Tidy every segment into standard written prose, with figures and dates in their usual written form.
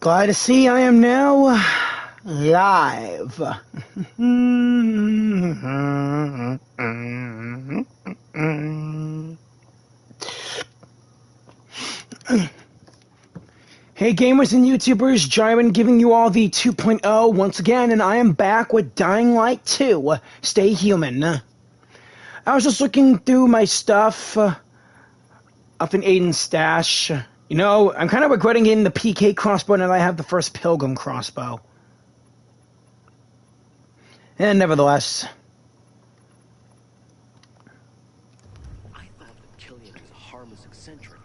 Glad to see I am now live. Hey gamers and YouTubers, Jiren giving you all the 2.0 once again, and I am back with Dying Light 2, Stay Human. I was just looking through my stuff up in Aiden's stash. You know, I'm kind of regretting getting the PK crossbow now that I have the first Pilgrim crossbow. And nevertheless. I thought that Killian was a harmless eccentric.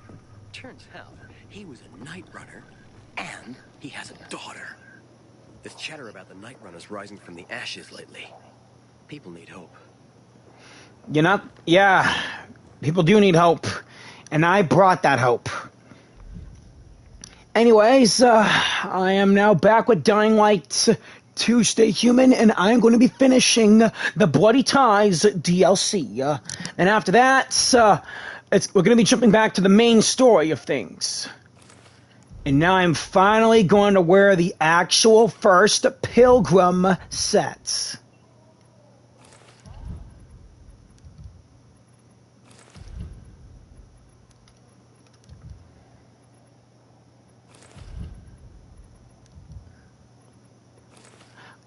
Turns out he was a night runner, and he has a daughter. There's chatter about the night runners rising from the ashes lately. People need hope. You're not... Yeah, people do need hope. And I brought that hope. Anyways, I am now back with Dying Light 2 Stay Human, and I'm going to be finishing the Bloody Ties DLC. And after that, we're going to be jumping back to the main story of things. And now I'm finally going to wear the actual first Pilgrim set.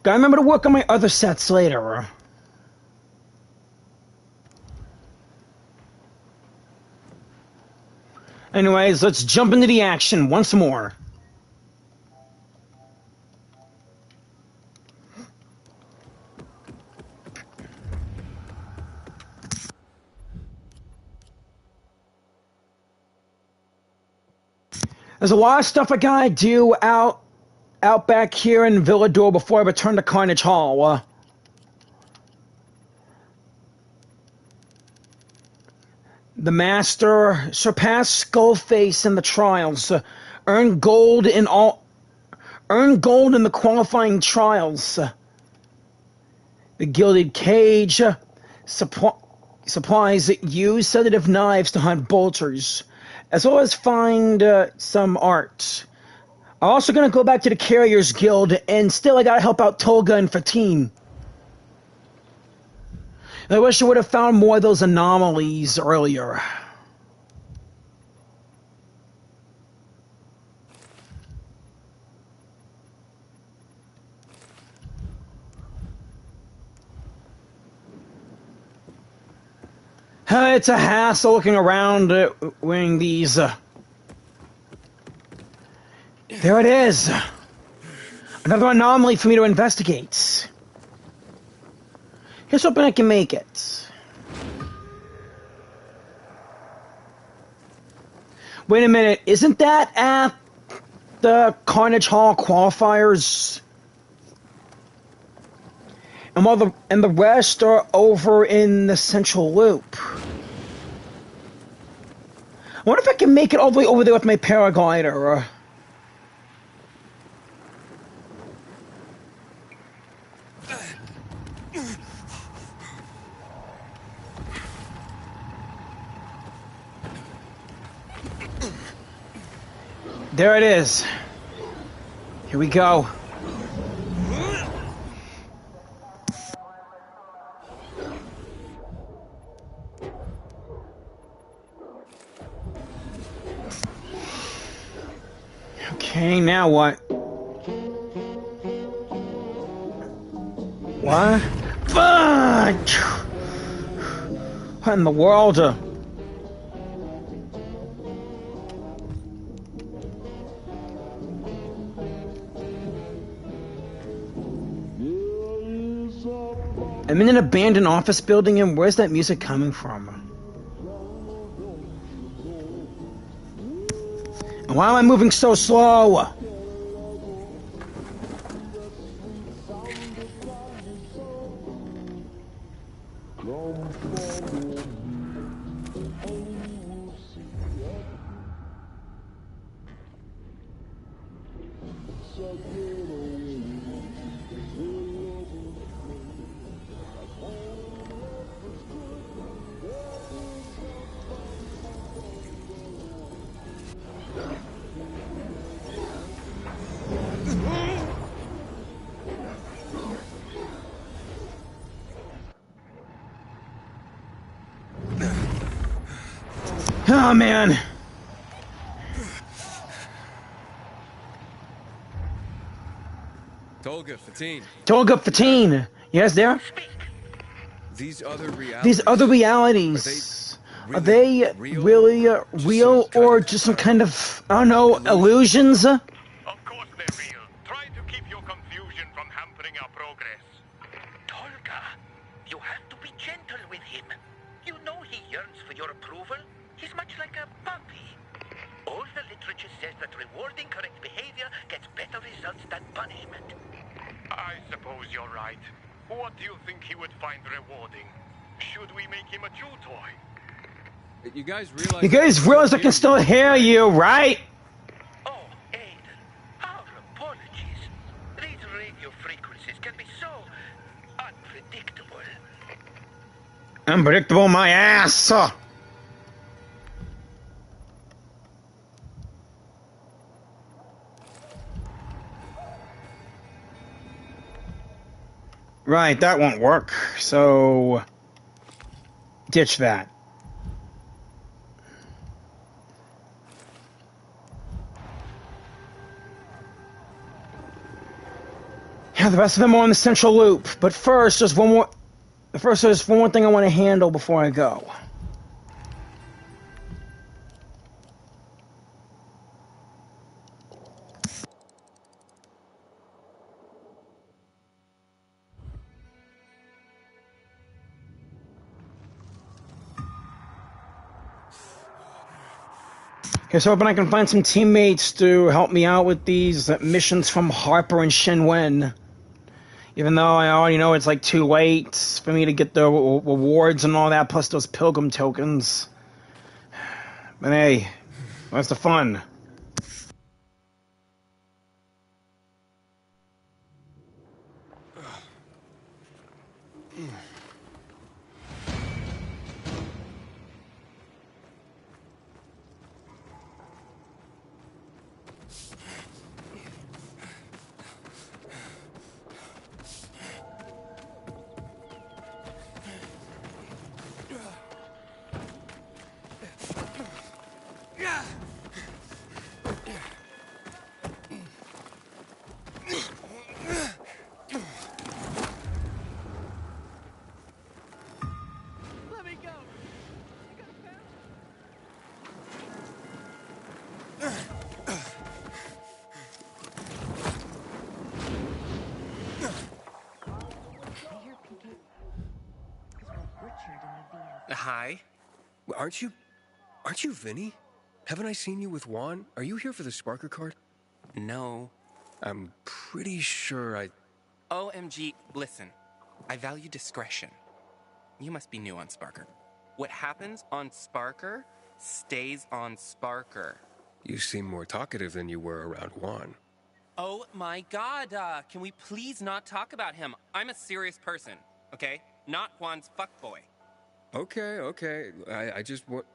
Gotta remember to work on my other sets later. Anyways, let's jump into the action once more. There's a lot of stuff I gotta do out back here in Villador before I return to Carnage Hall. The Master surpassed Skullface in the trials, earned gold in the qualifying trials. The Gilded Cage supplies used sedative knives to hunt bolters, as well as find some art. I'm also going to go back to the Carriers Guild, and still I gotta help out Tolga and Fatine. I wish I would have found more of those anomalies earlier. It's a hassle looking around wearing these. There it is! Another anomaly for me to investigate. Here's hoping I can make it. Wait a minute, isn't that at the Carnage Hall qualifiers? And the rest are over in the Central Loop. I wonder if I can make it all the way over there with my paraglider. There it is. Here we go. Okay, now what? What? Fuck! What in the world? I'm in an abandoned office building, and where's that music coming from? And why am I moving so slow? Oh, man. Tolga, Fatine. Tolga, Fatine. Yes, there? These other These realities. other realities. Are they really real or just some kind of, I don't know, illusions? Of course they're real. Try to keep your confusion from hampering our progress. Tolga, you have to be gentle with him. You know he yearns for your approval. He's much like a puppy. All the literature says that rewarding correct behavior gets better results than punishment. I suppose you're right. What do you think he would find rewarding? Should we make him a chew toy? You guys realize? You guys realize I can still hear you, right? Oh, Aiden, our apologies. These radio frequencies can be so unpredictable. Unpredictable, my ass. Right, that won't work. So, ditch that. Yeah, the rest of them are on the central loop. But first, there's one more thing I want to handle before I go. Okay, so hoping I can find some teammates to help me out with these missions from Harper and Shenwen. Even though I already know it's like too late for me to get the rewards and all that, plus those pilgrim tokens. But hey, what's the fun? Hi. Aren't you Vinny? Haven't I seen you with Juan? Are you here for the Sparker card? No. I'm pretty sure I... OMG, listen. I value discretion. You must be new on Sparker. What happens on Sparker stays on Sparker. You seem more talkative than you were around Juan. Oh my god, can we please not talk about him? I'm a serious person, okay? Not Juan's fuckboy. Okay. I just want...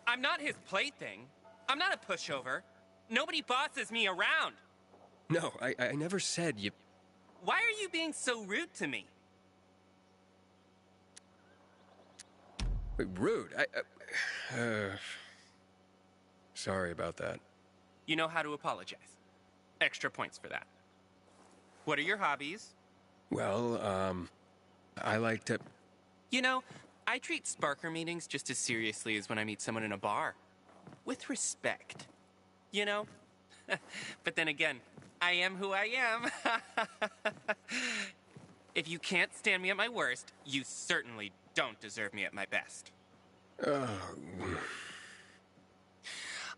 I'm not his plaything. I'm not a pushover. Nobody bosses me around. No, I never said you... Why are you being so rude to me? Wait, rude? Sorry about that. You know how to apologize. Extra points for that. What are your hobbies? Well, I like to... You know, I treat Sparker meetings just as seriously as when I meet someone in a bar. With respect. You know? But then again, I am who I am. If you can't stand me at my worst, you certainly don't deserve me at my best.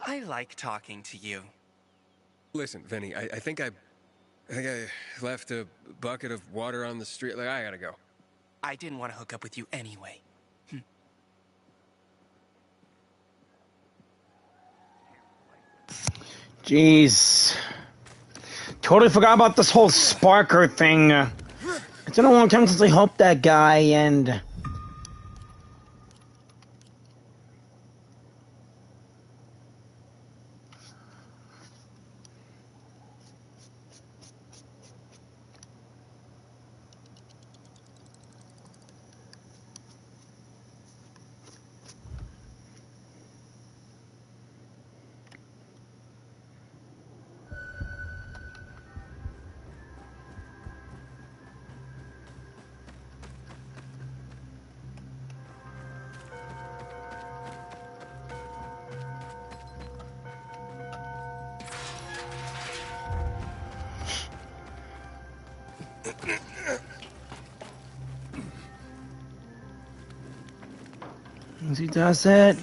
I like talking to you. Listen, Vinny, I think I left a bucket of water on the street. Like, I gotta go. I didn't want to hook up with you anyway. Jeez. Totally forgot about this whole Sparker thing. It's been a long time since I helped that guy, and... As he does it.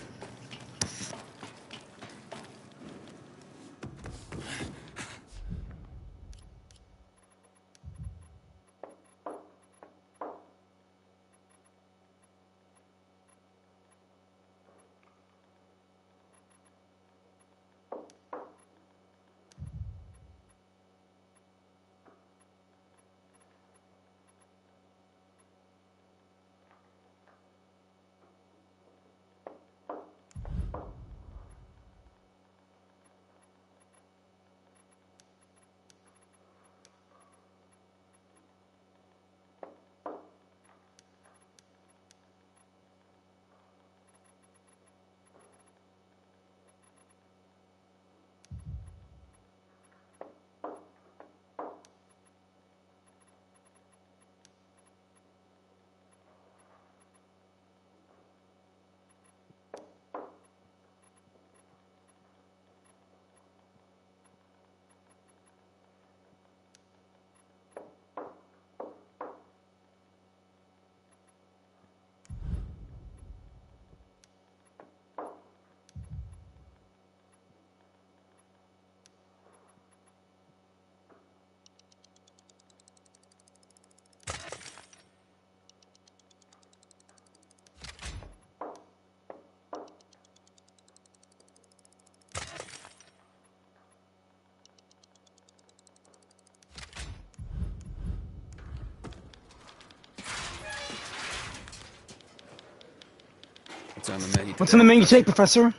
What's on the menu today? What's on the menu today, Professor?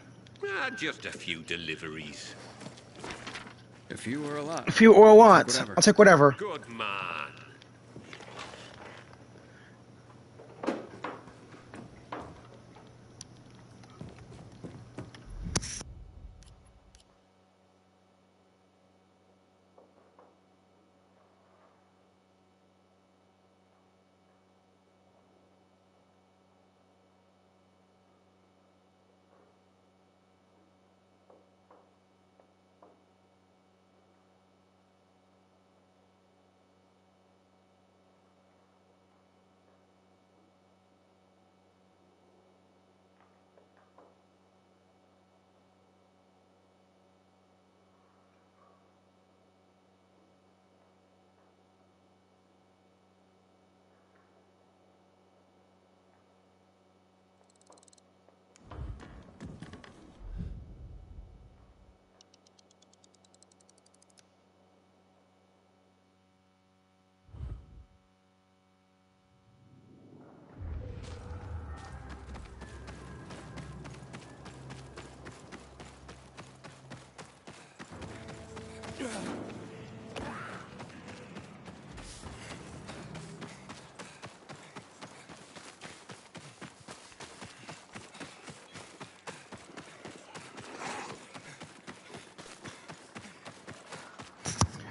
Just a few deliveries. A few or a lot? A few or a lot. Whatever. I'll take whatever. Good man.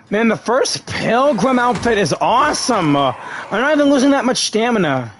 Man, the first Pilgrim outfit is awesome. I'm not even losing that much stamina.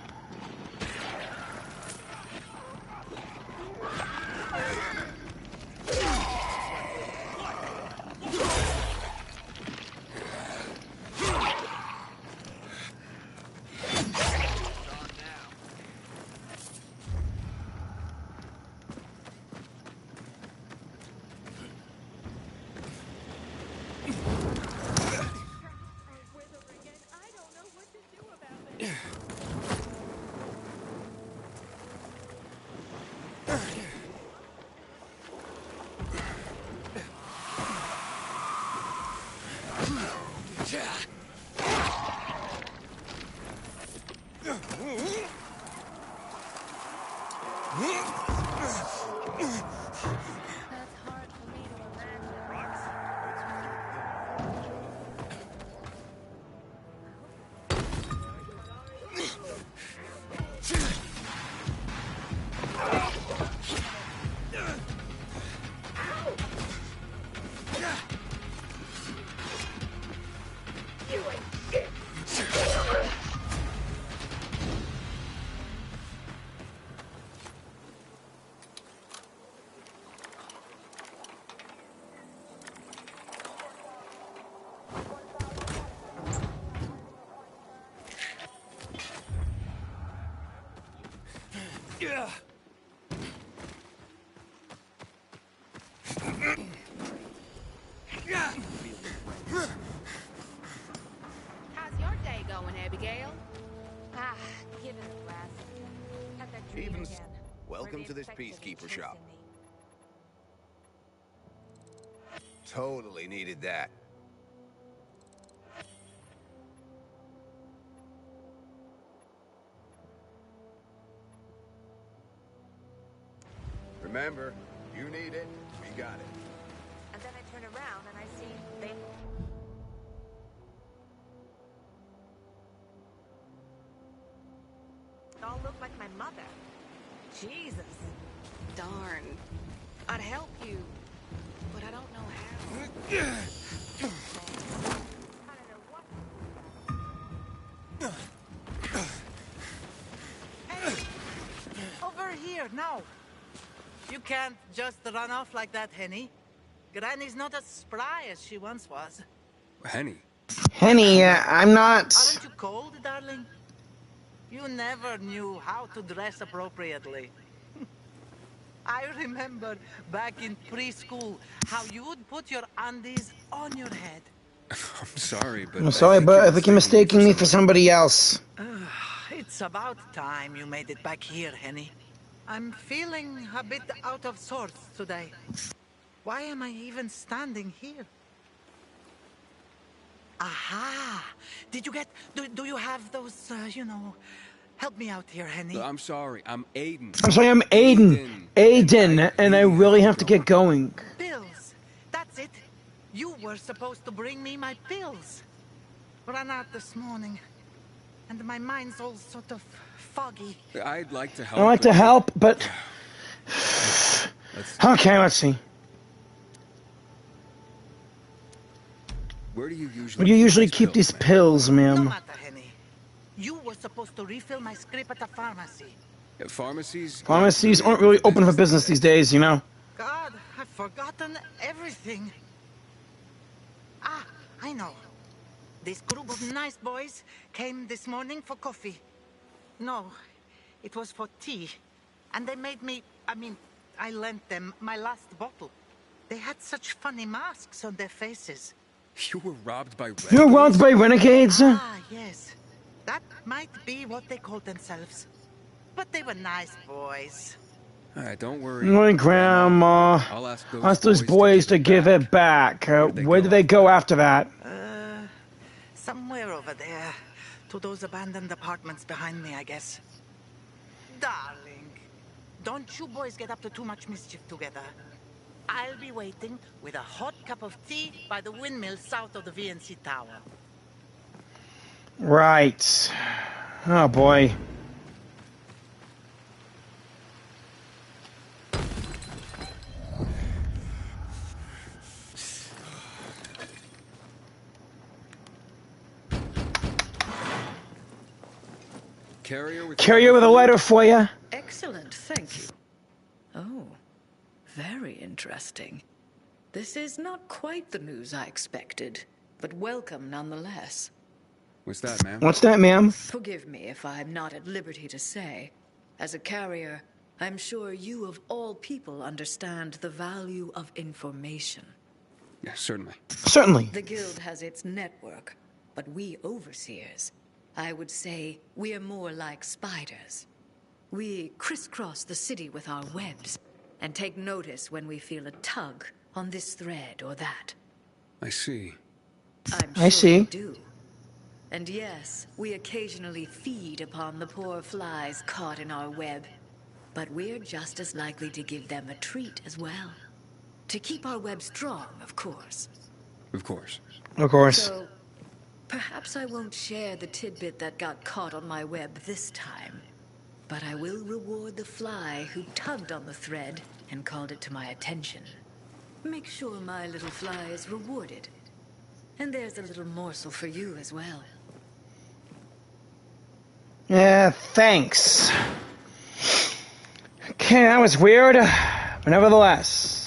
Welcome to this peacekeeper shop. Totally needed that. Remember, you need it, we got it. And then I turn around and I see they... all look like my mother. Jesus. Darn. I'd help you, but I don't know how. I don't know what... Over here, now! You can't just run off like that, Henny. Granny's not as spry as she once was. Henny. Henny, I'm not... Aren't you cold, darling? You never knew how to dress appropriately. I remember back in preschool how you would put your undies on your head. I'm sorry, but... I'm sorry, but I think you're mistaking me for somebody else. It's about time you made it back here, Henny. I'm feeling a bit out of sorts today. Why am I even standing here? Aha! Did you get... Do you have those, you know... Help me out here, Henny. I'm sorry, I'm Aiden. I'm sorry, I'm Aiden. Aiden, and I really have to get going. Pills. That's it. You were supposed to bring me my pills. Ran out this morning. And my mind's all sort of foggy. I'd like to help. I like to help, but... Okay, let's see. Where do you Where do you usually keep these pills, No ma'am? matter, Henny. You were supposed to refill my script at the pharmacy. Pharmacies? Pharmacies aren't really open for business these days, you know. God, I've forgotten everything. Ah, I know. This group of nice boys came this morning for coffee. No, it was for tea. And they made me... I lent them my last bottle. They had such funny masks on their faces. You were robbed by renegades? You were robbed by renegades? Ah, yes. That might be what they called themselves. But they were nice boys. Alright, don't worry. My grandma. I'll ask those boys to give it back. Where did they go after that? Somewhere over there. To those abandoned apartments behind me, I guess. Darling, don't you boys get up to too much mischief together. I'll be waiting with a hot cup of tea by the windmill south of the VNC Tower. Right. Oh, boy. Carrier with a letter for you. Excellent, thank you. Oh, very interesting. This is not quite the news I expected, but welcome nonetheless. What's that, ma'am? What's that, ma'am? Forgive me if I'm not at liberty to say. As a carrier, I'm sure you of all people understand the value of information. Yeah, certainly. Certainly. The guild has its network, but we overseers, I would say we are more like spiders. We crisscross the city with our webs, and take notice when we feel a tug on this thread or that. I see. I see. You do. And yes, we occasionally feed upon the poor flies caught in our web. But we're just as likely to give them a treat as well. To keep our web strong, of course. Of course. Of course. So, perhaps I won't share the tidbit that got caught on my web this time. But I will reward the fly who tugged on the thread and called it to my attention. Make sure my little fly is rewarded. And there's a little morsel for you as well. Yeah, thanks. Okay, that was weird, but nevertheless.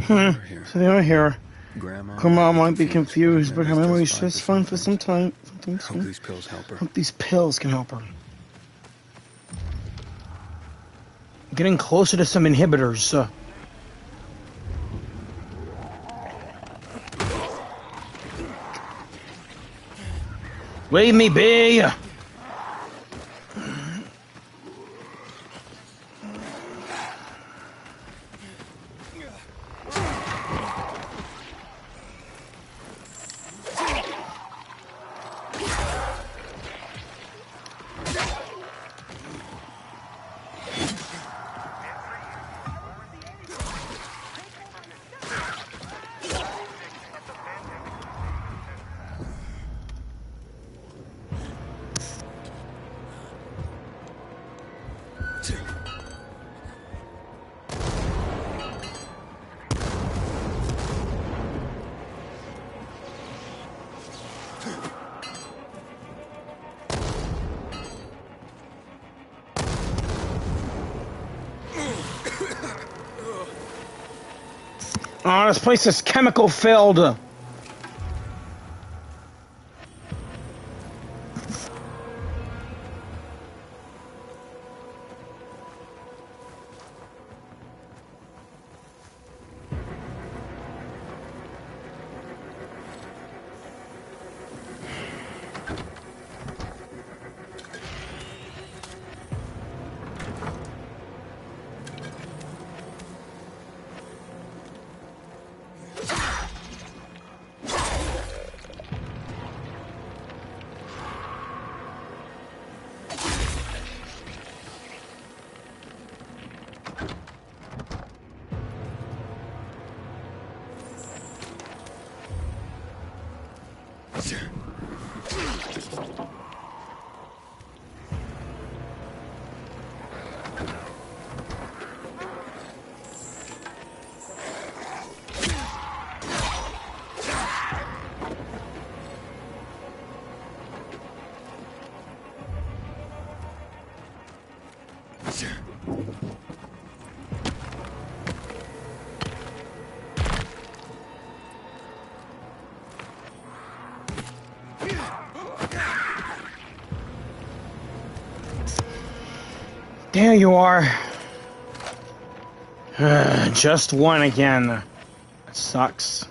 Over here. So they are here. Grandma might be confused, but her memory's just fine for some time. Hope these pills help her. Hope these pills can help her. Getting closer to some inhibitors. Leave me be! Oh, this place is chemical filled. There you are. Just one again. That sucks.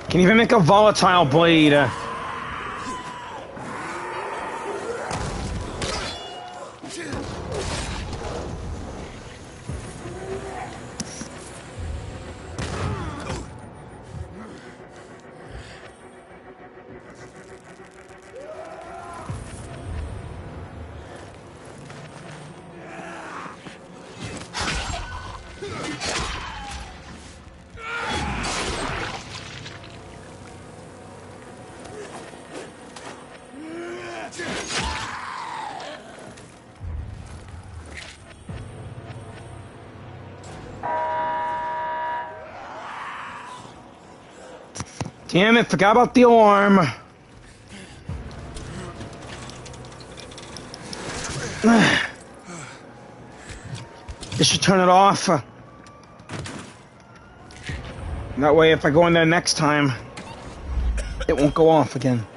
Can even make a volatile blade. Damn it, forgot about the alarm. This should turn it off. That way, if I go in there next time, it won't go off again.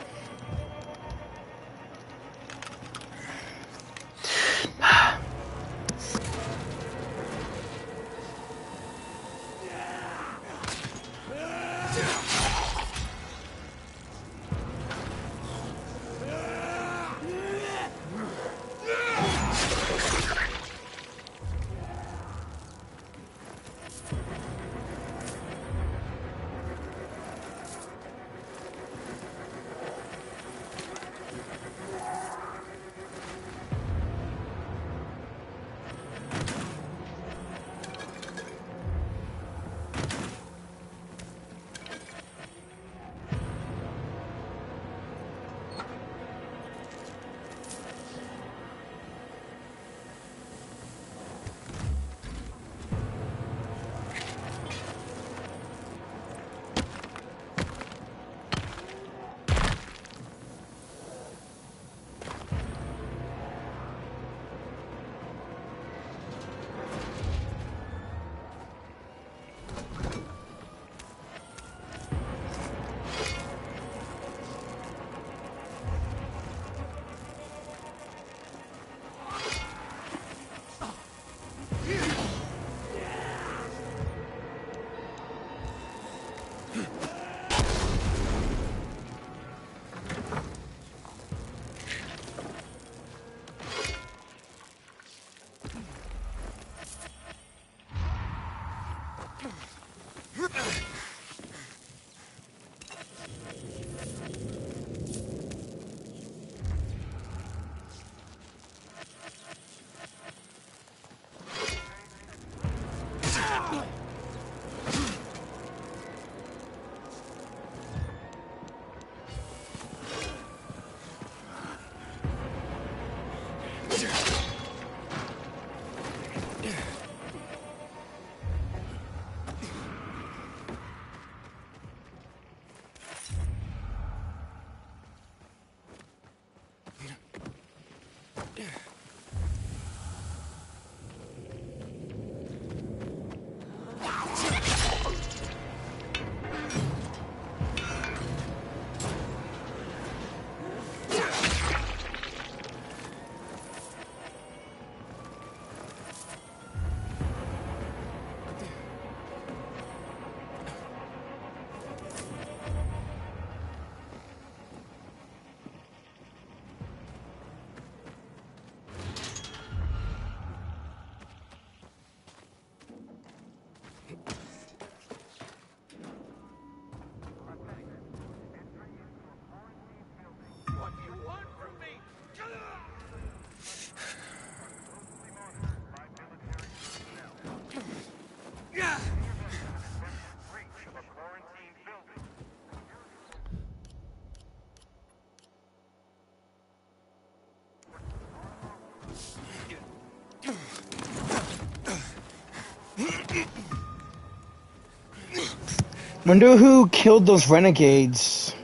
Wonder who killed those renegades.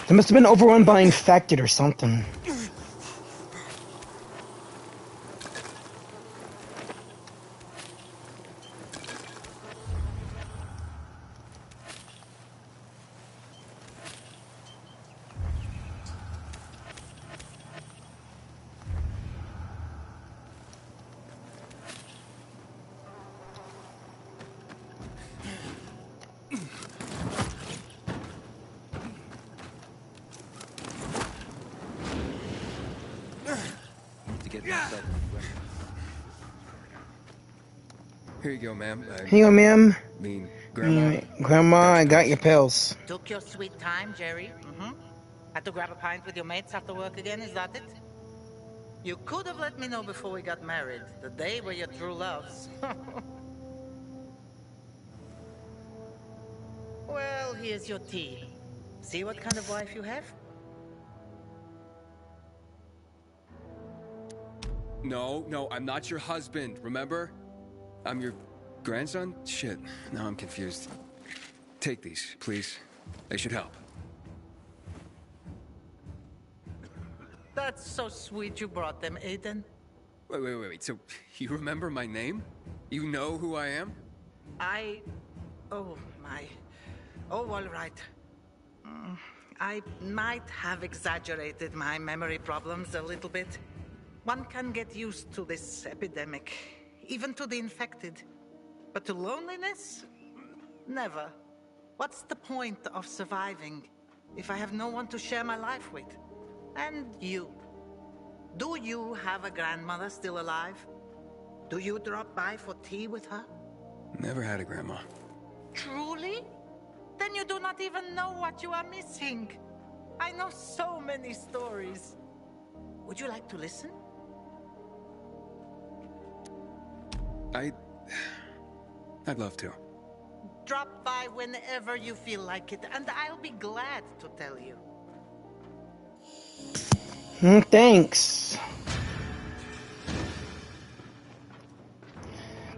They must have been overrun by infected or something. Here you go, ma'am. Here you go, ma'am. Grandma. Grandma, I got your pills. Took your sweet time, Jerry. Had to grab a pint with your mates after work again, is that it? You could have let me know before we got married. The day were your true loves. Well, here's your tea. See what kind of wife you have? No, I'm not your husband, remember? I'm your grandson? Shit, now I'm confused. Take these, please. They should help. That's so sweet you brought them, Aiden. Wait. So, you remember my name? You know who I am? Oh, my. Oh, all right. I might have exaggerated my memory problems a little bit. One can get used to this epidemic. even to the infected. But to loneliness? Never. What's the point of surviving if I have no one to share my life with? And you. Do you have a grandmother still alive? Do you drop by for tea with her? Never had a grandma. Truly? Then you do not even know what you are missing. I know so many stories. Would you like to listen? I'd love to. Drop by whenever you feel like it, and I'll be glad to tell you. Thanks.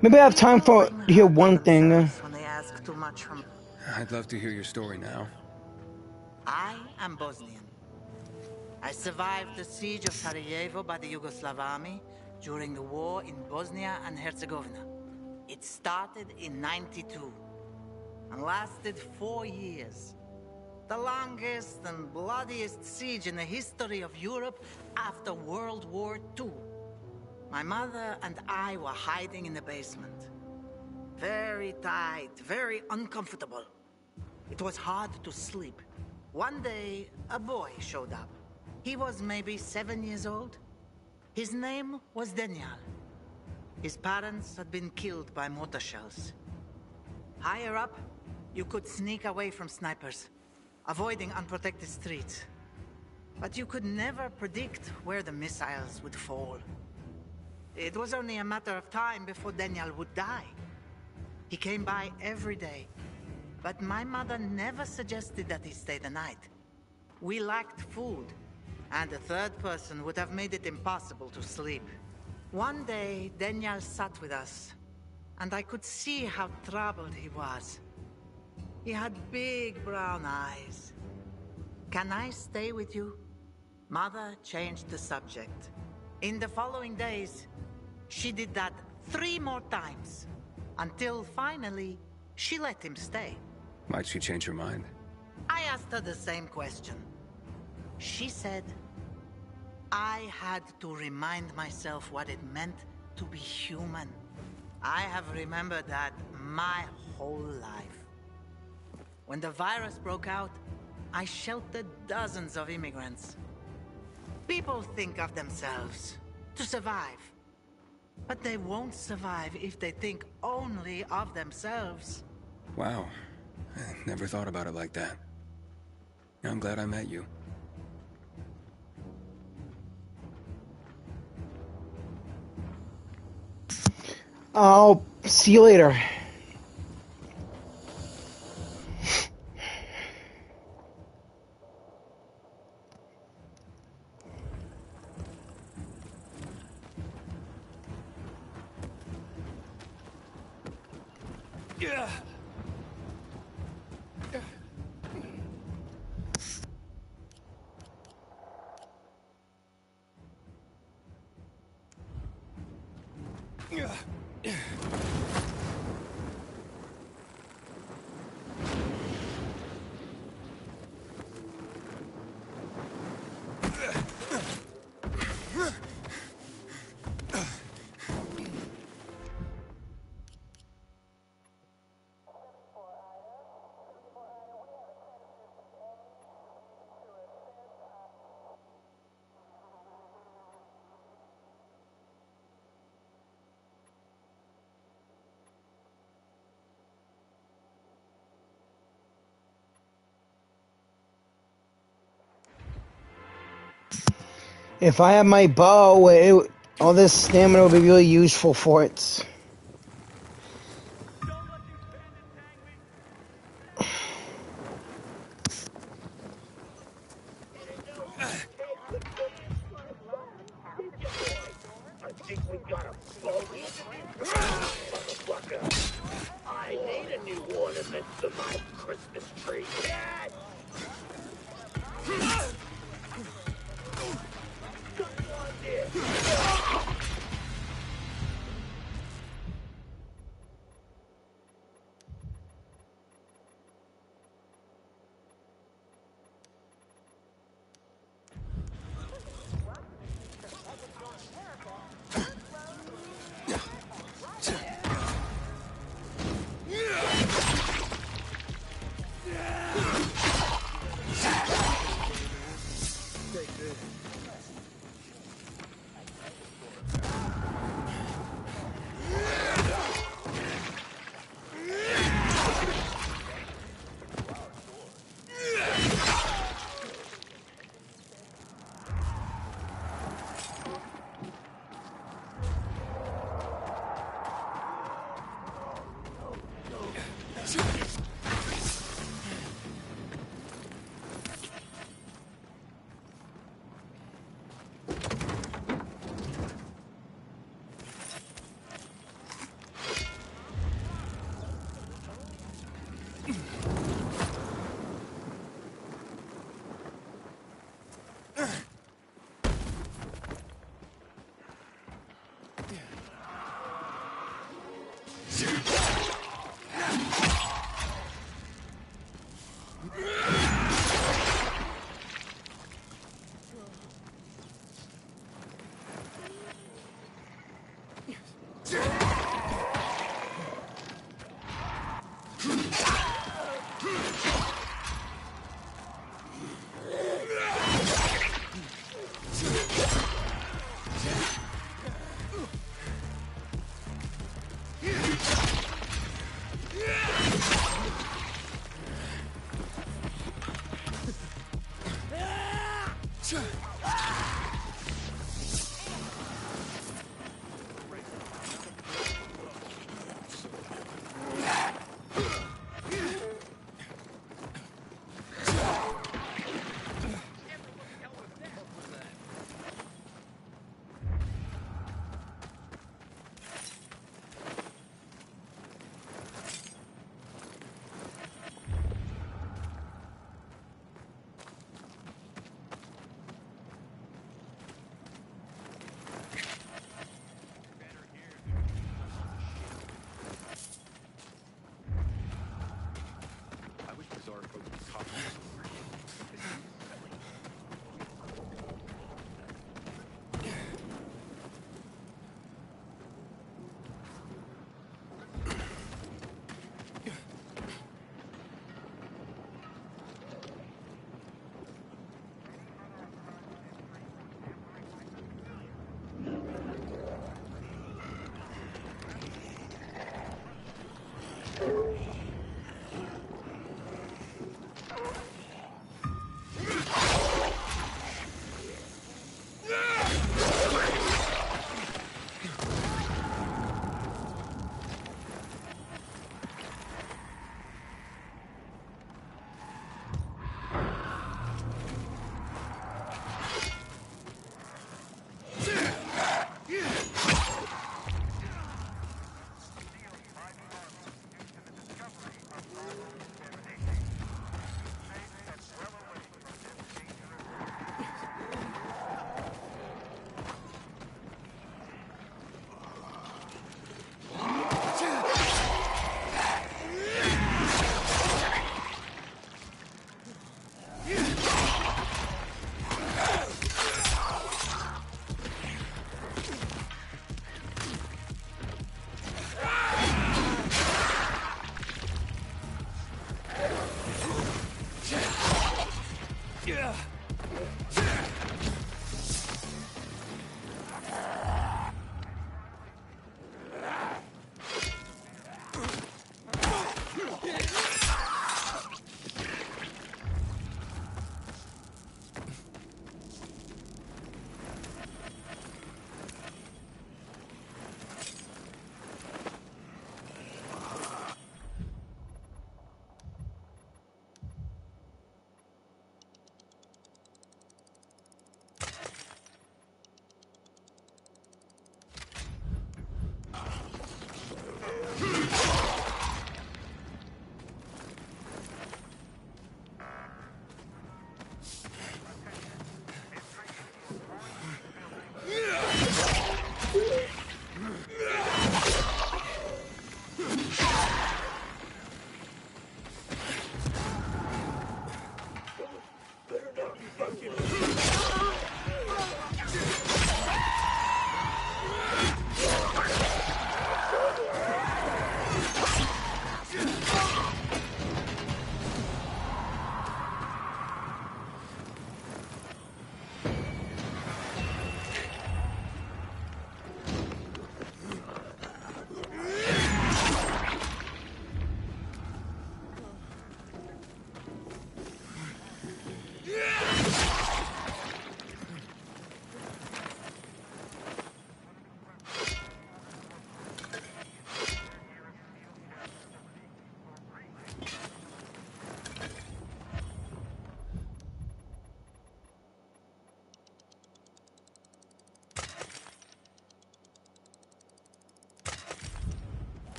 Maybe I have time for to hear one thing. When they ask too much from... I'd love to hear your story now. I am Bosnian. I survived the siege of Sarajevo by the Yugoslav army during the war in Bosnia and Herzegovina. It started in '92 and lasted 4 years. The longest and bloodiest siege in the history of Europe after World War II. My mother and I were hiding in the basement. Very tight, very uncomfortable. It was hard to sleep. One day, a boy showed up. He was maybe 7 years old. His name was Daniel. His parents had been killed by mortar shells. Higher up, you could sneak away from snipers, avoiding unprotected streets. But you could never predict where the missiles would fall. It was only a matter of time before Daniel would die. He came by every day, but my mother never suggested that he stay the night. We lacked food, and a third person would have made it impossible to sleep. One day, Daniel sat with us, and I could see how troubled he was. He had big brown eyes. "Can I stay with you?" Mother changed the subject. In the following days, she did that 3 more times, until finally, she let him stay. Why'd she change her mind? I asked her the same question. She said, I had to remind myself what it meant to be human. I have remembered that my whole life. When the virus broke out, I sheltered dozens of immigrants. People think of themselves to survive. But they won't survive if they think only of themselves. Wow. I never thought about it like that. I'm glad I met you. I'll see you later. Yeah. If I had my bow, all this stamina would be really useful for it. I need a new ornament for my Christmas tree. Yes!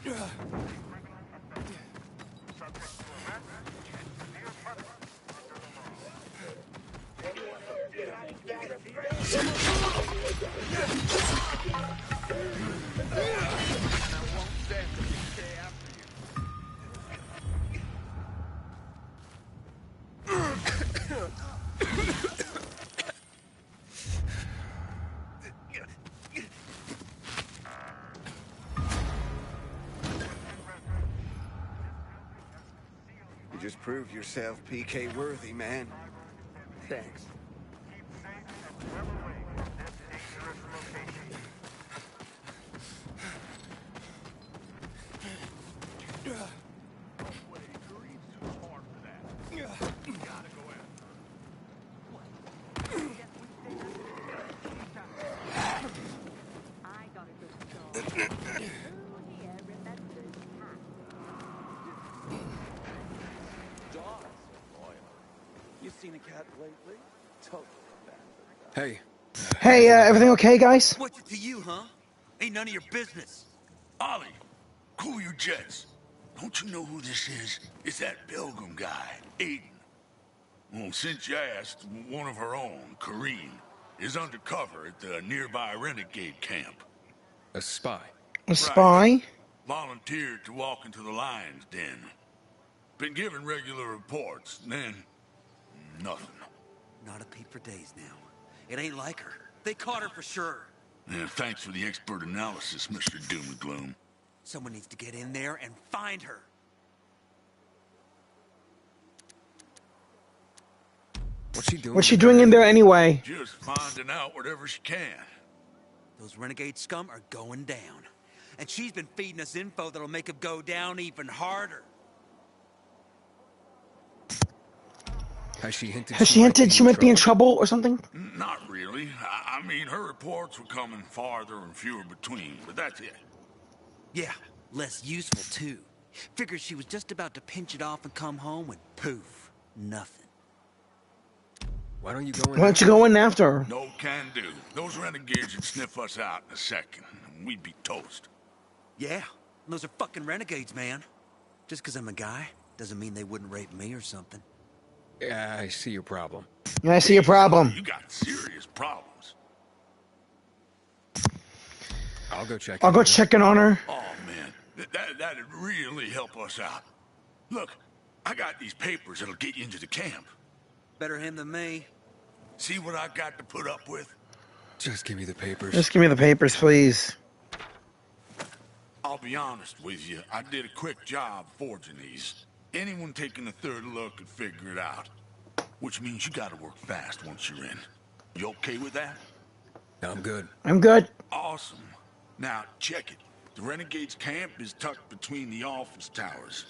You just proved yourself PK worthy, man. Thanks. Hey. Hey, everything okay, guys? What's it to you, huh? Ain't none of your business. Ollie, cool your jets. Don't you know who this is? It's that Pilgrim guy, Aiden. Well, since you asked, one of her own, Kareen, is undercover at the nearby renegade camp. A spy. A spy? Right. Volunteered to walk into the lion's den. Been given regular reports, then nothing. Not a peep for days now. It ain't like her. They caught her for sure. Yeah, thanks for the expert analysis, Mr. Doom and Gloom. Someone needs to get in there and find her. What's she doing? What's she doing in there anyway? Just finding out whatever she can. Those renegade scum are going down. And she's been feeding us info that'll make them go down even harder. Has she hinted? Has she hinted she might be in trouble or something? Not really. I mean, her reports were coming farther and fewer between, but that's it. Yeah, less useful too. Figured she was just about to pinch it off and come home when poof, nothing. Why don't you go in? Why don't you go in after her? No can do. Those renegades would sniff us out in a second, and we'd be toast. Yeah, those are fucking renegades, man. Just 'cause I'm a guy doesn't mean they wouldn't rape me or something. Yeah, I see your problem. Yeah, I see your problem. You got serious problems. I'll go check. I'll go check in on her. Oh, man. That'd really help us out. Look, I got these papers that'll get you into the camp. Better him than me. See what I got to put up with? Just give me the papers. Just give me the papers, please. I'll be honest with you. I did a quick job forging these. Anyone taking a third look could figure it out. Which means you gotta work fast once you're in. You okay with that? I'm good. I'm good. Awesome. Now, check it. The Renegade's camp is tucked between the office towers.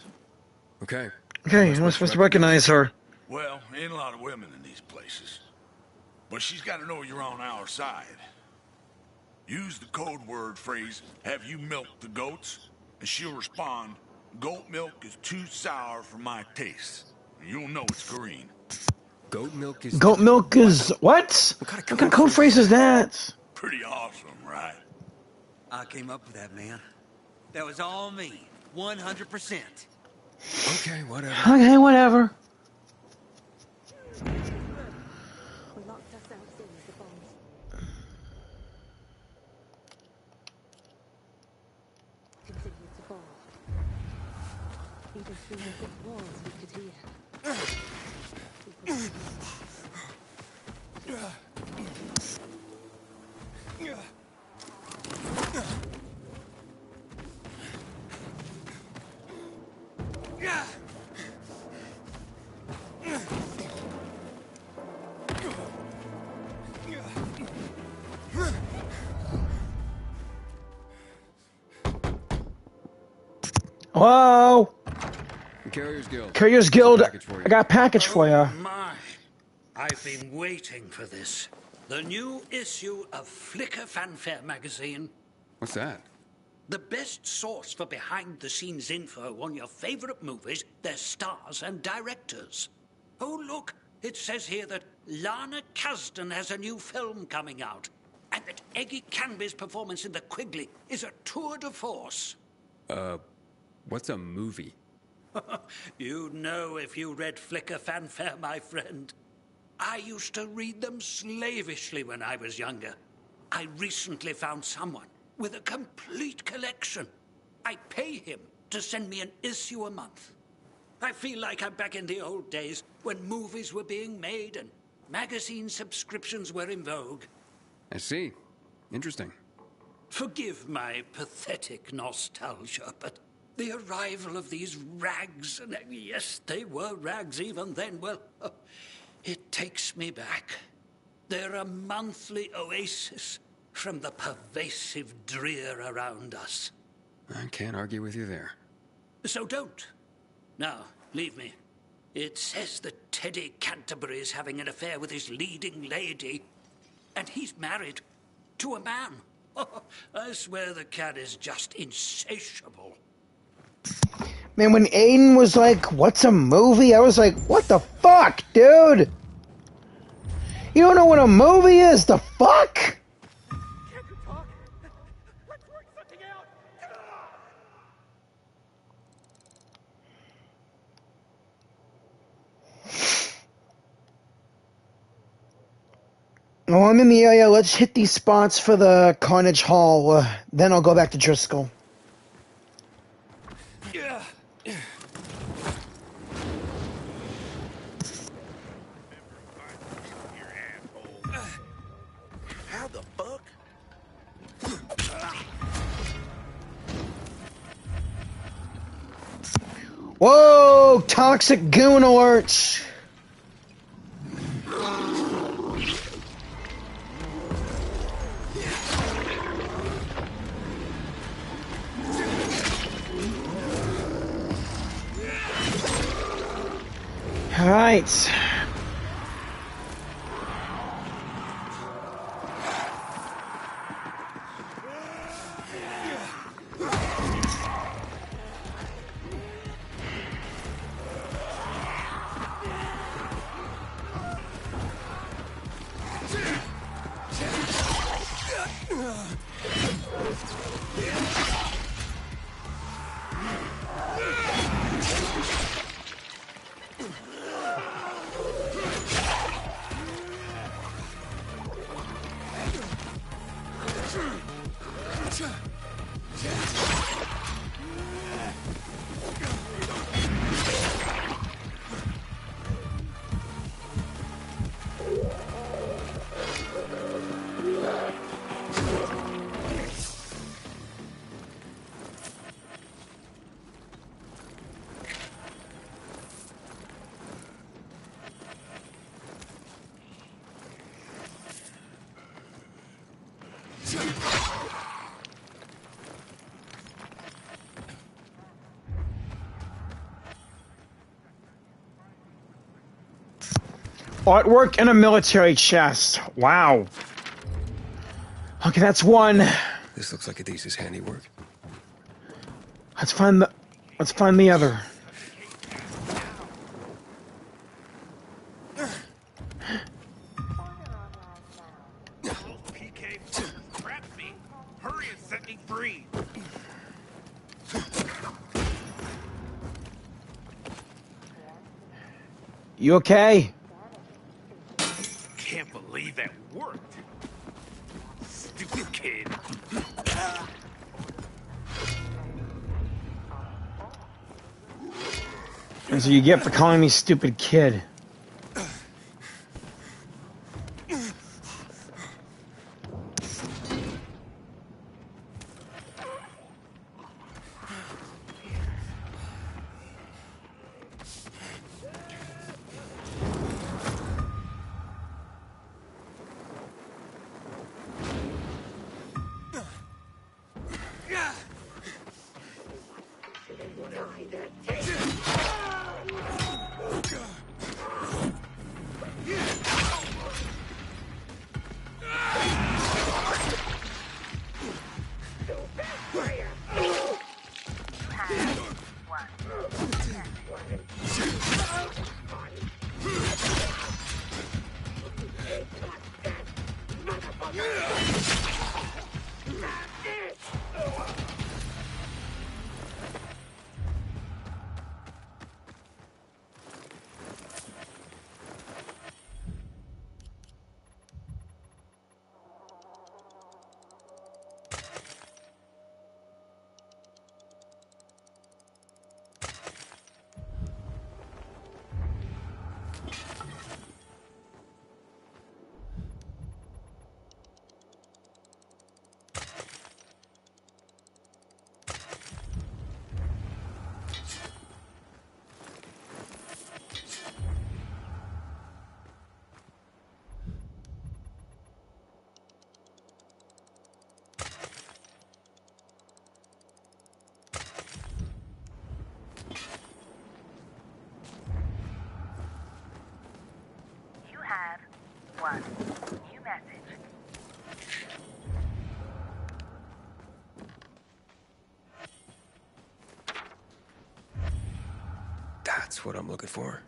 Okay. Okay, I'm supposed to recognize her. Well, ain't a lot of women in these places. But she's gotta know you're on our side. Use the code word phrase, "Have you milked the goats?" And she'll respond, "Goat milk is too sour for my taste." And you'll know it's Kareen. Goat milk is... Goat milk is... What? What kind of code phrase is that? Pretty awesome, right? I came up with that, man. That was all me. 100%. Okay, whatever. Okay, whatever. We locked ourselves in with the bombs. Continued to fall. Even through the thick walls we could hear. Hello? Carrier's Guild. Carrier's Guild. Package for you. I got a package for you. Oh my. I've been waiting for this. The new issue of Flickr Fanfare magazine. What's that? The best source for behind-the-scenes info on your favorite movies, their stars and directors. Oh, look, it says here that Lana Kasdan has a new film coming out, and that Eggy Canby's performance in The Quigley is a tour de force. What's a movie? You'd know if you read Flicker Fanfare, my friend. I used to read them slavishly when I was younger. I recently found someone with a complete collection. I pay him to send me an issue a month. I feel like I'm back in the old days when movies were being made and magazine subscriptions were in vogue. I see. Interesting. Forgive my pathetic nostalgia, but the arrival of these rags, and yes, they were rags even then, well, it takes me back. They're a monthly oasis from the pervasive drear around us. I can't argue with you there. So don't. Now, leave me. It says that Teddy Canterbury is having an affair with his leading lady, and he's married to a man. I swear the cat is just insatiable. Man, when Aiden was like, what's a movie? I was like, what the fuck, dude? You don't know what a movie is? The fuck? Oh, I'm in the area. Let's hit these spots for the Carnage Hall. Then I'll go back to Driscoll. How the fuck? Whoa! Toxic goon alerts! All right. Artwork and a military chest. Wow. Okay, that's one. This looks like Adiz's handiwork. Let's find the other. PK, trap me. Hurry and set me free. You okay? Can't believe that worked. Stupid kid. That's what you get for calling me stupid kid. That's what I'm looking for.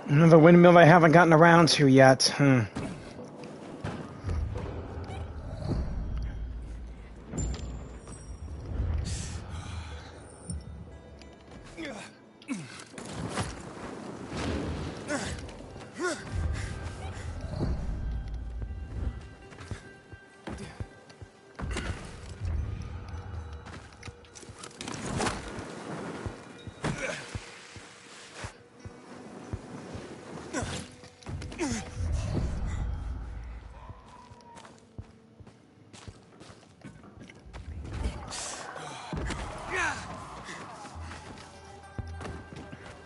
Another windmill I haven't gotten around to yet.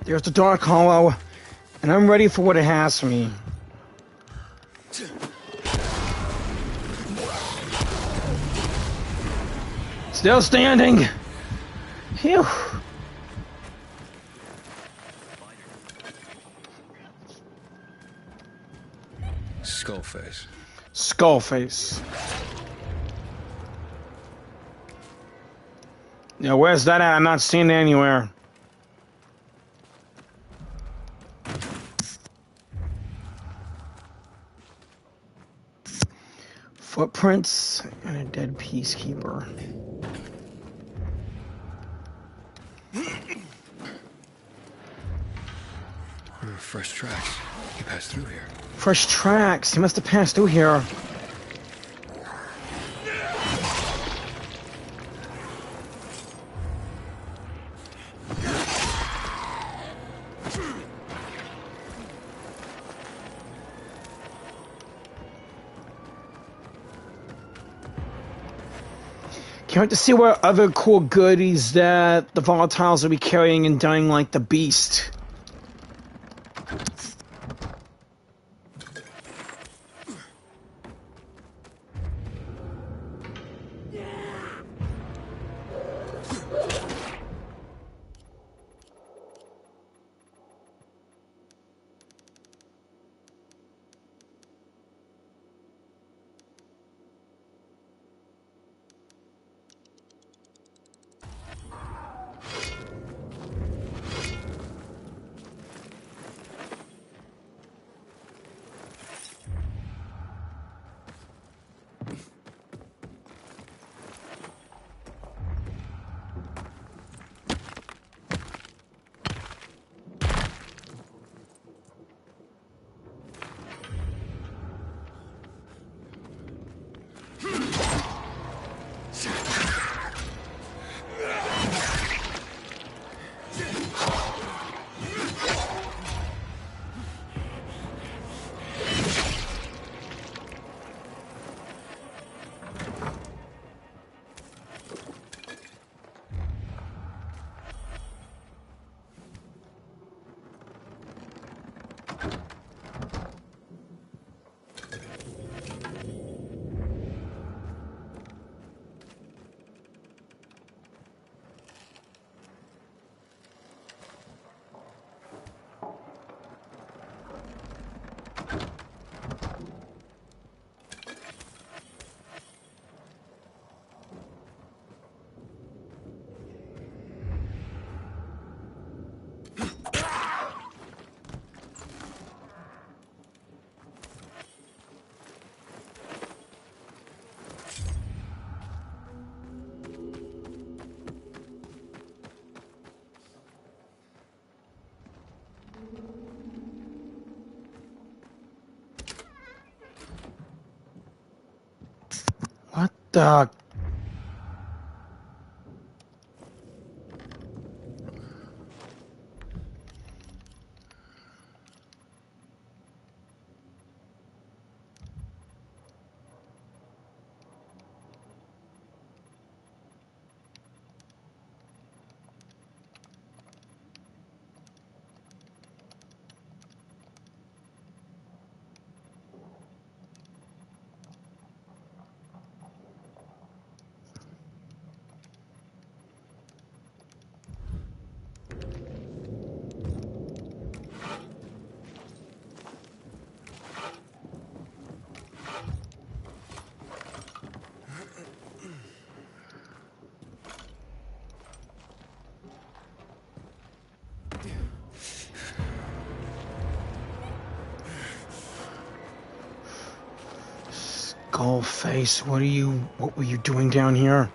There's the Dark Hollow, and I'm ready for what it has for me. Still standing. Phew. Skullface. Skullface. Yeah, where's that at? I'm not seeing it anywhere. Footprints and a dead peacekeeper. Fresh tracks. He passed through here. Fresh tracks. He must have passed through here. Can't wait to see what other cool goodies that the volatiles will be carrying and dying like the beast. What the... Skullface, what were you doing down here?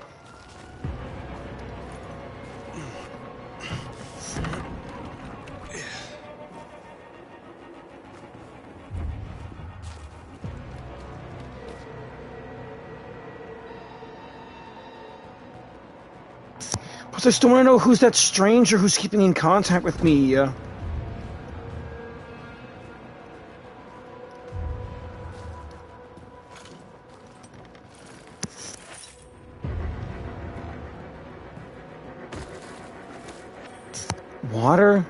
Plus, I still want to know who's that stranger who's keeping in contact with me. Water?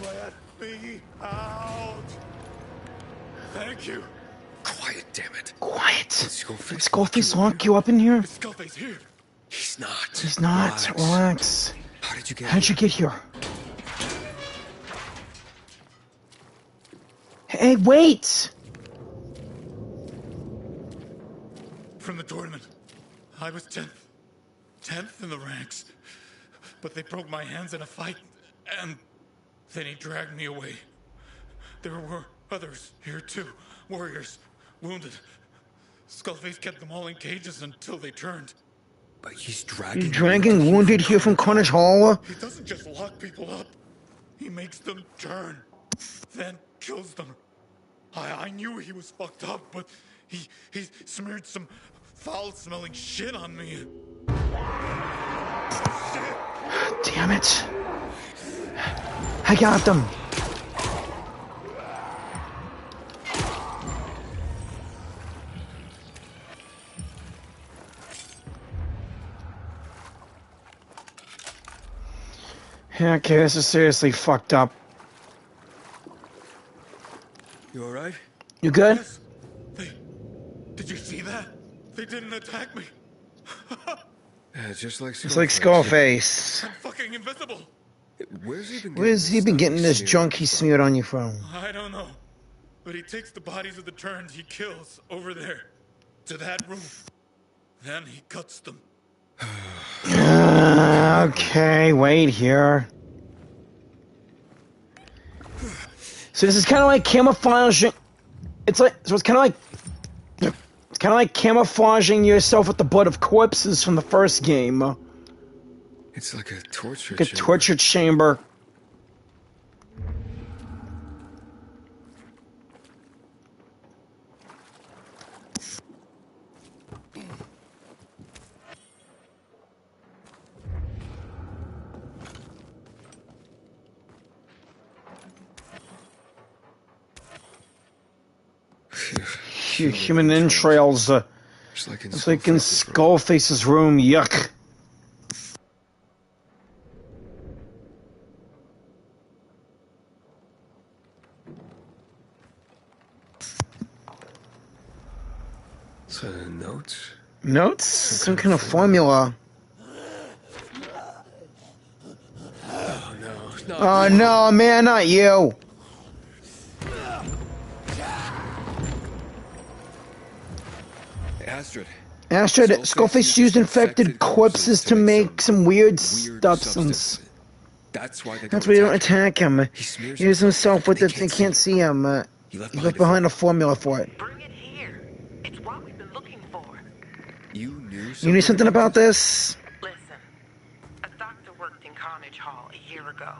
Let me out. Thank you. Quiet, damn it. Quiet. Skullface, Skullface lock you up in here? Is Skullface here? He's not. He's not. Relax. How'd you get How'd you get here? Hey, wait! From the tournament. I was 10th. 10th in the ranks. But they broke my hands in a fight, and then he dragged me away. There were others here too. Warriors. Wounded. Skullface kept them all in cages until they turned. But he's He's dragging... dragging wounded here from Cornish Hall? He doesn't just lock people up. He makes them turn. Then kills them. I knew he was fucked up, but he smeared some foul-smelling shit on me. Shit. Damn it. I got them. Okay, this is seriously fucked up. You alright? You good? Yes. Did you see that? They didn't attack me. Yeah, just like Skullface. It's like Skullface. I'm fucking invisible. Where's he been getting this junk he smeared on you from? I don't know. But he takes the bodies of the turns he kills over there to that room. Then he cuts them. Okay, wait here. So this is kind of like camouflaging. It's kind of like camouflaging yourself with the blood of corpses from the first game. It's like a torture chamber. Torture chamber. Human entrails. It's like in Skullface's room. Yuck. So notes? Notes? Some kind of formula. Oh no. Oh no, man, not you. Astrid, Skullface used infected corpses to make some weird substance. That's why they don't attack him. He uses himself with it. They can't see him. He left behind a formula for it. Bring it here. It's what we've been looking for. You knew something about this? Listen, a doctor worked in Carnage Hall a year ago.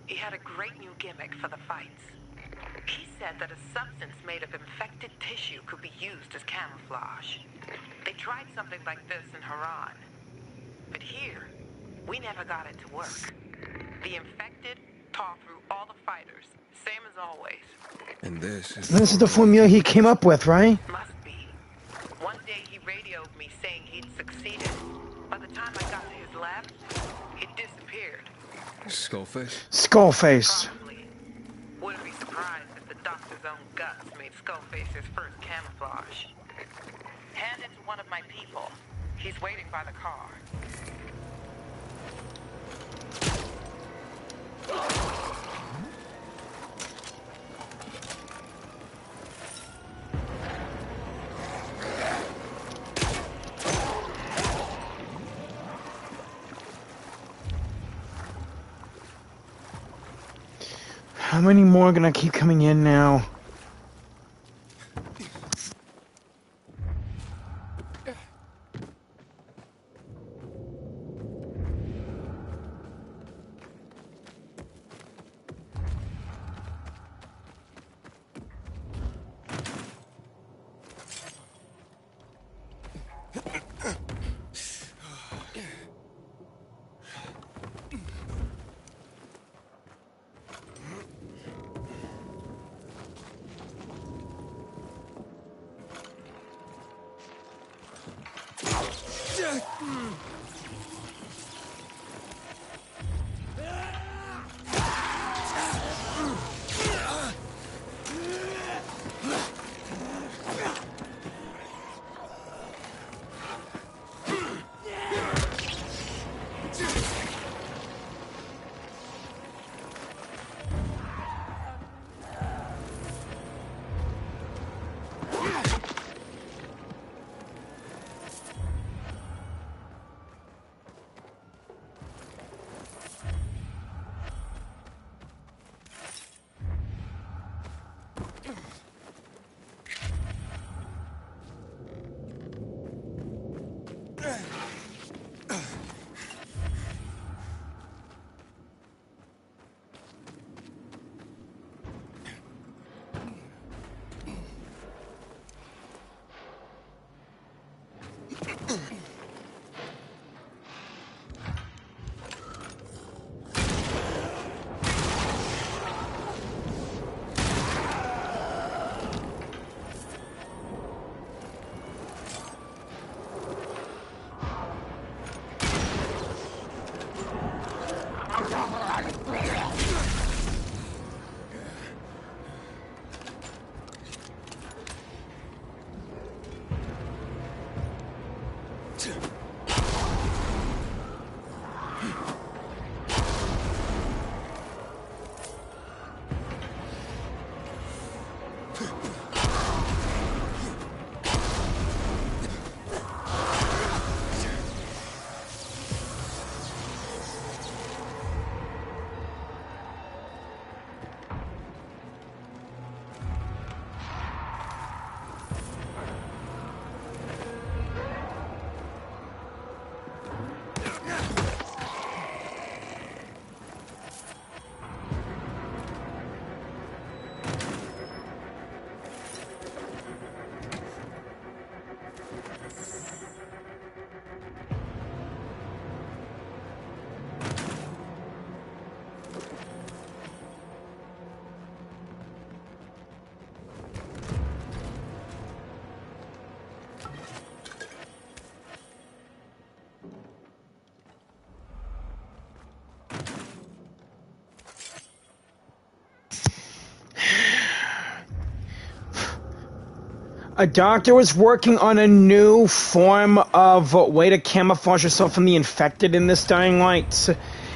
He had a great new gimmick for the fights. He said that a substance made of infected tissue could be used as camouflage. They tried something like this in Haran. But here, we never got it to work. The infected tore through all the fighters, same as always. And this is the formula he came up with, right? Must be. One day he radioed me saying he'd succeeded. By the time I got to his lab, it disappeared. Skullface. Probably. Wouldn't be surprised if the doctor's own guts made Skullface his first camouflage. Hand it to one of my people. He's waiting by the car. How many more are gonna keep coming in now? A doctor was working on a new form of way to camouflage yourself from the infected in this Dying Light.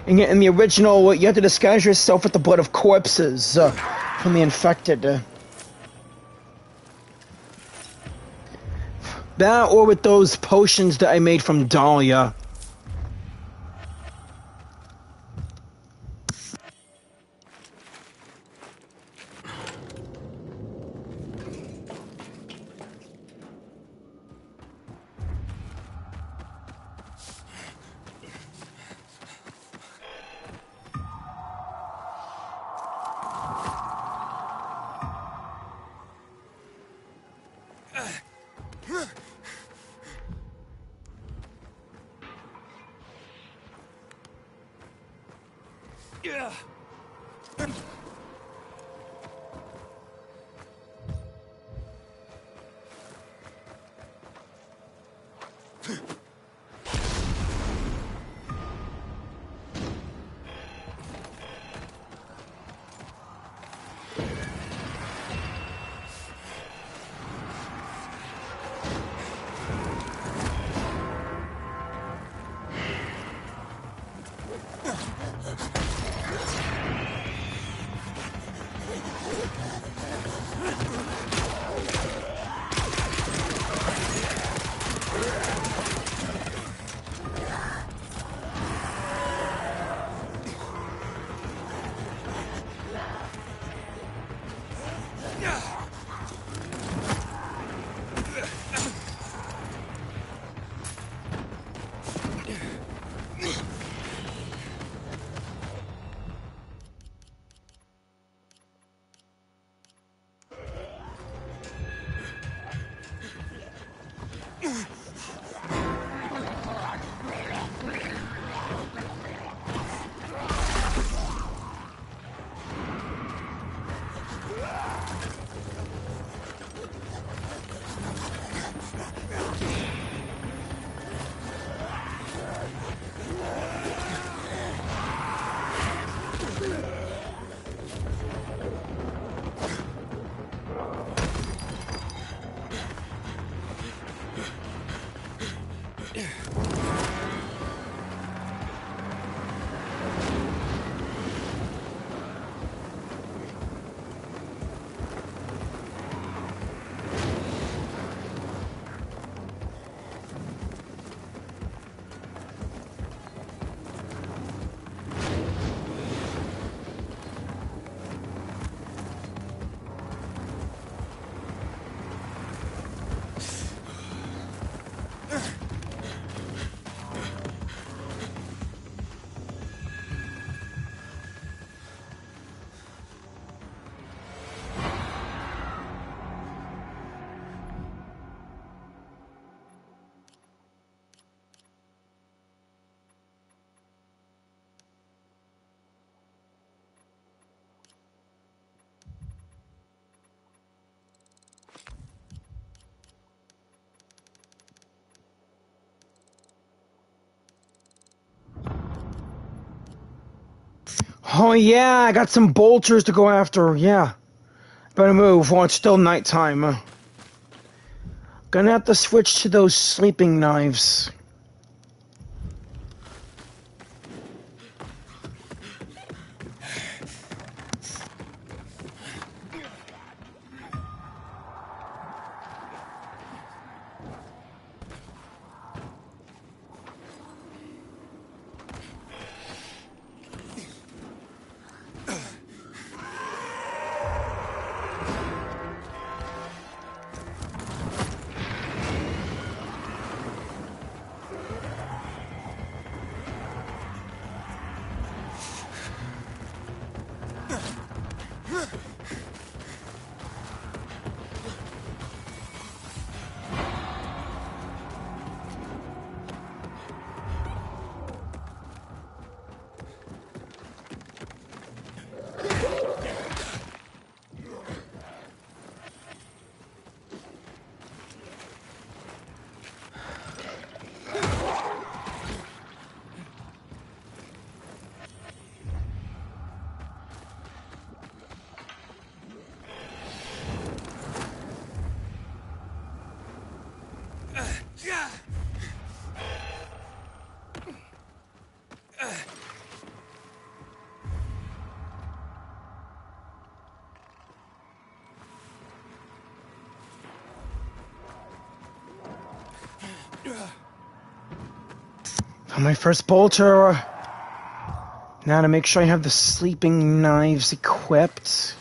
In the original, you had to disguise yourself with the blood of corpses from the infected. That or with those potions that I made from Dahlia. Oh yeah, I got some bolters to go after. Yeah. Better move while it's still nighttime. Gonna have to switch to those sleeping knives. My first bolter. Now to make sure I have the sleeping knives equipped.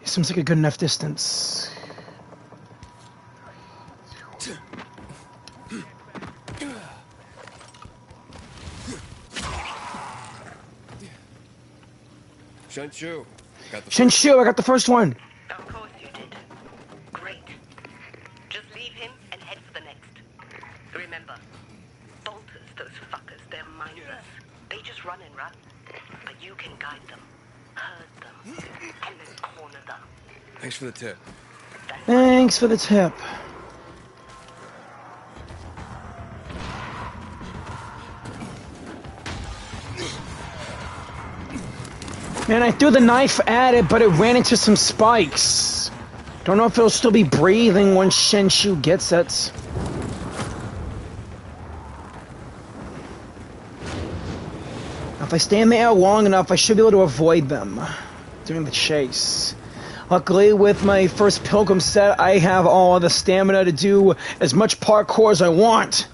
Seems like a good enough distance. Shenshu, Shenshu, I got the first one. Of course you did. Great. Just leave him and head for the next. Remember, bolters, those fuckers, they're mindless. They just run and run. But you can guide them, herd them, and then corner them. Thanks for the tip. Thanks for the tip. Man, I threw the knife at it, but it ran into some spikes. Don't know if it'll still be breathing when Shenshu gets it. If I stay in the air long enough, I should be able to avoid them during the chase. Luckily, with my first Pilgrim set, I have all the stamina to do as much parkour as I want.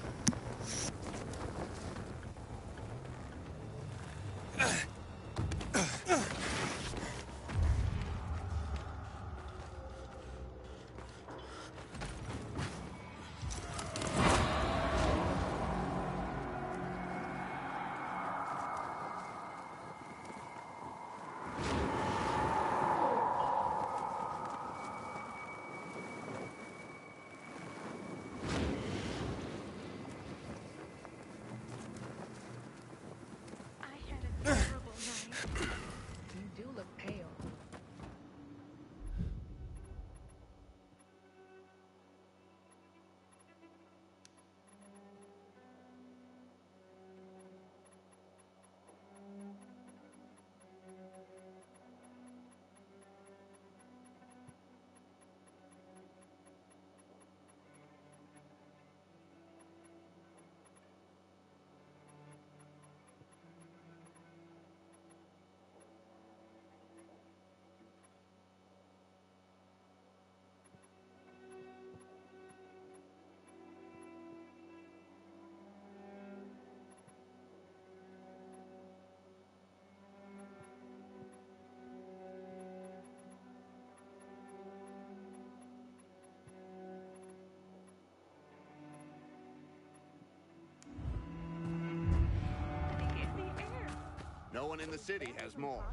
No one in the city has more.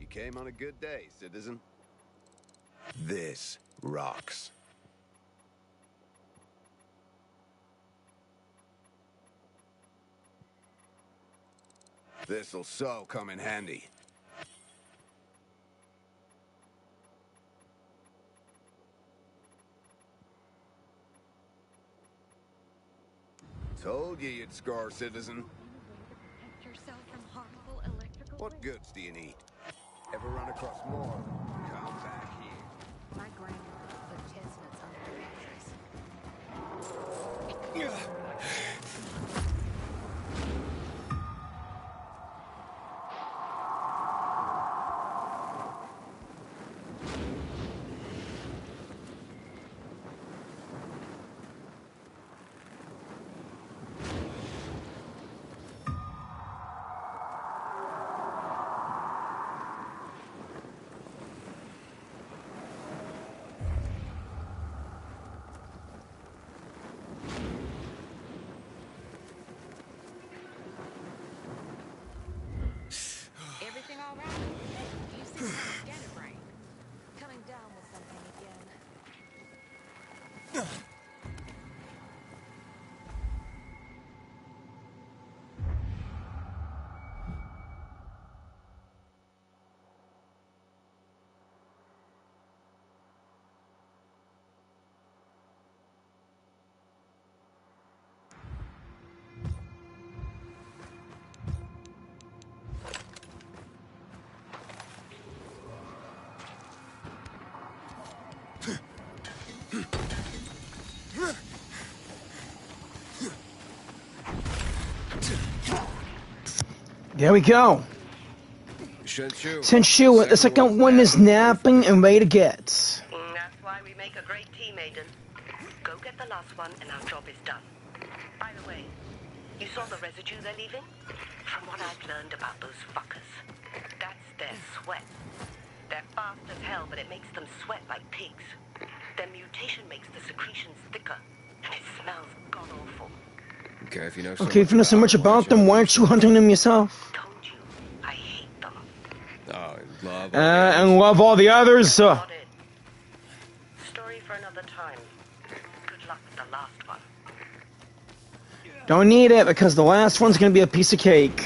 You came on a good day, citizen. This rocks. This'll so come in handy. Told you you'd score, citizen. Protect yourself from harmful electrical What waves. goods do you need? Ever run across more? Come back here. My grandmother put chestnuts under the mattress. Everything all right? You seem kind of scatterbrained. Coming down with something again. There we go. Since you, the second one is napping and ready to get. That's why we make a great team, Aiden. Go get the last one and our job is done. By the way, you saw the residue they're leaving? From what I've learned about those fuckers, that's their sweat. They're fast as hell, but it makes them sweat like pigs. Their mutation makes the secretions thicker, and it smells god-awful. Okay, if you know so much about them, why aren't you hunting them yourself? I hate them. Oh, love. And love all the others. Story for another time. Good luck with the last one. Don't need it, because the last one's gonna be a piece of cake.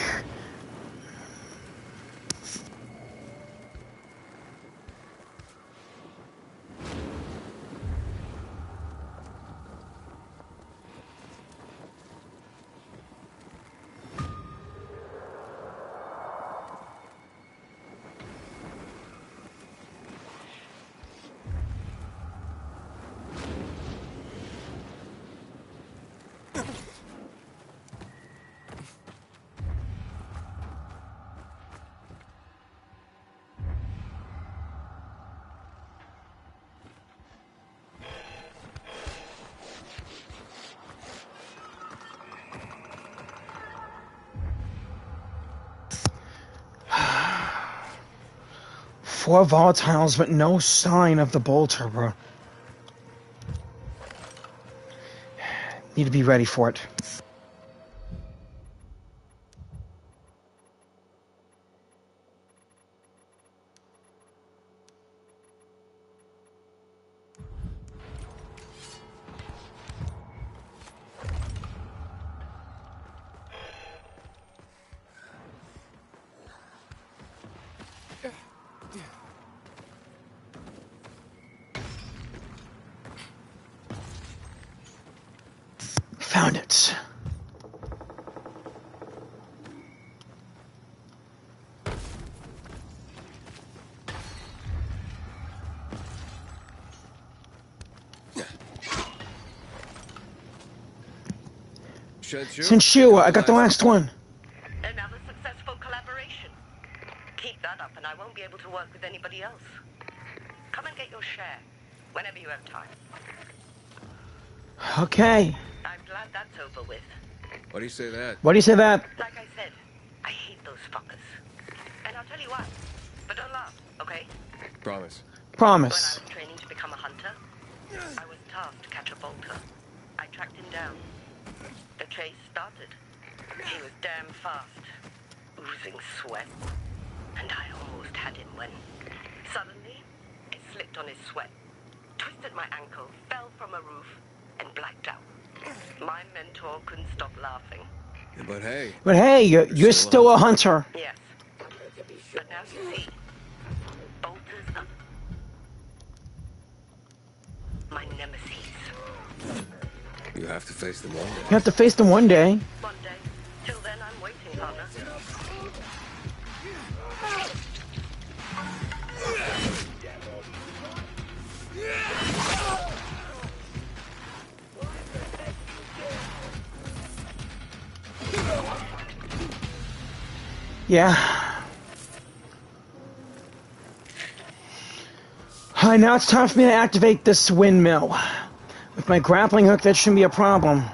Four volatiles, but no sign of the bolter, bro. Need to be ready for it. Found it. Since you, I got the last one. Another successful collaboration. Keep that up and I won't be able to work with anybody else. Come and get your share, whenever you have time. Okay. I'm glad that's over with. Why do you say that? Why do you say that? Like I said, I hate those fuckers. And I'll tell you what, but don't laugh, okay? Promise. Promise. When I was training to become a hunter, I was tasked to catch a bolter. I tracked him down. The chase started. He was damn fast, oozing sweat. And I almost had him when, suddenly, it slipped on his sweat, twisted my ankle, fell from a roof, and blacked out. My mentor couldn't stop laughing. But hey, you're still a hunter. Yes. But now you see, bolters are my nemesis. You have to face them one day. You have to face them one day. One day. Till then, I'm waiting, partner. Yeah. Alright, now it's time for me to activate this windmill. With my grappling hook, that shouldn't be a problem.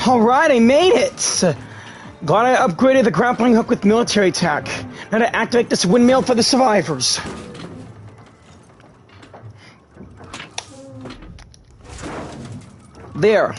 Alright, I made it! Glad I upgraded the grappling hook with military tech. Now to activate this windmill for the survivors. There.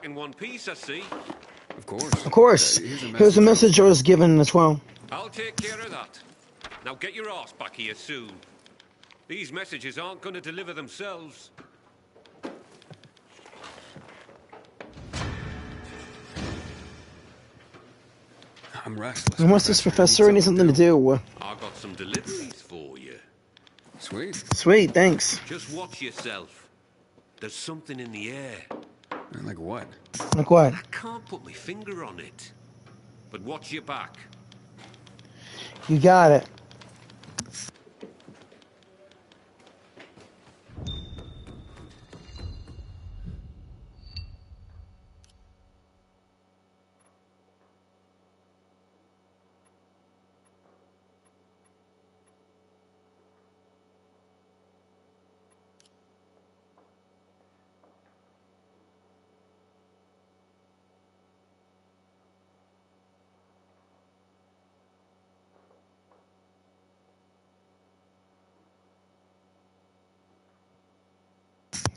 back in one piece, I see. Of course. Of course. Here's a message I was given as well. I'll take care of that. Now get your ass back here soon. These messages aren't going to deliver themselves. I'm restless. And what's this professor? Need something to do. I've got some deliveries for you. Sweet. Sweet, thanks. Just watch yourself. There's something in the air. Like what? Like what? I can't put my finger on it. But watch your back. You got it.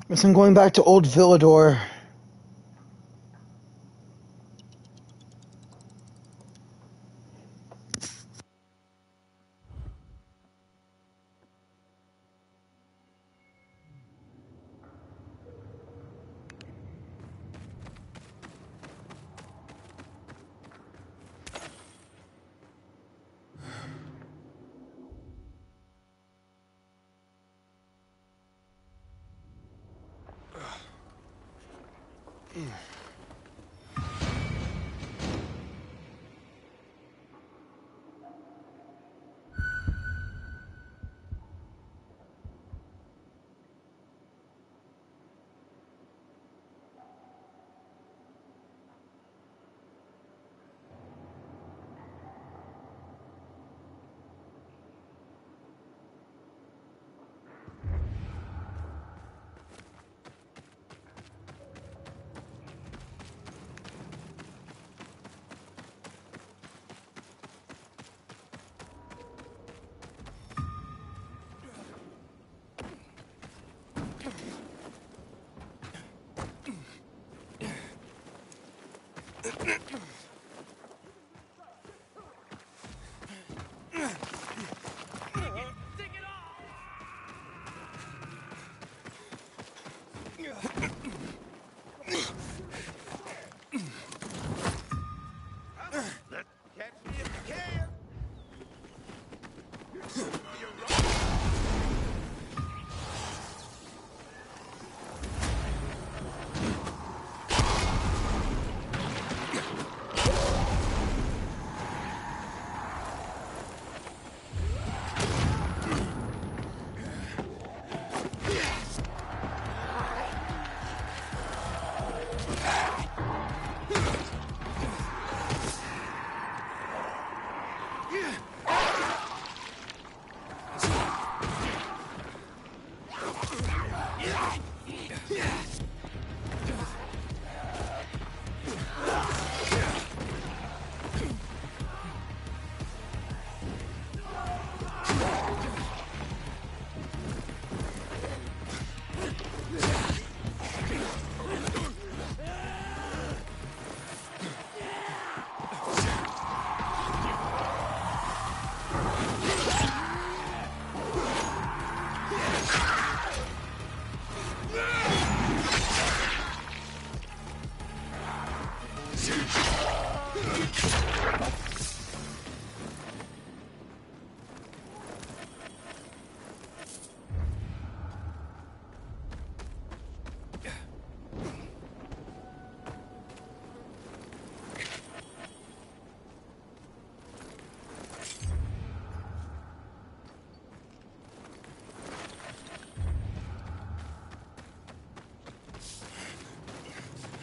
Guess I'm going back to Old Villador.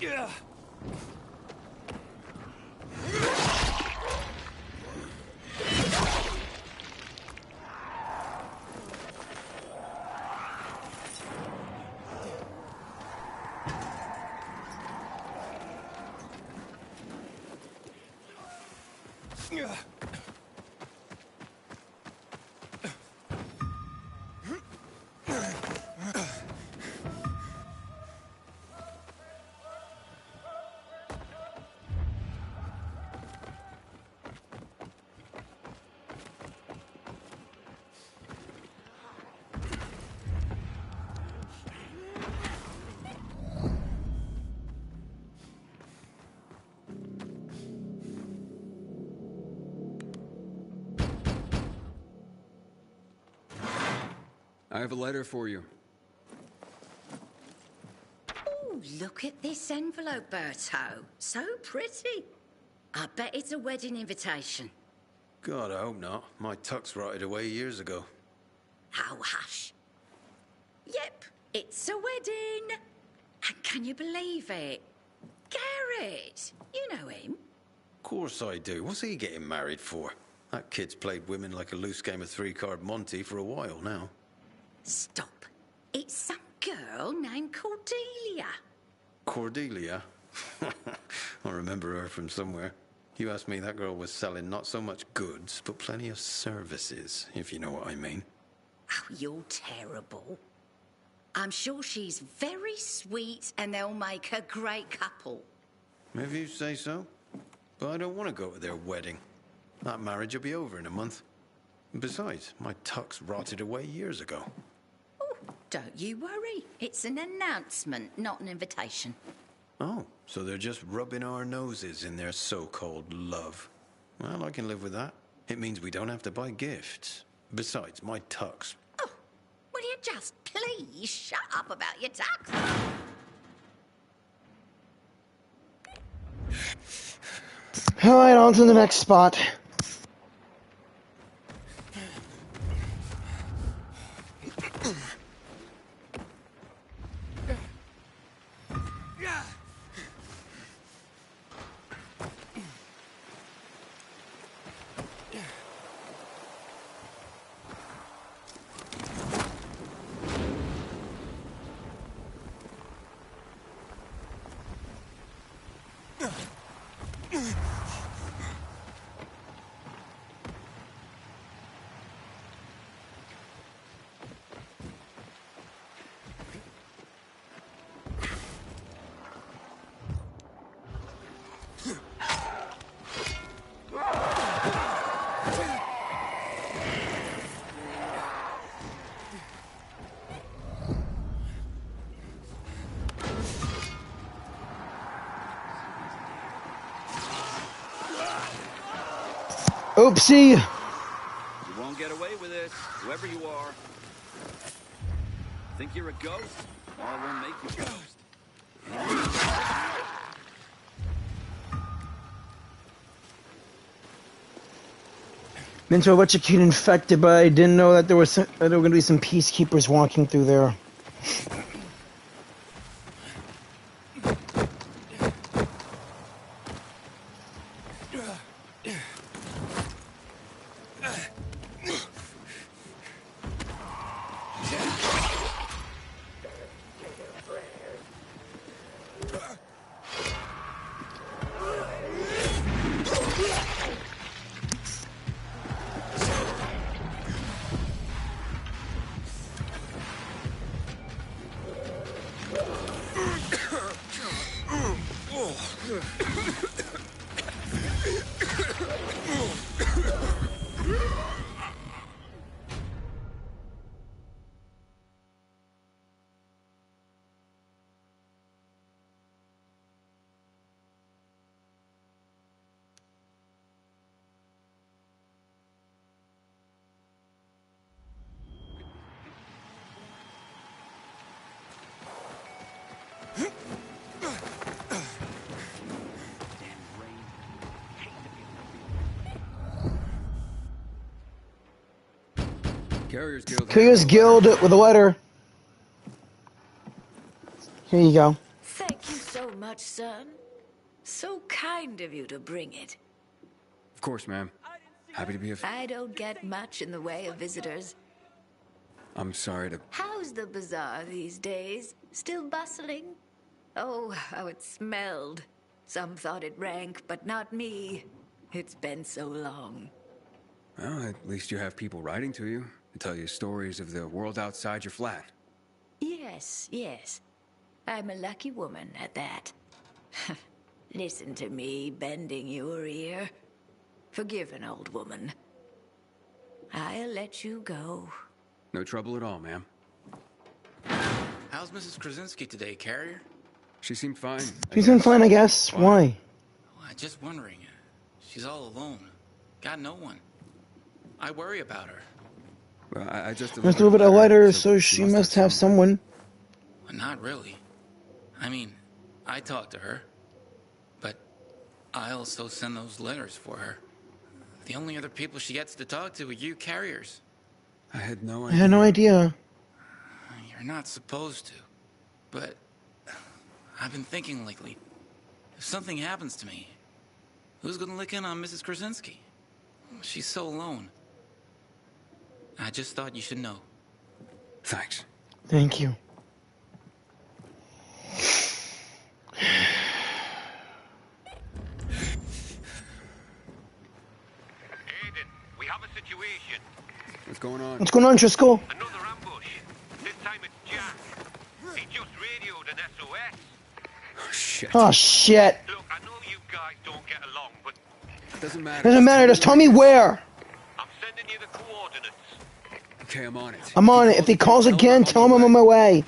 Yeah. have a letter for you. Oh, look at this envelope, Berto. So pretty. I bet it's a wedding invitation. God, I hope not. My tux rotted away years ago. Oh, hush. Yep, it's a wedding. And can you believe it? Garrett, you know him. Of course I do. What's he getting married for? That kid's played women like a loose game of three-card Monty for a while now. Stop. It's some girl named Cordelia. Cordelia? I remember her from somewhere. You asked me, that girl was selling not so much goods, but plenty of services, if you know what I mean. Oh, you're terrible. I'm sure she's very sweet and they'll make a great couple. If you say so. But I don't want to go to their wedding. That marriage will be over in a month. Besides, my tux rotted away years ago. Oh, don't you worry. It's an announcement, not an invitation. Oh, so they're just rubbing our noses in their so-called love. Well, I can live with that. It means we don't have to buy gifts. Besides, my tux. Oh, will you just please shut up about your tux? Alright, on to the next spot. Oopsie! You won't get away with this, whoever you are. Think you're a ghost? Well, I won't make you a ghost. Mentor, what's your kid infected, but I didn't know that there were going to be some peacekeepers walking through there. Carrier's Guild with a letter. Here you go. Thank you so much, son. So kind of you to bring it. Of course, ma'am. Happy to be of... I don't get much in the way of visitors. I'm sorry to... How's the bazaar these days? Still bustling? Oh, how it smelled. Some thought it rank, but not me. It's been so long. Well, at least you have people writing to you to tell you stories of the world outside your flat. Yes, yes. I'm a lucky woman at that. Listen to me bending your ear. Forgive an old woman. I'll let you go. No trouble at all, ma'am. How's Mrs. Krasinski today, Carrier? She seemed fine. She's been fine, I guess. Why? Well, I'm just wondering. She's all alone. Got no one. I worry about her. Well, I just Must deliver a letter, so she must have someone. Well, not really. I mean, I talked to her, but I also send those letters for her. The only other people she gets to talk to are you carriers. I had no I idea. had no idea. You're not supposed to, but I've been thinking lately, if something happens to me, who's gonna look in on Mrs. Krasinski? She's so alone. I just thought you should know. Thanks. Thank you. Aiden, we have a situation. What's going on? What's going on, Driscoll? Another ambush. This time it's Jack. He just radioed an SOS. Oh, shit. Oh, shit. Look, I know you guys don't get along, but Doesn't matter. Doesn't matter, just tell me where. I'm sending you the coordinates. Okay, I'm on it. I'm on it. If he calls again, tell him I'm on my way.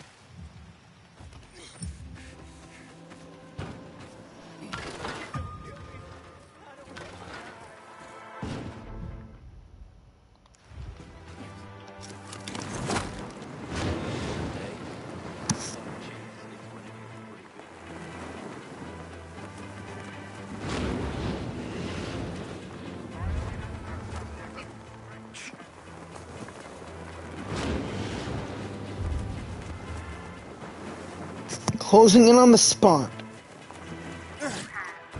Closing in on the spot.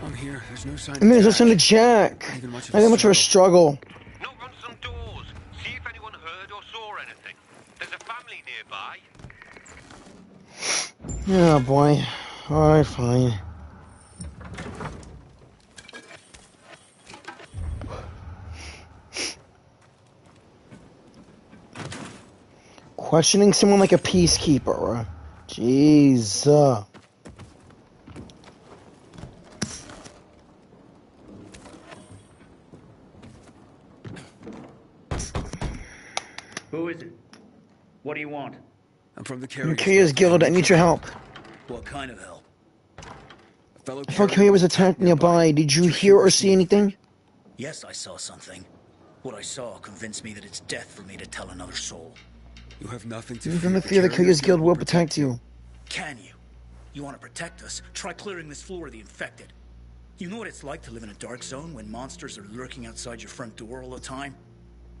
I'm here. There's no sign. I mean, there's no sign of Jack. Not even much Not even much of a struggle. Knock on some doors. See if anyone heard or saw anything. There's a family nearby. Oh boy. Alright, fine. Questioning someone like a peacekeeper. Jeez. Who is it? What do you want? I'm from the Carriers Guild. I need your help. What kind of help? A fellow I thought Carrier was attacked nearby. Did you hear or see anything? Yes, I saw something. What I saw convinced me that it's death for me to tell another soul. You have nothing to You're from the fear the Carriers Guild will protect you. Can you? You want to protect us? Try clearing this floor of the infected. You know what it's like to live in a dark zone when monsters are lurking outside your front door all the time?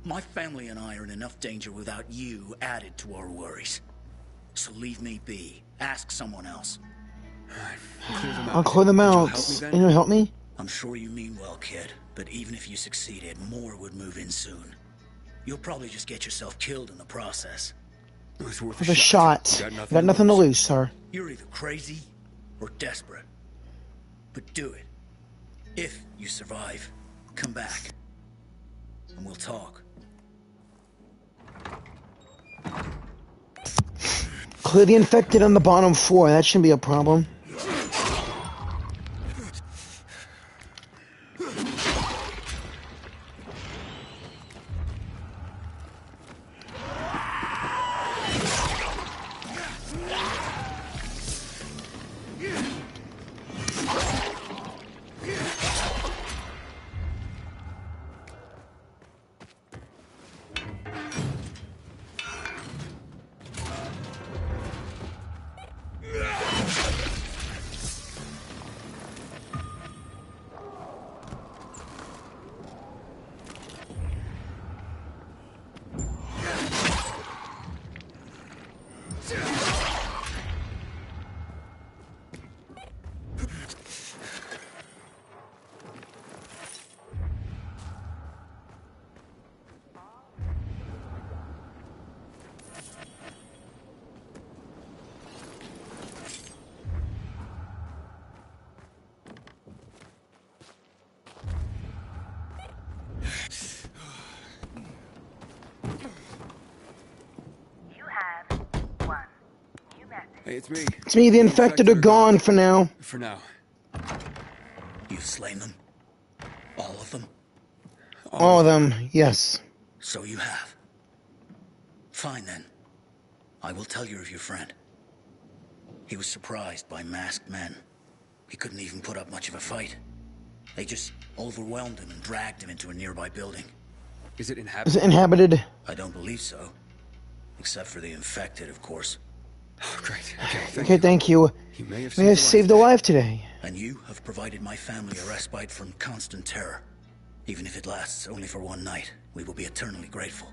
My family and I are in enough danger without you added to our worries. So leave me be. Ask someone else. I'll clear them out. Can you help me? I'm sure you mean well, kid. But even if you succeeded, more would move in soon. You'll probably just get yourself killed in the process. It was worth For the shot. You got nothing to lose, sir. You're either crazy or desperate. But do it. If you survive, come back. And we'll talk. Clear the infected on the bottom floor. That shouldn't be a problem. Hey, it's me. It's me. The infected are gone for now. For now. You've slain them? All of them? All of them, yes. So you have. Fine then. I will tell you of your friend. He was surprised by masked men. He couldn't even put up much of a fight. They just overwhelmed him and dragged him into a nearby building. Is it Is inhabited? it inhabited? I don't believe so. Except for the infected, of course. Oh, great. Okay, Okay, thank you. You may have May have saved a life today. And you have provided my family a respite from constant terror. Even if it lasts only for one night, we will be eternally grateful.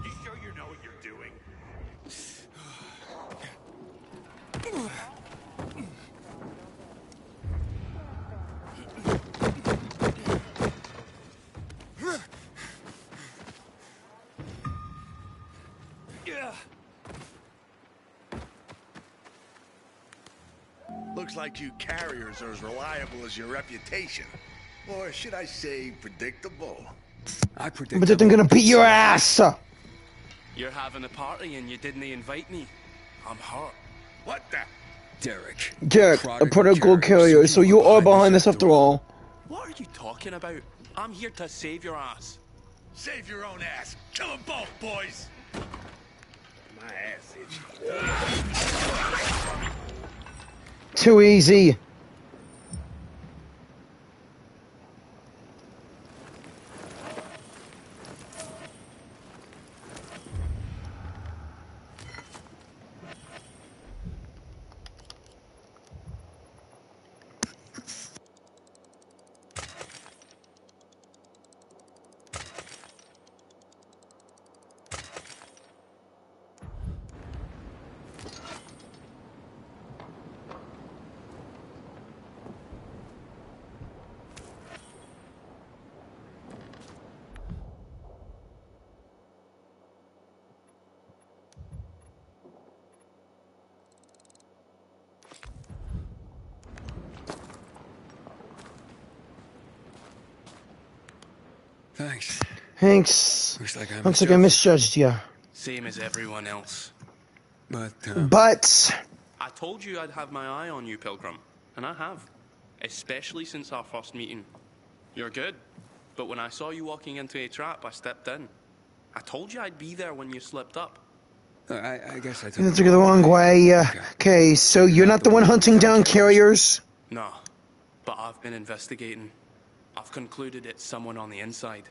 You sure you know what you're doing? Looks like you carriers are as reliable as your reputation. Or should I say predictable? I But then I'm gonna beat your ass! You're having a party and you didn't invite me. I'm hurt. What the? Derek. Derek, a prodigal carrier, so you are behind this after all. What are you talking about? I'm here to save your ass. Save your own ass. Kill them both, boys. My ass itchy. Too easy. Thanks. Thanks. Looks like I misjudged you. Same as everyone else. But I told you I'd have my eye on you, Pilgrim. And I have. Especially since our first meeting. You're good. But when I saw you walking into a trap, I stepped in. I told you I'd be there when you slipped up. I guess I took you took it the wrong way. Okay, so you're not the one hunting down carriers? No. But I've been investigating. I've concluded it's someone on the inside.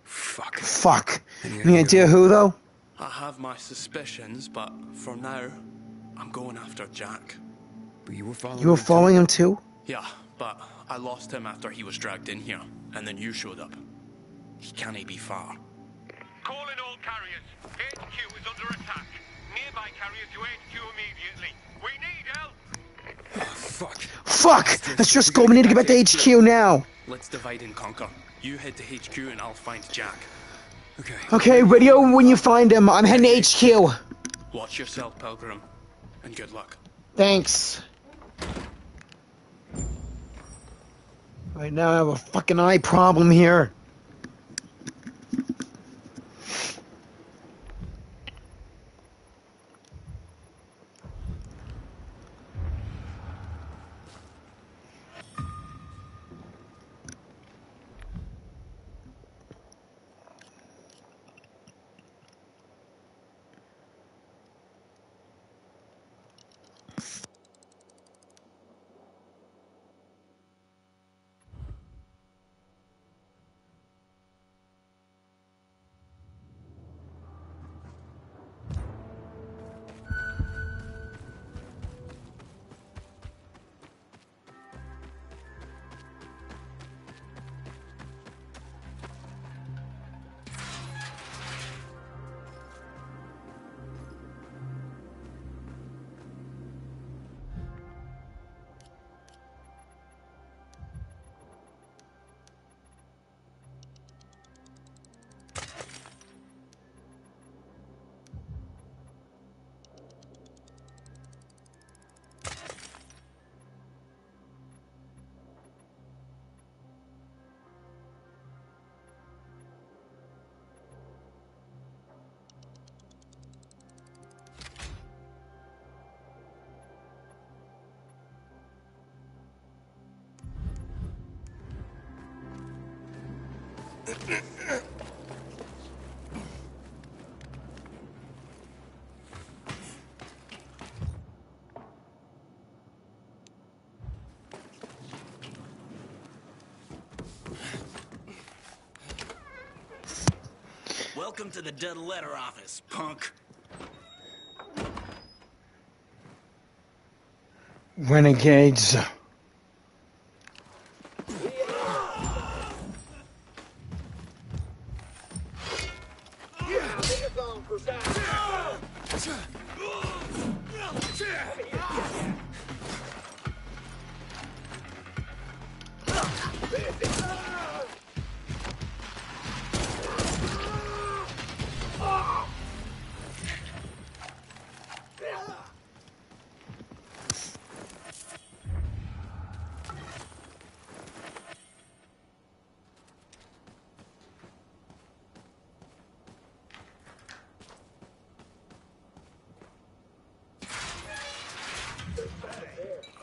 Fuck. Any idea who, though? I have my suspicions, but for now, I'm going after Jack. But you were following You were following him too? Yeah, but I lost him after he was dragged in here, and then you showed up. He can't be far. Calling all carriers. HQ is under attack. Nearby carriers to HQ immediately. We need help. Fuck! Let's just go. We need to get back to HQ now. Let's divide and conquer. You head to HQ and I'll find Jack. Okay, radio when you find him. I'm heading to HQ. Watch yourself, Pilgrim, and good luck. Thanks. Right now I have a fucking eye problem here. Welcome to the dead letter office, punk. Renegades.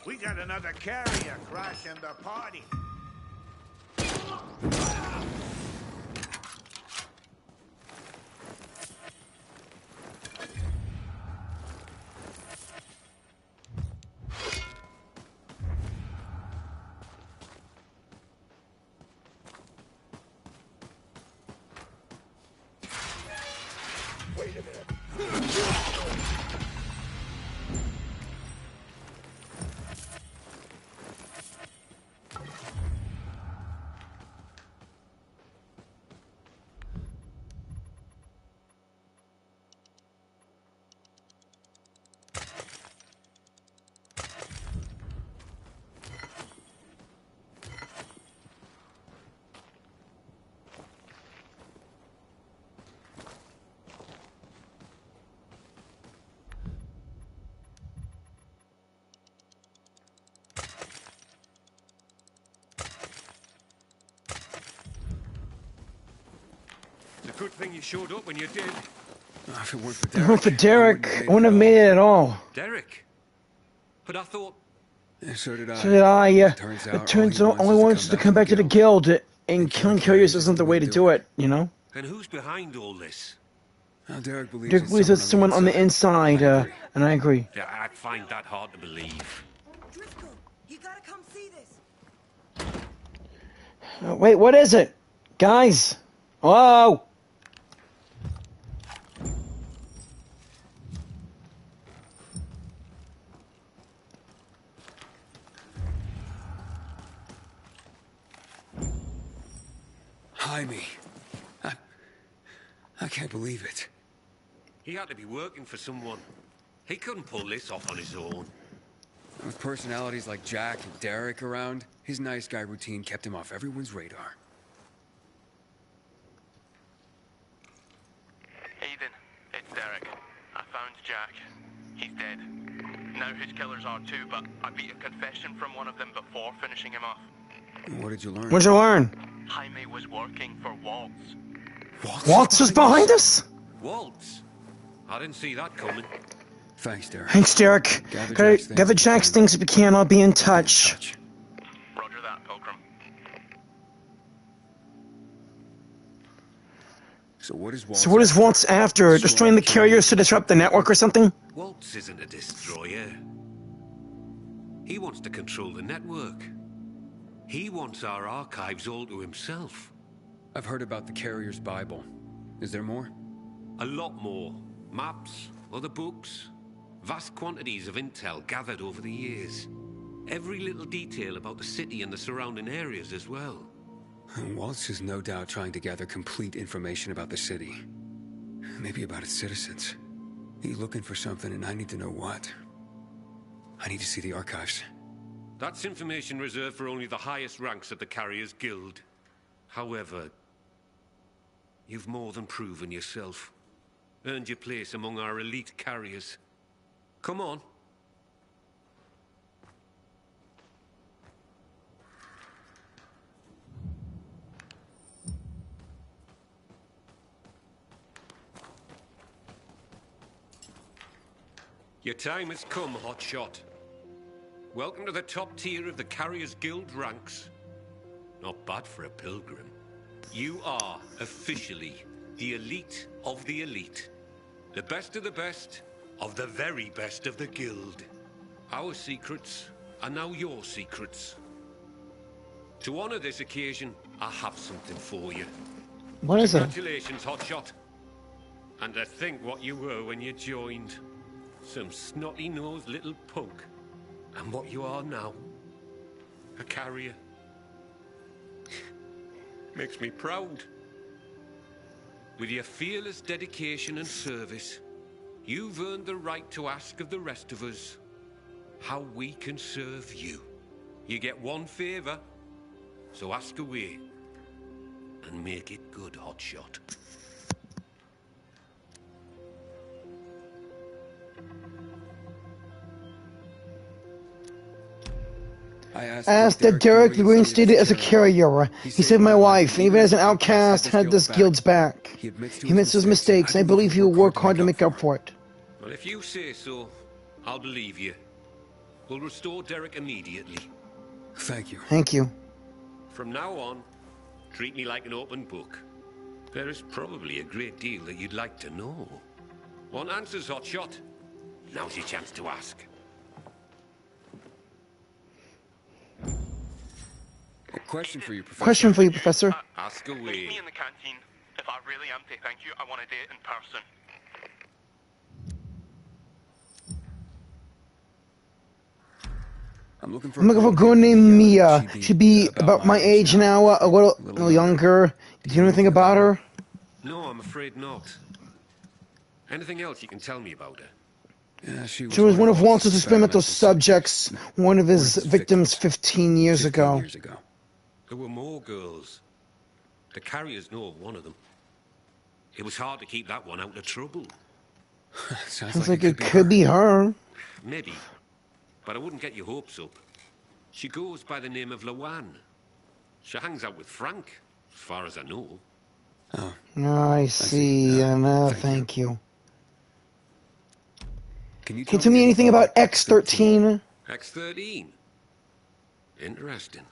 We got another carrier crashing the party. Wait a minute. It's a good thing you showed up when you did. If it weren't for If it weren't for Derek, I wouldn't have it made it at all. Derek? But I thought... So did I. So did I. It turns out Only wants to come back to the guild, and killing carriers isn't the way to do it, you know? And who's behind all this? Well, Derek believes Derek believes it's someone on the inside, and I agree. Yeah, I'd find that hard to believe. You gotta come see this. Wait, what is it? Guys! Whoa! Jaime. I can't believe it. He had to be working for someone. He couldn't pull this off on his own. With personalities like Jack and Derek around, his nice guy routine kept him off everyone's radar. Ethan, it's Derek. I found Jack. He's dead. Now his killers are too, but I beat a confession from one of them before finishing him off. What did you learn? What'd you learn? Jaime was working for Waltz. Waltz is behind us? Waltz? I didn't see that coming. Thanks, Derek. Thanks, Derek. Gather Jack's things if you can. I'll be in touch. Roger that, Pilgrim. So what is Waltz after? Destroying the carriers to disrupt the network or something? Waltz isn't a destroyer. He wants to control the network. He wants our archives all to himself. I've heard about the Carrier's Bible. Is there more? A lot more. Maps, other books, vast quantities of intel gathered over the years. Every little detail about the city and the surrounding areas as well. Waltz is no doubt trying to gather complete information about the city. Maybe about its citizens. He's looking for something and I need to know what. I need to see the archives. That's information reserved for only the highest ranks of the Carriers Guild. However, you've more than proven yourself. Earned your place among our elite carriers. Come on. Your time has come, hotshot. Welcome to the top tier of the Carriers Guild ranks. Not bad for a pilgrim. You are officially the elite of the elite. The best of the best of the very best of the guild. Our secrets are now your secrets. To honor this occasion, I have something for you. What is it? Congratulations, Hotshot. And to think what you were when you joined. Some snotty-nosed little punk. And what you are now. A carrier. Makes me proud. With your fearless dedication and service, you've earned the right to ask of the rest of us how we can serve you. You get one favor, so ask away. And make it good, Hotshot. I asked that Derek be reinstated as a carrier. He saved my wife, and even as an outcast, had this guild's back. He admits his mistakes, and I believe he will work hard to make up for it. Well, if you say so, I'll believe you. We'll restore Derek immediately. Thank you. Thank you. From now on, treat me like an open book. There is probably a great deal that you'd like to know. Want answers, Hotshot? Now's your chance to ask. A question for you, Professor. Question for you, Professor. Ask away. Meet me in the canteen. If I really am to thank you, I want to do it in person. I'm looking for a girl named Mia. She'd be about my age now, a little younger. Do you know anything about her? No, I'm afraid not. Anything else you can tell me about her? Yeah, she was one of Walter's experimental subjects, one of his victims 15 years ago. There were more girls. The carriers know of one of them. It was hard to keep that one out of trouble. Sounds like it could be her. Maybe. But I wouldn't get your hopes up. She goes by the name of Lawan. She hangs out with Frank, as far as I know. Oh, I see. Thank you. Can you tell me anything about X-13? X-13? Interesting.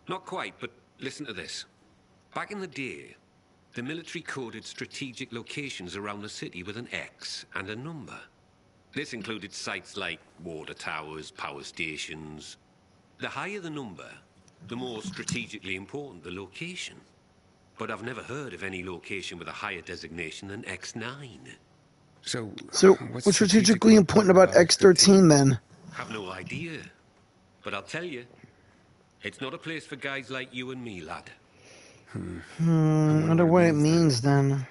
Not quite, but listen to this. Back in the day, the military coded strategic locations around the city with an X and a number. This included sites like water towers, power stations. The higher the number, the more strategically important the location. But I've never heard of any location with a higher designation than X9. So what's strategically important about X-13 then? Have no idea. But I'll tell you, it's not a place for guys like you and me, lad. I wonder what it means then.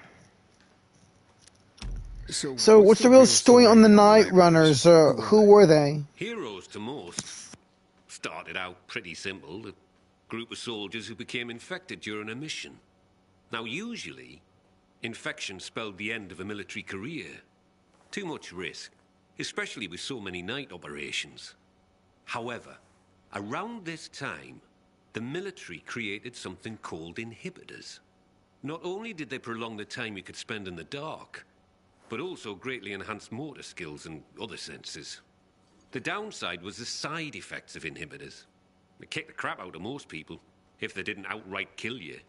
So what's the real story on the Night Runners? Who were they? Heroes to most. Started out pretty simple. A group of soldiers who became infected during a mission. Now usually, infection spelled the end of a military career. Too much risk, especially with so many night operations. However, around this time, the military created something called inhibitors. Not only did they prolong the time you could spend in the dark, but also greatly enhanced motor skills and other senses. The downside was the side effects of inhibitors. They kicked the crap out of most people, if they didn't outright kill you.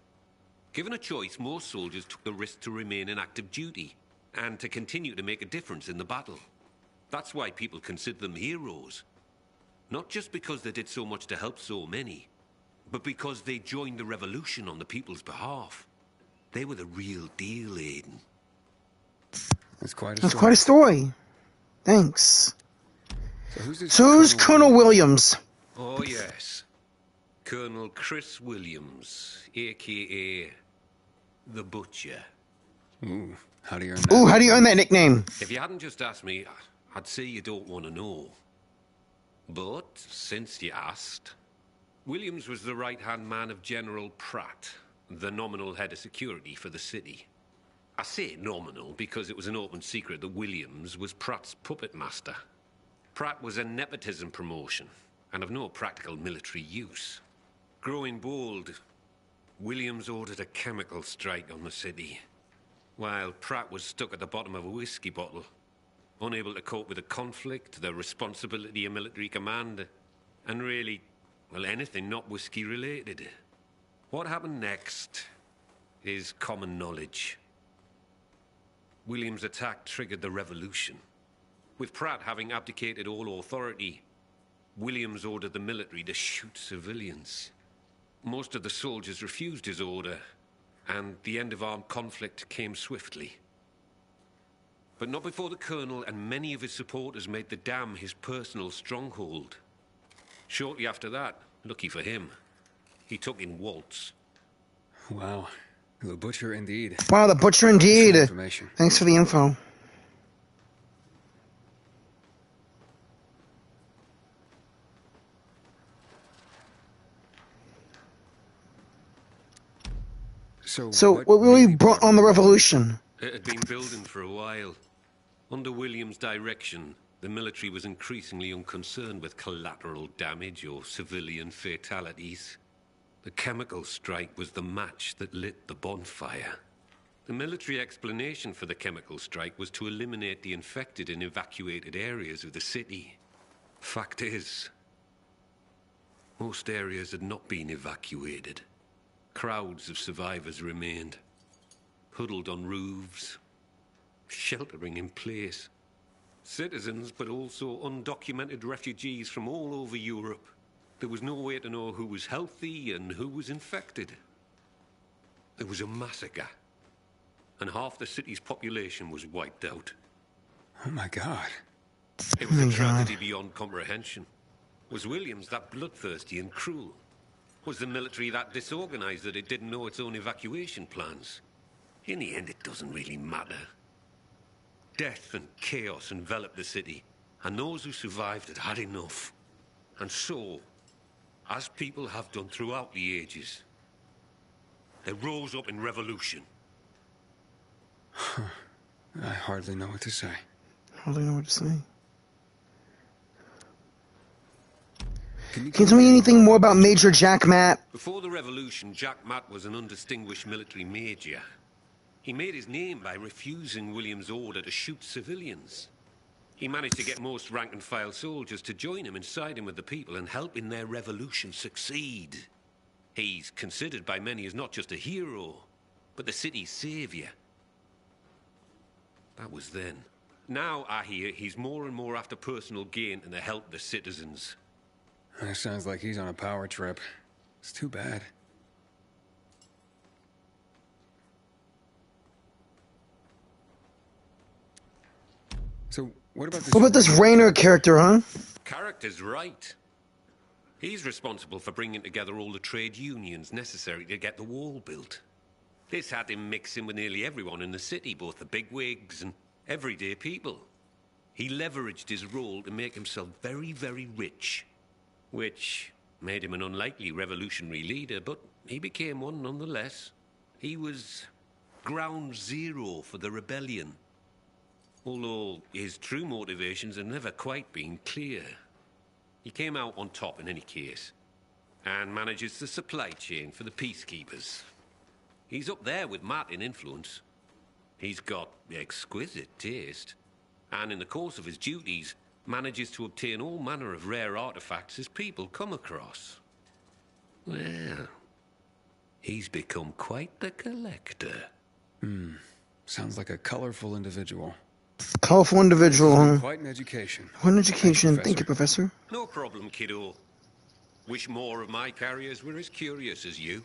Given a choice, most soldiers took the risk to remain in active duty, and to continue to make a difference in the battle. That's why people consider them heroes. Not just because they did so much to help so many, but because they joined the revolution on the people's behalf. They were the real deal, Aiden. That's quite a story. Thanks. So who's Colonel Williams? Oh, yes. Colonel Chris Williams, a.k.a. The Butcher. Ooh, how do you earn that nickname? If you hadn't just asked me, I'd say you don't want to know. But, since you asked, Williams was the right-hand man of General Pratt, the nominal head of security for the city. I say nominal because it was an open secret that Williams was Pratt's puppet master. Pratt was a nepotism promotion, and of no practical military use. Growing bold, Williams ordered a chemical strike on the city, while Pratt was stuck at the bottom of a whiskey bottle, unable to cope with the conflict, the responsibility of military command, and really, well, anything not whiskey-related. What happened next is common knowledge. William's attack triggered the revolution. With Pratt having abdicated all authority, Williams ordered the military to shoot civilians. Most of the soldiers refused his order, and the end of armed conflict came swiftly. But not before the Colonel and many of his supporters made the dam his personal stronghold. Shortly after that, lucky for him, he took in Waltz. Wow. The butcher indeed. Wow, the butcher indeed. Information. Thanks for the info. So what really brought on the revolution? It had been building for a while. Under William's direction, the military was increasingly unconcerned with collateral damage or civilian fatalities. The chemical strike was the match that lit the bonfire. The military explanation for the chemical strike was to eliminate the infected in evacuated areas of the city. Fact is, most areas had not been evacuated. Crowds of survivors remained, huddled on roofs, sheltering in place. Citizens, but also undocumented refugees from all over Europe. There was no way to know who was healthy and who was infected. There was a massacre, and half the city's population was wiped out. Oh my God. It was a tragedy beyond comprehension. Was Williams that bloodthirsty and cruel? Was the military that disorganized that it didn't know its own evacuation plans? In the end, it doesn't really matter. Death and chaos enveloped the city, and those who survived had had enough. And so, as people have done throughout the ages, they rose up in revolution. I hardly know what to say. Hardly know what to say. Can you tell me anything more about Major Jack Matt? Before the revolution, Jack Matt was an undistinguished military major. He made his name by refusing William's order to shoot civilians. He managed to get most rank-and-file soldiers to join him and side him with the people and help in their revolution succeed. He's considered by many as not just a hero, but the city's savior. That was then. Now, I hear, he's more and more after personal gain and to help the citizens. That sounds like he's on a power trip. It's too bad. So, what about this Raynor character, huh? Character's right. He's responsible for bringing together all the trade unions necessary to get the wall built. This had him mixing with nearly everyone in the city, both the bigwigs and everyday people. He leveraged his role to make himself very, very rich, which made him an unlikely revolutionary leader, but he became one nonetheless. He was ground zero for the rebellion, although his true motivations have never quite been clear. He came out on top in any case, and manages the supply chain for the peacekeepers. He's up there with Matt in influence. He's got exquisite taste, and in the course of his duties, manages to obtain all manner of rare artifacts his people come across. Well, he's become quite the collector. Sounds like a colorful individual. Colorful individual, huh? Quite an education. What an education. Thank you, Professor. No problem, kiddo. Wish more of my carriers were as curious as you.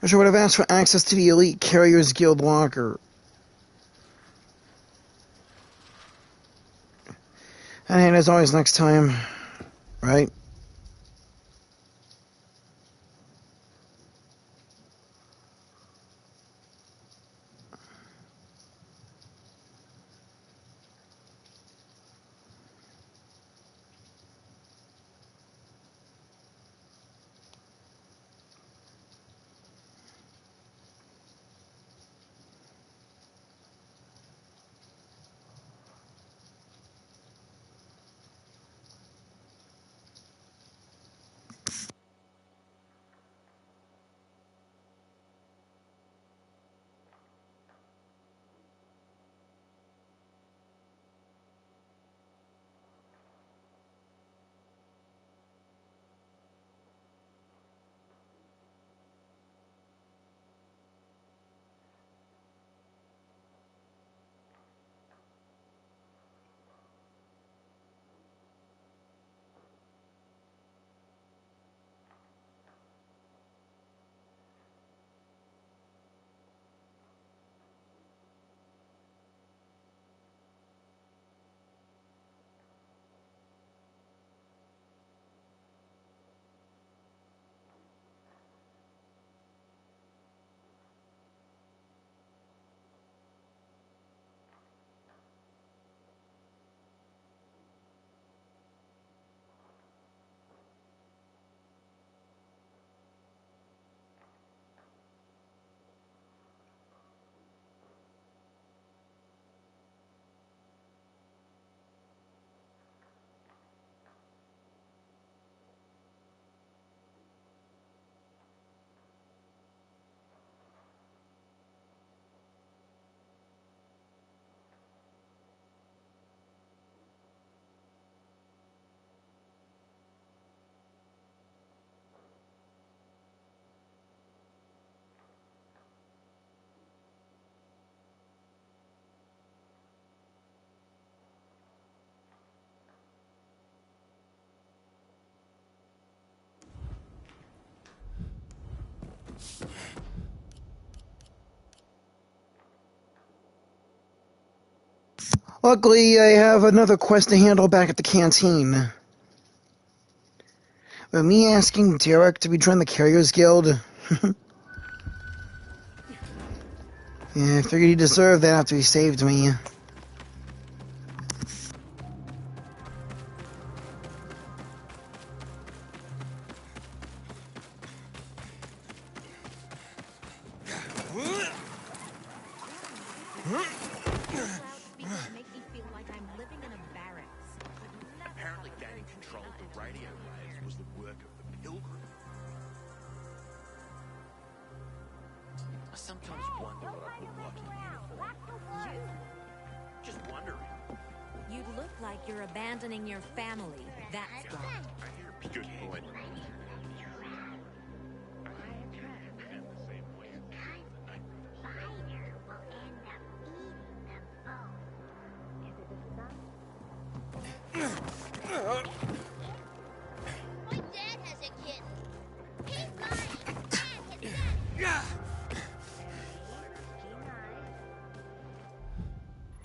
I would have asked for access to the Elite Carriers Guild locker. And as always, next time, right? Luckily, I have another quest to handle back at the canteen. But me asking Derek to join the Carriers Guild... yeah, I figured he deserved that after he saved me. Apparently gaining control of the radio waves was the work of the Pilgrim. I sometimes wonder what I put Lucky in uniform. Just wondering. You'd look like you're abandoning your family. That's why. Good point. My dad has a kitten. He's mine. Dad, his dad.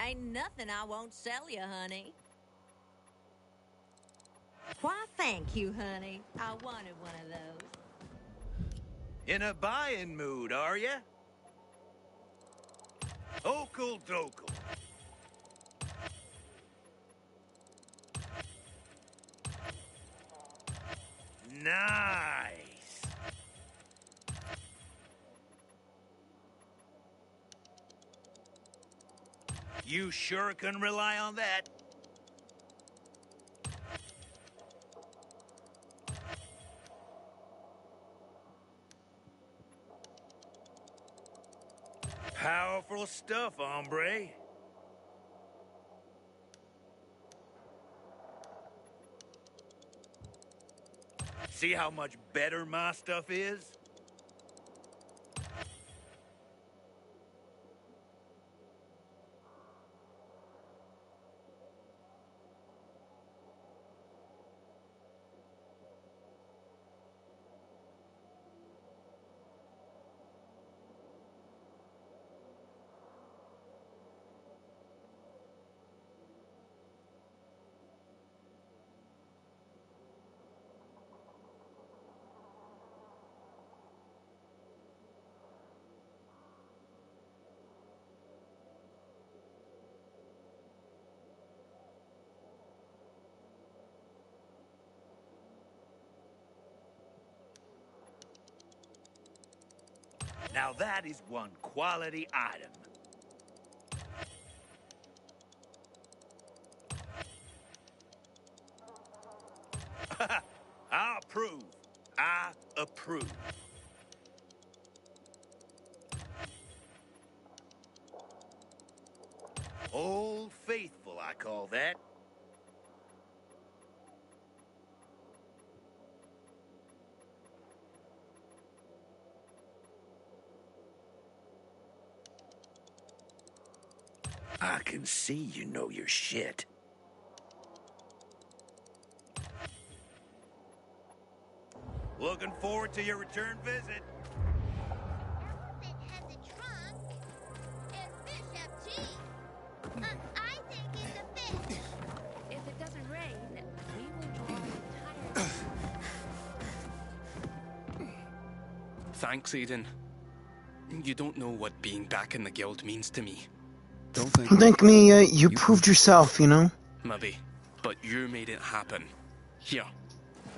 Ain't nothing I won't sell you, honey. Why, thank you, honey. I wanted one of those. In a buying mood, are ya? Okle dokle. Nice. You sure can rely on that. Powerful stuff, hombre. See how much better my stuff is? Now that is one quality item. I approve. I approve. Old Faithful, I call that. I can see you know your shit. Looking forward to your return visit. Elephant has a trunk. And fish have teeth. I think it's a fish. If it doesn't rain, we will draw an entire... Thanks, Aiden. You don't know what being back in the guild means to me. Don't Thank me, you proved yourself, you know? Maybe, but you made it happen. Here,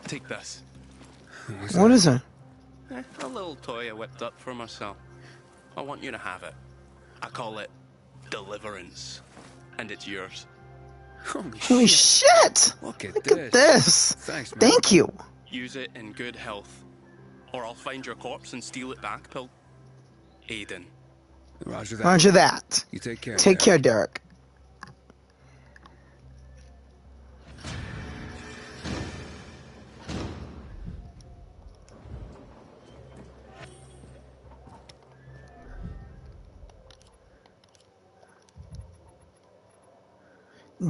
take this. What is it? A little toy I whipped up for myself. I want you to have it. I call it Deliverance. And it's yours. Holy shit! Look at this! Thanks, man. Thank you! Use it in good health. Or I'll find your corpse and steal it back, Aiden. Roger that. Roger that. You take care. Take care, Derek.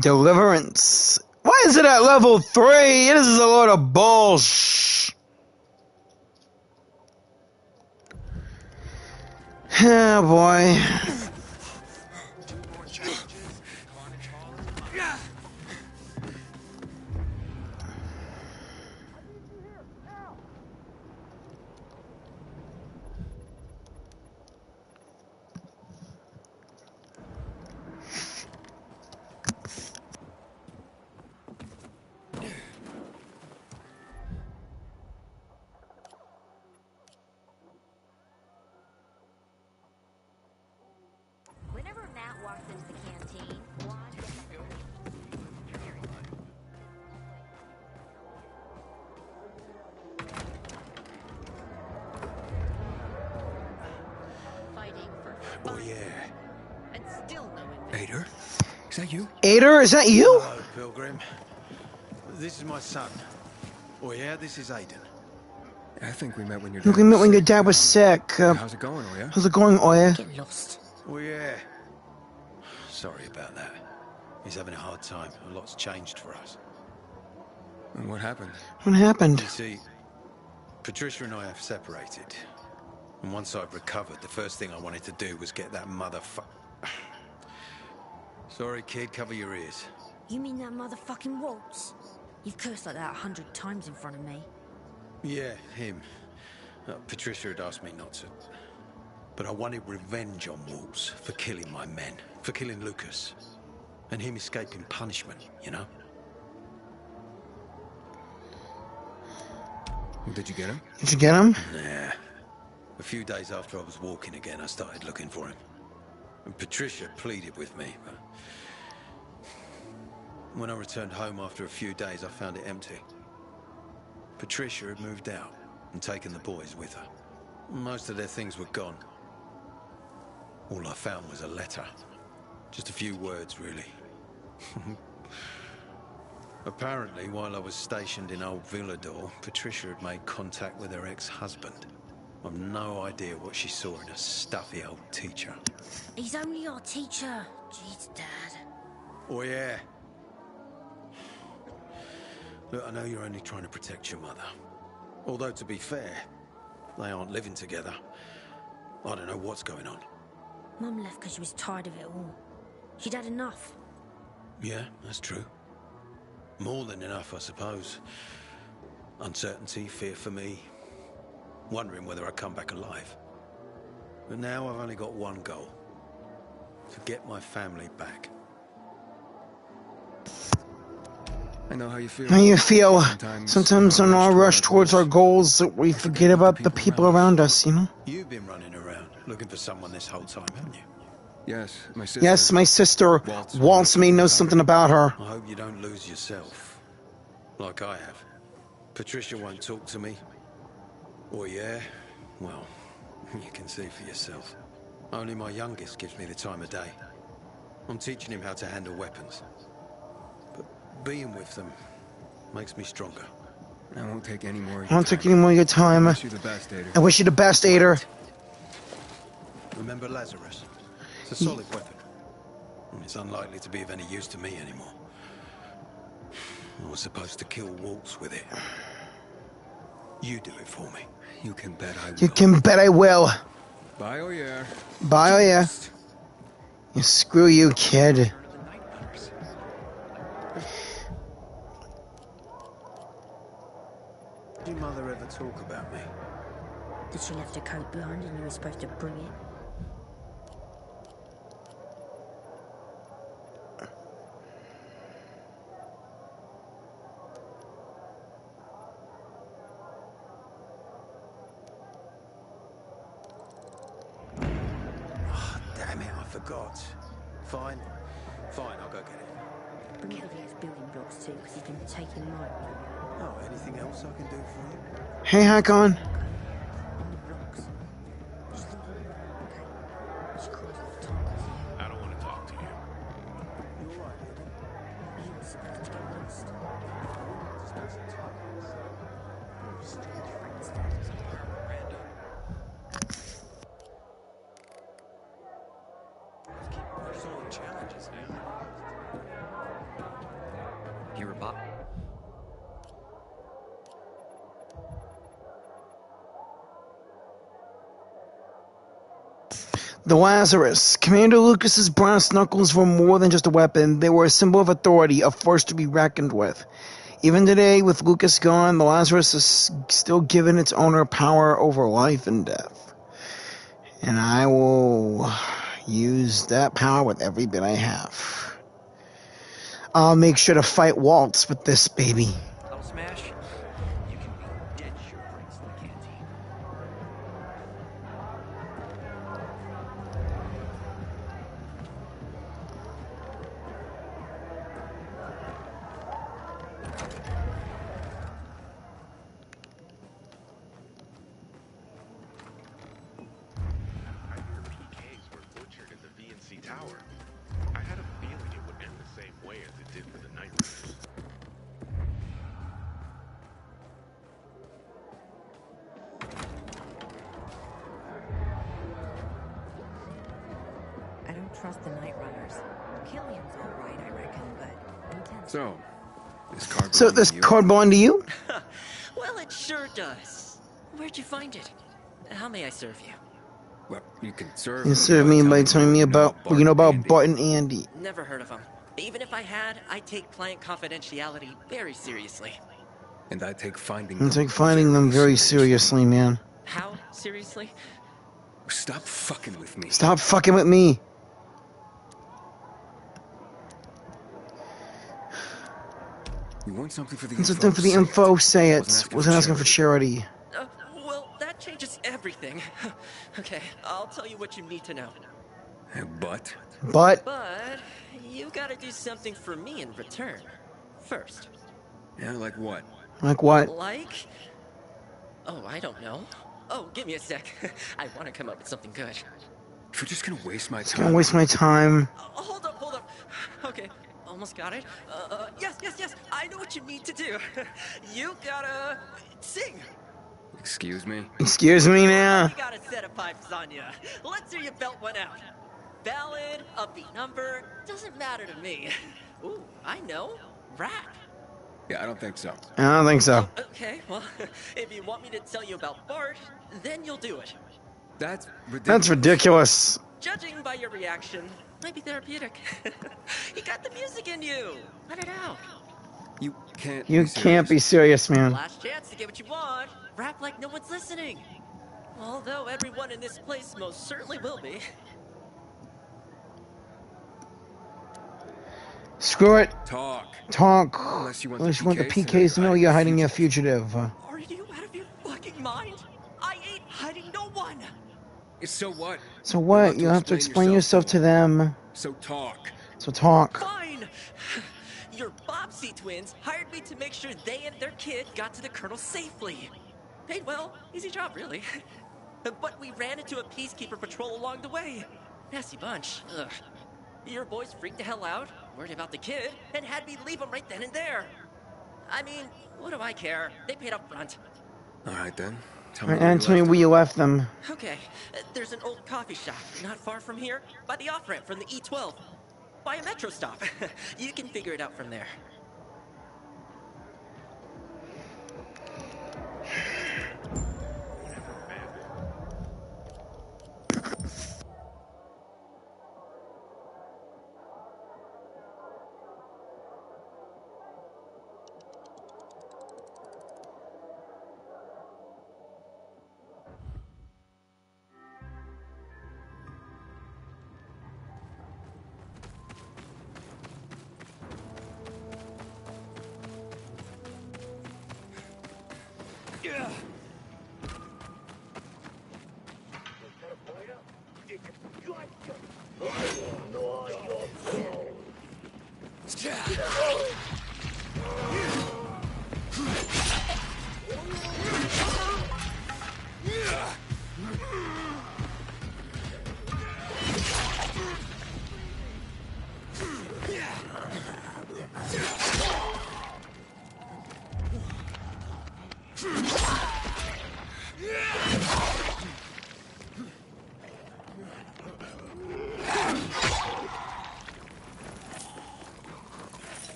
Deliverance. Why is it at level 3? This is a load of bullshit. Oh boy. walks into the canteen. One gets Fighting for Oh, yeah. and still no Ader? Is that you? Ader, is that you? Hello, Pilgrim. This is my son. Oh, yeah, this is Aiden. I think we met when your I think dad we met was when your sick. dad was sick. How's it going, Oya? How's it going, Oya? Get lost. Oh, yeah. Sorry about that. He's having a hard time. A lot's changed for us. And what happened? What happened? You see, Patricia and I have separated. And once I've recovered, the first thing I wanted to do was get that Sorry, kid, cover your ears. You mean that motherfucking Waltz? You've cursed like that 100 times in front of me. Yeah, him. Patricia had asked me not to. But I wanted revenge on Waltz for killing my men, for killing Lucas. And him escaping punishment, you know? Did you get him? Did you get him? Nah. A few days after I was walking again, I started looking for him. And Patricia pleaded with me, but... When I returned home after a few days, I found it empty. Patricia had moved out and taken the boys with her. Most of their things were gone. All I found was a letter. Just a few words, really. Apparently, while I was stationed in Old Villador, Patricia had made contact with her ex-husband. I've no idea what she saw in a stuffy old teacher. He's only our teacher. Jeez, Dad. Oh, yeah. Look, I know you're only trying to protect your mother. Although, to be fair, they aren't living together. I don't know what's going on. Mum left because she was tired of it all. She'd had enough. Yeah, that's true. More than enough, I suppose. Uncertainty, fear for me. Wondering whether I'd come back alive. But now I've only got one goal. To get my family back. I know how you feel. How you feel? Sometimes in our rush towards our goals, we forget about the people around us, you know? You've been running around, looking for someone this whole time, haven't you? Yes, my sister. Yes, my sister wants me to know something about her. I hope you don't lose yourself. Like I have. Patricia won't talk to me. Or yeah, well, you can see for yourself. Only my youngest gives me the time of day. I'm teaching him how to handle weapons. But being with them makes me stronger. I won't take any more of your I won't time. take any more of your time. I wish you the best, Ader. I wish you the best, Ader. Remember Lazarus? It's a solid weapon. And it's unlikely to be of any use to me anymore. I was supposed to kill Waltz with it. You do it for me. You can bet I will. You can bet I will. Bye, oh yeah. Bye, oh yeah. You screw you, kid. Did your mother ever talk about me? Did she left her coat behind and you were supposed to bring it? Damn it, I forgot. Fine. Fine, I'll go get it. Bring Ilya's building blocks too, because he's been taking mine. Oh, anything else I can do for you? Hey, Hakon. I don't want to talk to you. You're right. You were supposed to get lost. Strange friends. There's only challenges now. You're a bot. The Lazarus. Commander Lucas's brass knuckles were more than just a weapon. They were a symbol of authority, a force to be reckoned with. Even today, with Lucas gone, the Lazarus is still given its owner power over life and death. And I will use that power with every bit I have. I'll make sure to fight Waltz with this baby. I'll smash. You can be dead sure brings to the canteen. trust the Night Runners. Killian's all right, I reckon, but intense. So, this card So this card belong to you? Well, it sure does. Where'd you find it? How may I serve you? Well, you can serve You serve me by telling me about what you know about Bart and Andy. Never heard of them. Even if I had, I take client confidentiality very seriously. And I take finding It's like finding them very seriously, man. How seriously? Stop fucking with me. Stop fucking with me. You want something for the It's info? something for the info, say it. Wasn't Wasn't asking for charity. Well, that changes everything. Okay, I'll tell you what you need to know. But? But you gotta do something for me in return. First. Yeah, like what? Like what? Like? Oh, I don't know. Oh, give me a sec. I want to come up with something good. If you're just gonna waste my It's time. gonna waste my time. Hold up. Okay, almost got it. Yes. I know what you need to do. You gotta sing. Excuse me? Excuse me now. You got a set of pipes on ya. Let's hear you belt one out. Ballad, upbeat number, doesn't matter to me. Ooh, I know. Rap. Yeah, I don't think so. I don't think so. Okay, well, if you want me to tell you about Bart, then you'll do it. That's ridiculous. That's ridiculous. Judging by your reaction, might be therapeutic. You got the music in you. Let it out. You can't. You can't be serious, man. Last chance to get what you want. Rap like no one's listening. Although everyone in this place most certainly will be. Screw it. Talk. Unless you want the PKs to know you're hiding your fugitive. Are you out of your fucking mind? I ain't hiding no one. So what? So what? You have to explain yourself to them. So talk. So talk. Fine. Your Bobbsey twins hired me to make sure they and their kid got to the Colonel safely. Paid well. Easy job, really. But we ran into a peacekeeper patrol along the way. Nasty bunch. Ugh. Your boys freaked the hell out, worried about the kid, and had me leave them right then and there. I mean, what do I care? They paid up front. All right, then. And tell me where you left them. Okay, there's an old coffee shop not far from here, by the off-ramp from the E12. By a metro stop. You can figure it out from there.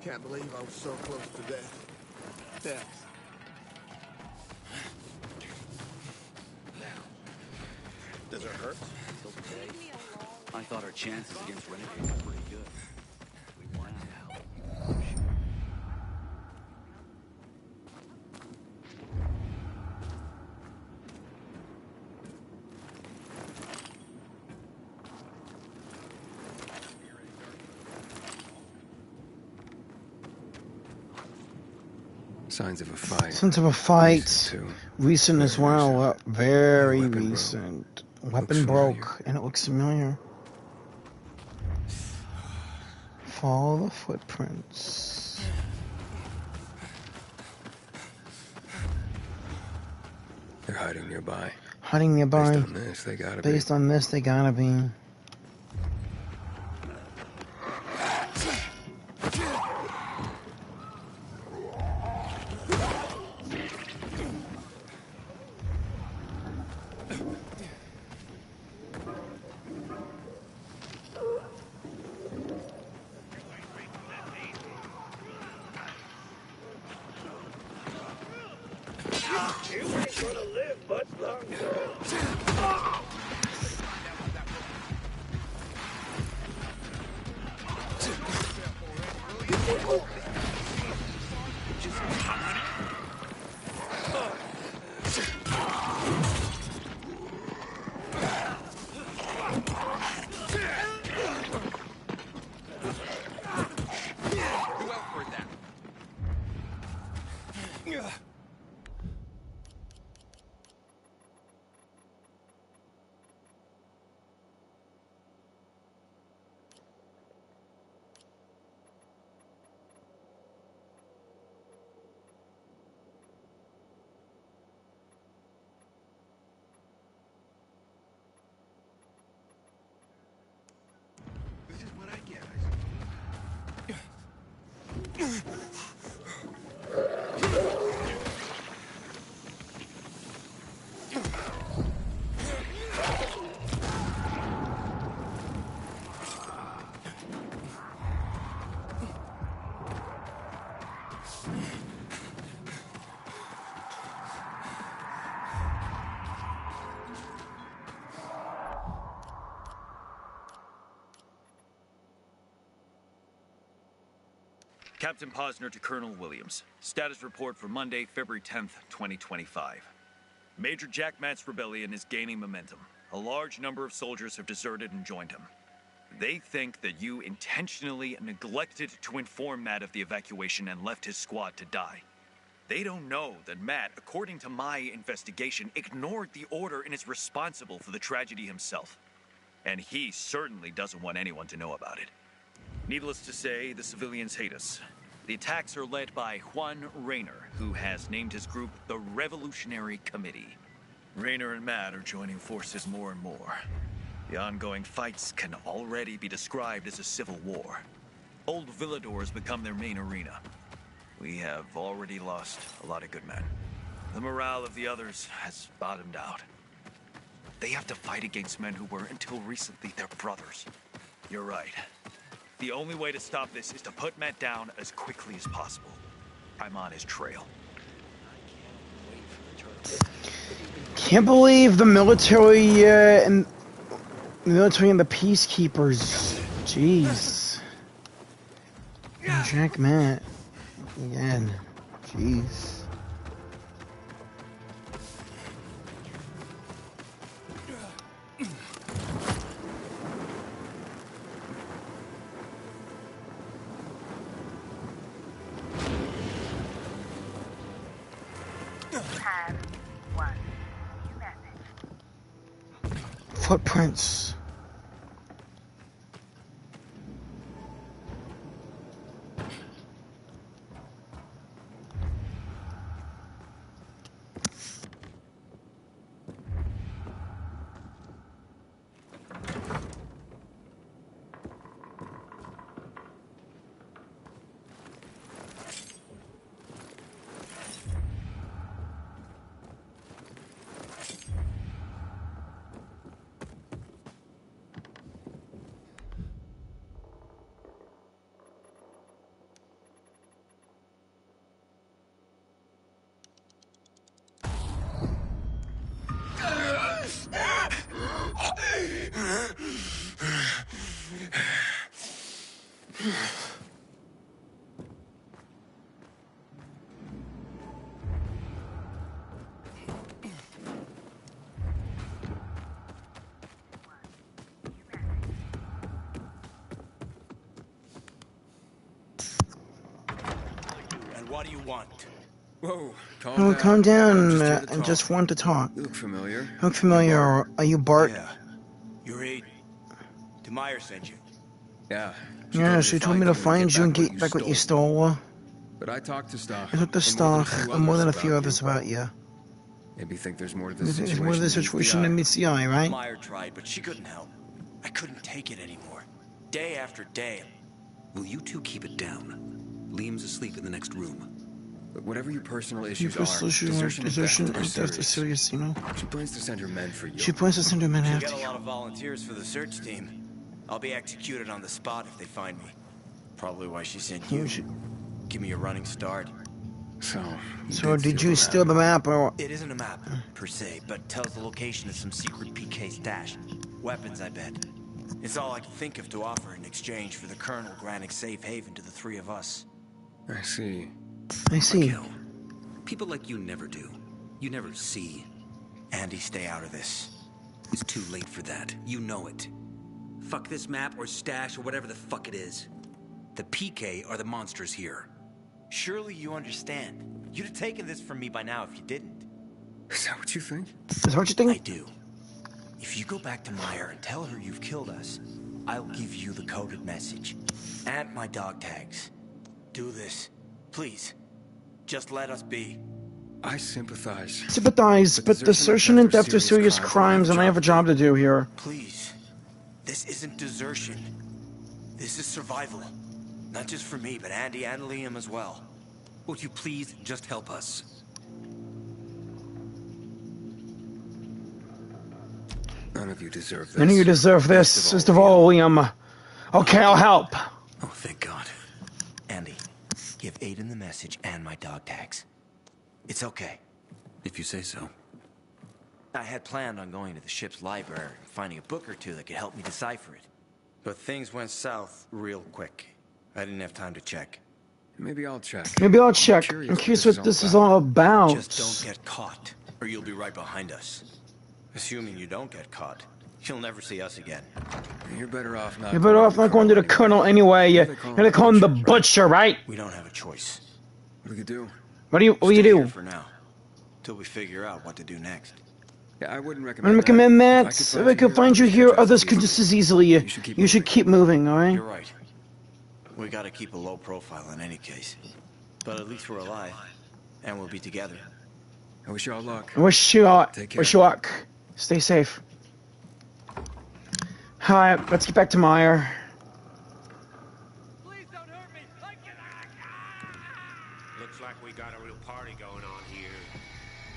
Can't believe I was so close to death. Death. Does it hurt? I thought our chances against renegades were pretty good. We want to help. Signs of a fight. Signs of a fight. Recent as well. Very recent. Weapon broke, and it looks familiar. Follow the footprints. They're hiding nearby. Hiding nearby. Based on this, they gotta be. Based on this, they gotta be. You ain't gonna live much longer. This is what I get. Captain Posner to Colonel Williams. Status report for Monday, February 10th, 2025. Major Jack Matt's rebellion is gaining momentum. A large number of soldiers have deserted and joined him. They think that you intentionally neglected to inform Matt of the evacuation and left his squad to die. They don't know that Matt, according to my investigation, ignored the order and is responsible for the tragedy himself. And he certainly doesn't want anyone to know about it. Needless to say, the civilians hate us. The attacks are led by Juan Rayner, who has named his group the Revolutionary Committee. Rayner and Matt are joining forces more and more. The ongoing fights can already be described as a civil war. Old Villador has become their main arena. We have already lost a lot of good men. The morale of the others has bottomed out. They have to fight against men who were, until recently, their brothers. You're right. The only way to stop this is to put Matt down as quickly as possible. I'm on his trail. Can't believe the military and the peacekeepers. Jeez. And Jack Matt again. Jeez. Footprints. what do you want? Whoa, Oh, calm down I'm just here to and talk. just want to talk. You look familiar. Look familiar. Are you Bart? Yeah. You're Aiden. Demire sent you. Yeah. Yeah, she told me to find you and get back what you stole. But I talked to Stock. I talked to Stock and more than a few others about you. Maybe you think there's more to There's this situation. more to the situation than meets the eye, right? Meyer tried, but she couldn't help. I couldn't take it anymore. Day after day. Will you two keep it down? Liam's asleep in the next room. But whatever your personal Your issues personal issue, desertion and theft are serious, you know? She plans to send her men for you. She plans to send her men She'll after get a you. lot of volunteers for the search team. I'll be executed on the spot if they find me. Probably why she sent you. Give me a running start. So did you steal the map or? It isn't a map, per se, but tells the location of some secret PK stash. Weapons, I bet. It's all I can think of to offer in exchange for the Colonel granting safe haven to the three of us. I see. I see. Raquel, people like you never do. You never see. Andy, stay out of this. It's too late for that. You know it. Fuck this map or stash or whatever the fuck it is. The PK are the monsters here. Surely you understand. You'd have taken this from me by now if you didn't. Is that what you think? Is that what you think? I do. If you go back to Meyer and tell her you've killed us, I'll give you the coded message. And my dog tags. Do this. Please. Just let us be. I sympathize. Sympathize, but desertion and theft are serious crimes, and I have a job to do here. Please. This isn't desertion. This is survival. Not just for me, but Andy and Liam as well. Would you please just help us? None of you deserve this. None of you deserve this. First of all, Liam. Okay, I'll help. Oh, thank God. Andy, give Aiden the message and my dog tags. It's okay. If you say so. I had planned on going to the ship's library and finding a book or two that could help me decipher it. But things went south real quick. I didn't have time to check. Maybe I'll check. Maybe I'll check. I'm curious what this is all about. Just don't get caught, or you'll be right behind us. Assuming you don't get caught, you'll never see us again. You're better off not. You're better off not going to the Colonel anyway. You're gonna call him the Butcher, right? We don't have a choice. What do you do? What do you Stay do? here for now, till we figure out what to do next. Yeah, I wouldn't I recommend recommend that. If I could find you here, others could just as easily. You should keep moving, alright? You're right. We gotta keep a low profile in any case. But at least we're alive. And we'll be together. I wish you all luck. Wish you luck. Take care. Wish you luck. Stay safe. Alright, let's get back to Meyer. Looks like we got a real party going on here.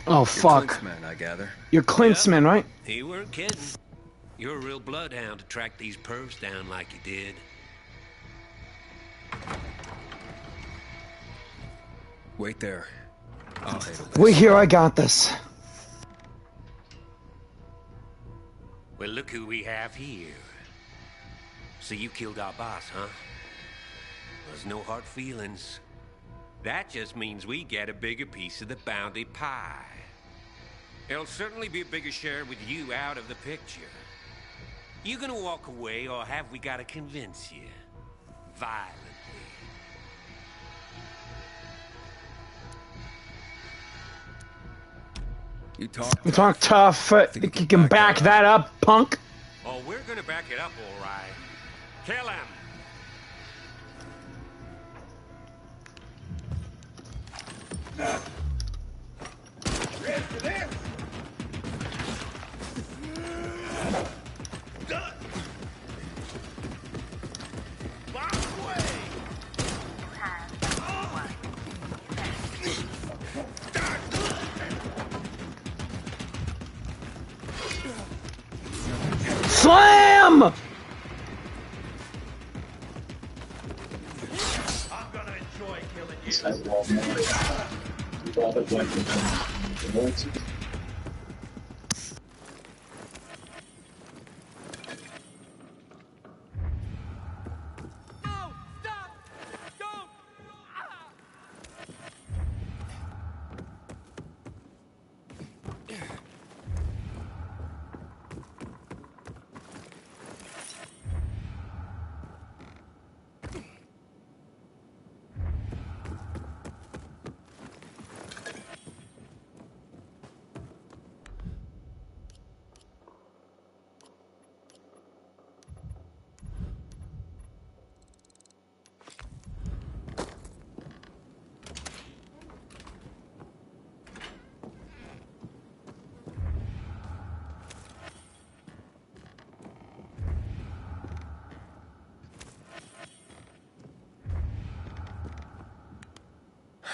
Oh, fuck. Clint's I gather. You're Clint's man, right? He weren't kidding. You're a real bloodhound to track these pervs down like you did. Wait there. I'll handle this. Wait here, I got this. Well, look who we have here. So you killed our boss, huh? There's no hard feelings. That just means we get a bigger piece of the bounty pie. It'll certainly be a bigger share with you out of the picture. You gonna walk away, or have we gotta convince you? Violently. You talk. You talk tough. Think you can back that up, punk? Oh, we're gonna back it up, all right. Kill him! Slam! I'm gonna enjoy killing you.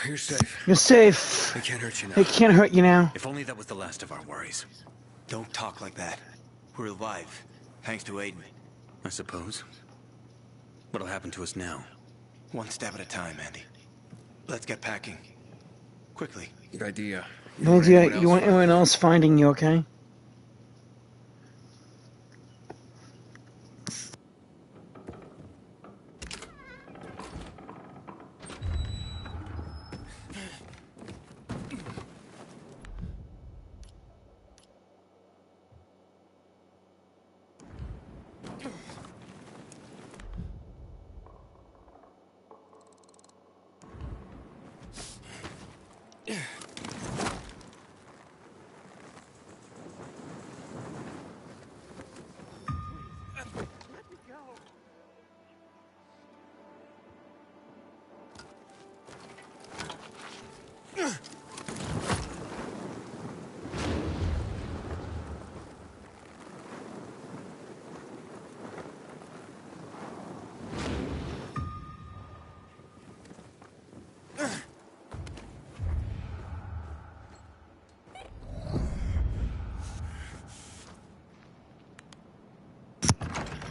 You're safe. You're safe. They can't hurt you now. They can't hurt you now. If only that was the last of our worries. Don't talk like that. We're alive, thanks to Aiden. I suppose. What'll happen to us now? One step at a time, Andy. Let's get packing. Quickly. Good idea. No idea. You want anyone else finding you, okay?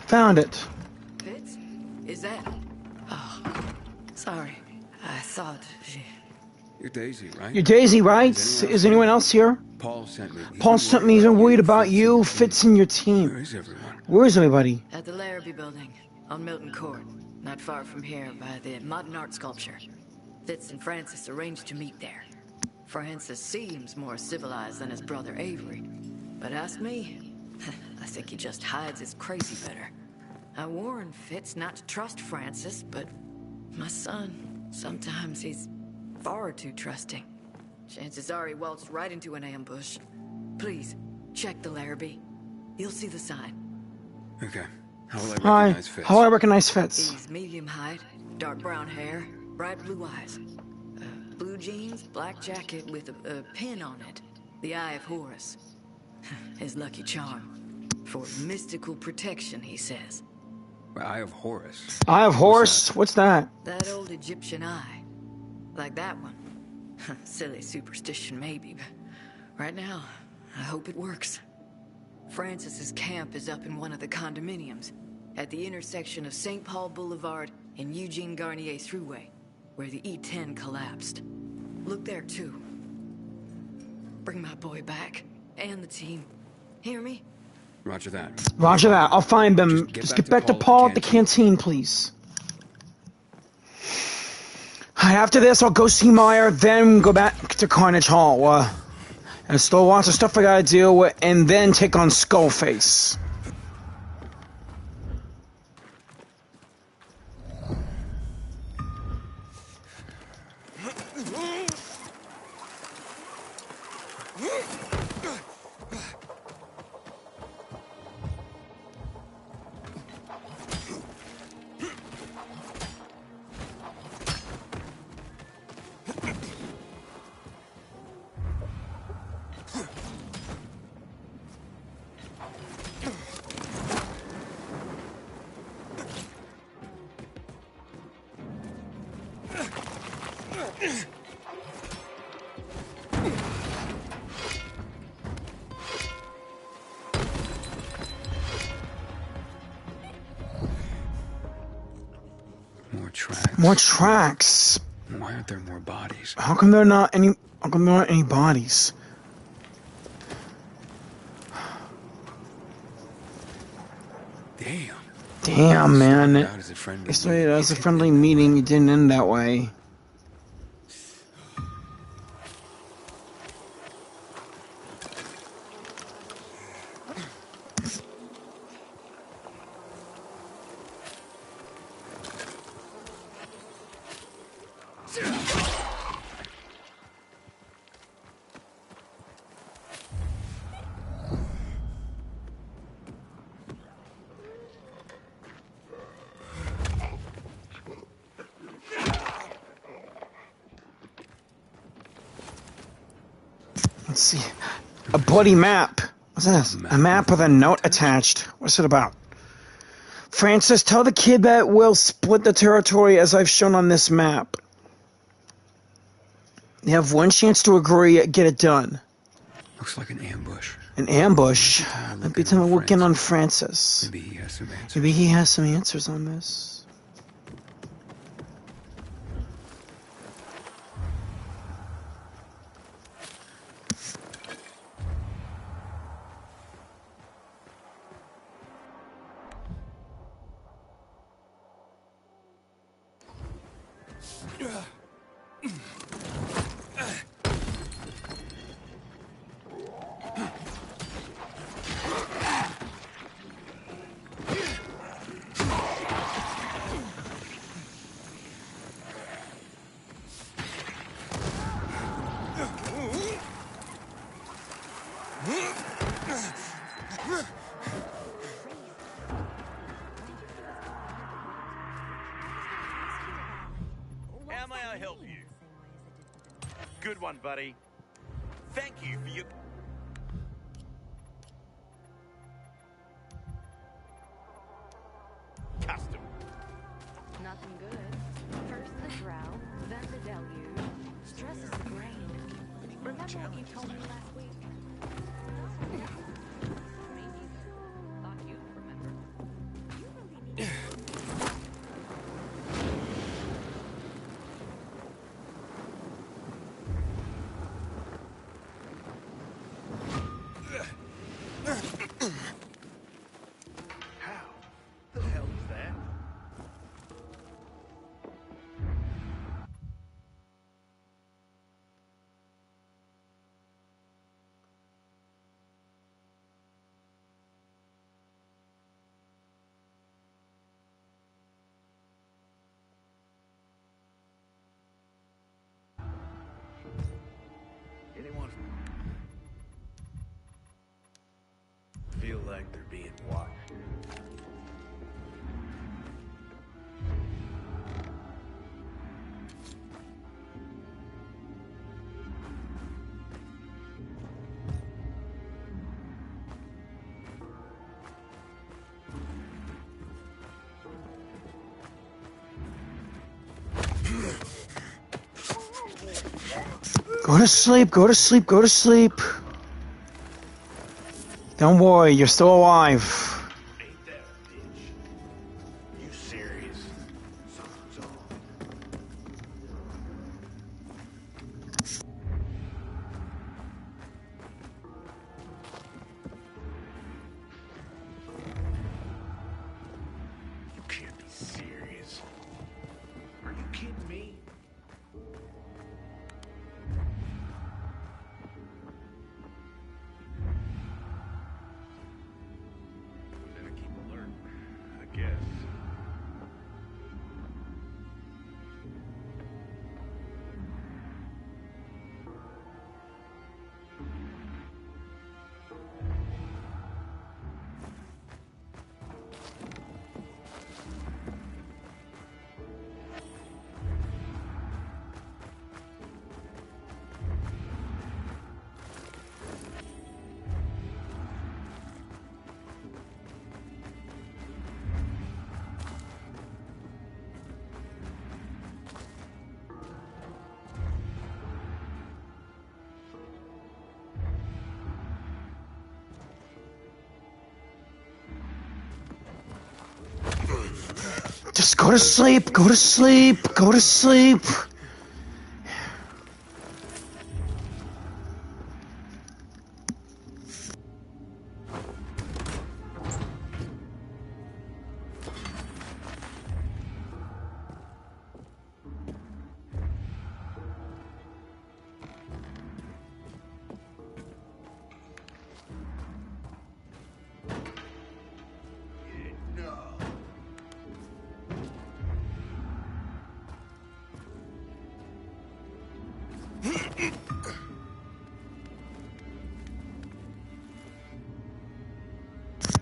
Found it. Vids? Is that? Oh, sorry. I thought she... You're Daisy, right? You're Daisy, right? Is anyone else here? Paul sent me. Paul sent me. He's worried about you, Fitz, and your team. Where is everyone? Where is everybody? At the Larrabee building, on Milton Court. Not far from here, by the modern art sculpture. Fitz and Francis arranged to meet there. Francis seems more civilized than his brother Avery. But ask me, I think he just hides his crazy better. I warned Fitz not to trust Francis, but my son, sometimes he's far too trusting. Chances are he waltzed right into an ambush. Please, check the Larrabee. You'll see the sign. Okay. How will I recognize Fitz? How will I recognize Fitz? He's medium height, dark brown hair, bright blue eyes. Blue jeans, black jacket with a pin on it. The Eye of Horus. His lucky charm. For mystical protection, he says. Eye of Horus. Eye of Horus? What's that? That old Egyptian eye. Like that one. Silly superstition, maybe, but right now, I hope it works. Francis's camp is up in one of the condominiums, at the intersection of St. Paul Boulevard and Eugene Garnier Thruway, where the E10 collapsed. Look there, too. Bring my boy back, and the team. Hear me? Roger that. Roger that. I'll find them. Just get back to Paul at the canteen, please. After this, I'll go see Meyer, then go back to Carnage Hall. And still lots of stuff I gotta deal with, and then take on Skullface. More tracks. Why aren't there more bodies? How come there aren't any bodies? Damn. Damn, man. It started as a friendly meeting. It didn't end that way. Let's see. A bloody map. What's this? A map with a note attached. What's it about? Francis, tell the kid that we'll split the territory as I've shown on this map. You have one chance to agree, get it done. Looks like an ambush. An ambush? Maybe time to look in on Francis. Maybe he has some answers. Maybe he has some answers on this. How may I help you? Good one, buddy. Thank you for your... Custom. Nothing good. First the drought, then the deluge. Stress is the grain. Remember what you told me last week? Me neither. Thought you'd remember. You really need How the hell is that? Anyone feel like they're being watched? Go to sleep, go to sleep, go to sleep. Don't worry, you're still alive. Ain't that a bitch? You serious? Something's off. You can't be serious. Are you kidding me? Better keep alert, I guess. Just go to sleep, go to sleep, go to sleep.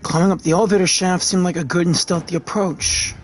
Climbing up the elevator shaft seemed like a good and stealthy approach.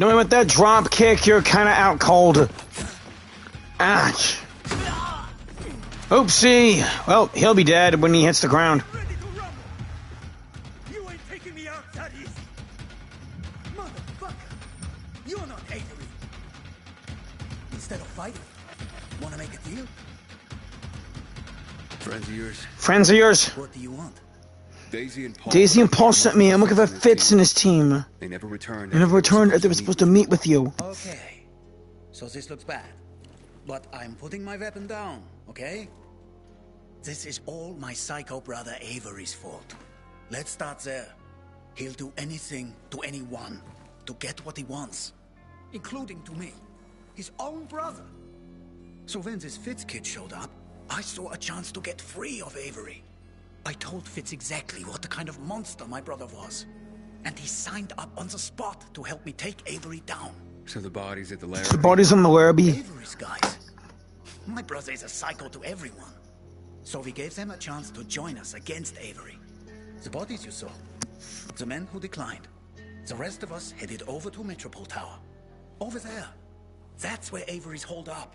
Knowing with that drop kick, you're kind of out cold. Ouch. Oopsie. Well, he'll be dead when he hits the ground. You ain't taking me out, Thaddeus. Motherfucker. You're not Avery. Instead of fighting, wanna make a deal? Friends of yours? Friends of yours? What do you want? Daisy and Paul sent me. I'm looking for Fitz and his team. They never returned. They never returned. They were supposed to meet with you. Okay. So this looks bad. But I'm putting my weapon down, okay? This is all my psycho brother Avery's fault. Let's start there. He'll do anything to anyone to get what he wants. Including to me. His own brother. So when this Fitz kid showed up, I saw a chance to get free of Avery. I told Fitz exactly what the kind of monster my brother was. And he signed up on the spot to help me take Avery down. So the body's at the Larrabee? The body's on the Larrabee. Avery's guys. My brother is a psycho to everyone. So we gave them a chance to join us against Avery. The bodies you saw. The men who declined. The rest of us headed over to Metropole Tower. Over there. That's where Avery's holed up.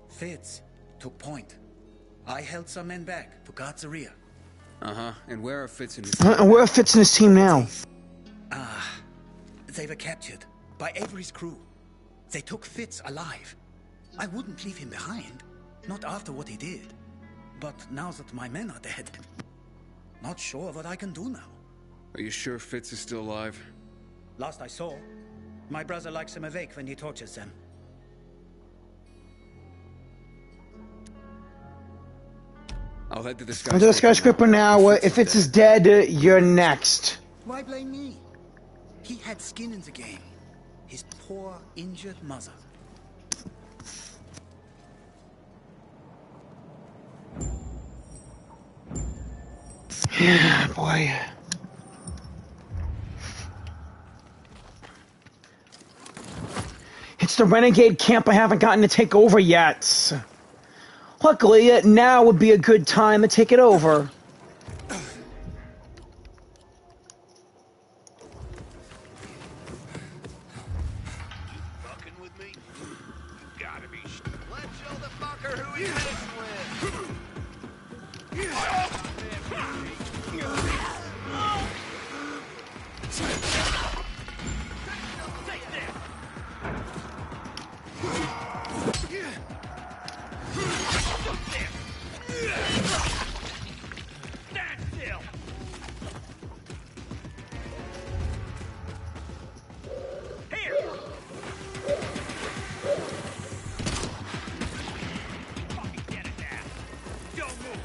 Fitz took point. I held some men back to guard the rear. Uh-huh. And where are Fitz and his where are Fitz and his team now? They were captured by Avery's crew. They took Fitz alive. I wouldn't leave him behind. Not after what he did. But now that my men are dead, not sure what I can do now. Are you sure Fitz is still alive? Last I saw, my brother likes him awake when he tortures them. I'll head to the I'm to the skyscraper now. If Fitz is dead, you're next. Why blame me? He had skin in the game. His poor, injured mother. Yeah, boy. It's the renegade camp I haven't gotten to take over yet. Luckily, now would be a good time to take it over. Fucking with me? You gotta be. Let's show the fucker who he's messing with. Stand still. Here. Fucking get it now. Don't move.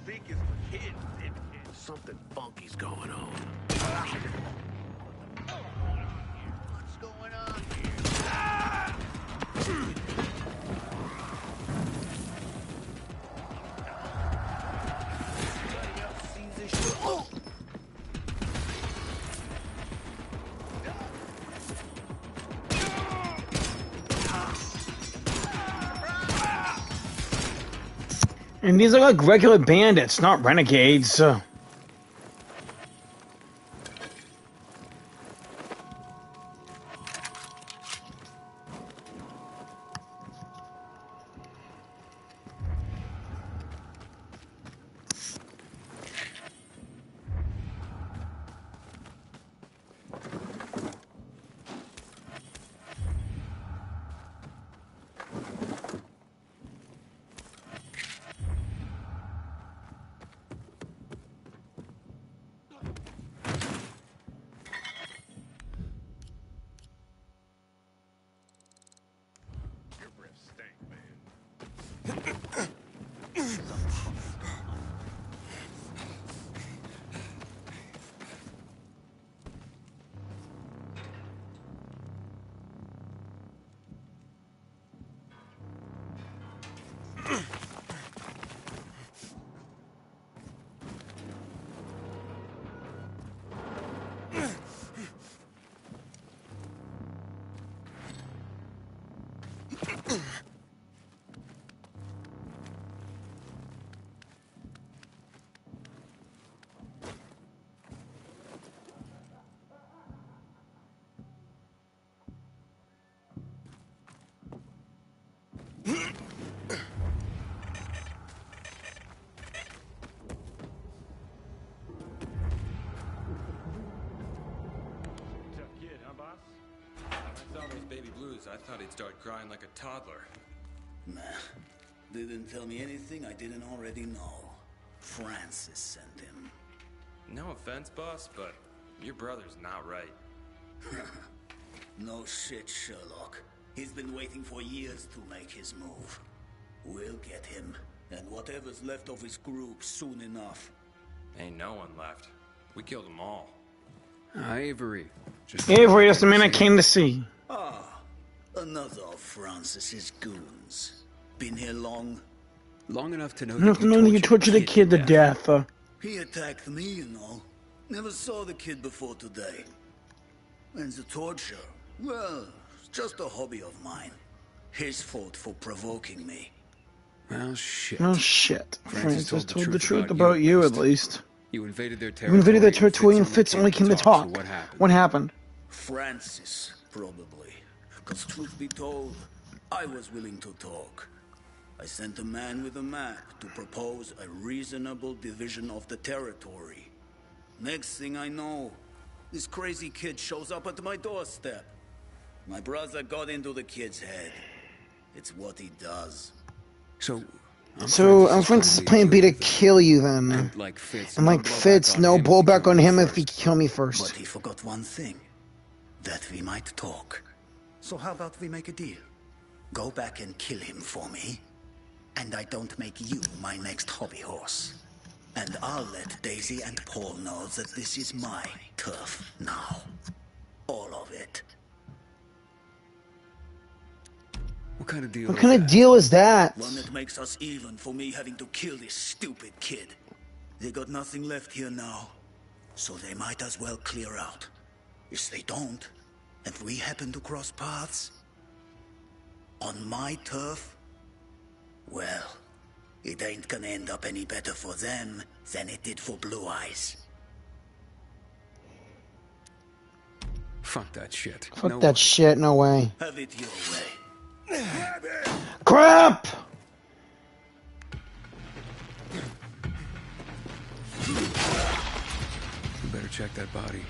Think it's for kids, dipshit. Something funky's going on. What's going on here? Anybody else sees this shit? Oh! And these are like regular bandits, not renegades. Your breath stank, man. Tough kid, huh, boss? When I saw those baby blues, I thought he'd start crying like a toddler. Nah, didn't tell me anything I didn't already know. Francis sent him. No offense, boss, but your brother's not right. No shit, Sherlock. He's been waiting for years to make his move. We'll get him, and whatever's left of his group soon enough. Ain't no one left. We killed them all. Avery. Avery, that's the man I came to see. Ah, another of Francis's goons. Been here long? Long enough to know Enough to know that you tortured a kid to death. He attacked me, you know. Never saw the kid before today. And the torture, well, it's just a hobby of mine. His fault for provoking me. Well, shit. Oh shit. Francis told the truth about about you, at least. You invaded their You territory. invaded their territory and Fitz only came to talk. So what happened? What happened? Francis, probably. Because truth be told, I was willing to talk. I sent a man with a map to propose a reasonable division of the territory. Next thing I know, this crazy kid shows up at my doorstep. My brother got into the kid's head. It's what he does. So Francis' plan B to kill you then. And like Fitz, no blowback on him if he kill me first. But he forgot one thing. That we might talk. So how about we make a deal? Go back and kill him for me. And I don't make you my next hobby horse. And I'll let Daisy and Paul know that this is my turf now. All of it. What kind of deal? What kind of deal is that? One that makes us even for me having to kill this stupid kid. They got nothing left here now. So they might as well clear out. If they don't, and we happen to cross paths, on my turf, well, it ain't gonna end up any better for them than it did for Blue Eyes. Fuck that shit. Fuck that shit, no way. Have it your way. Crap! You better check that body.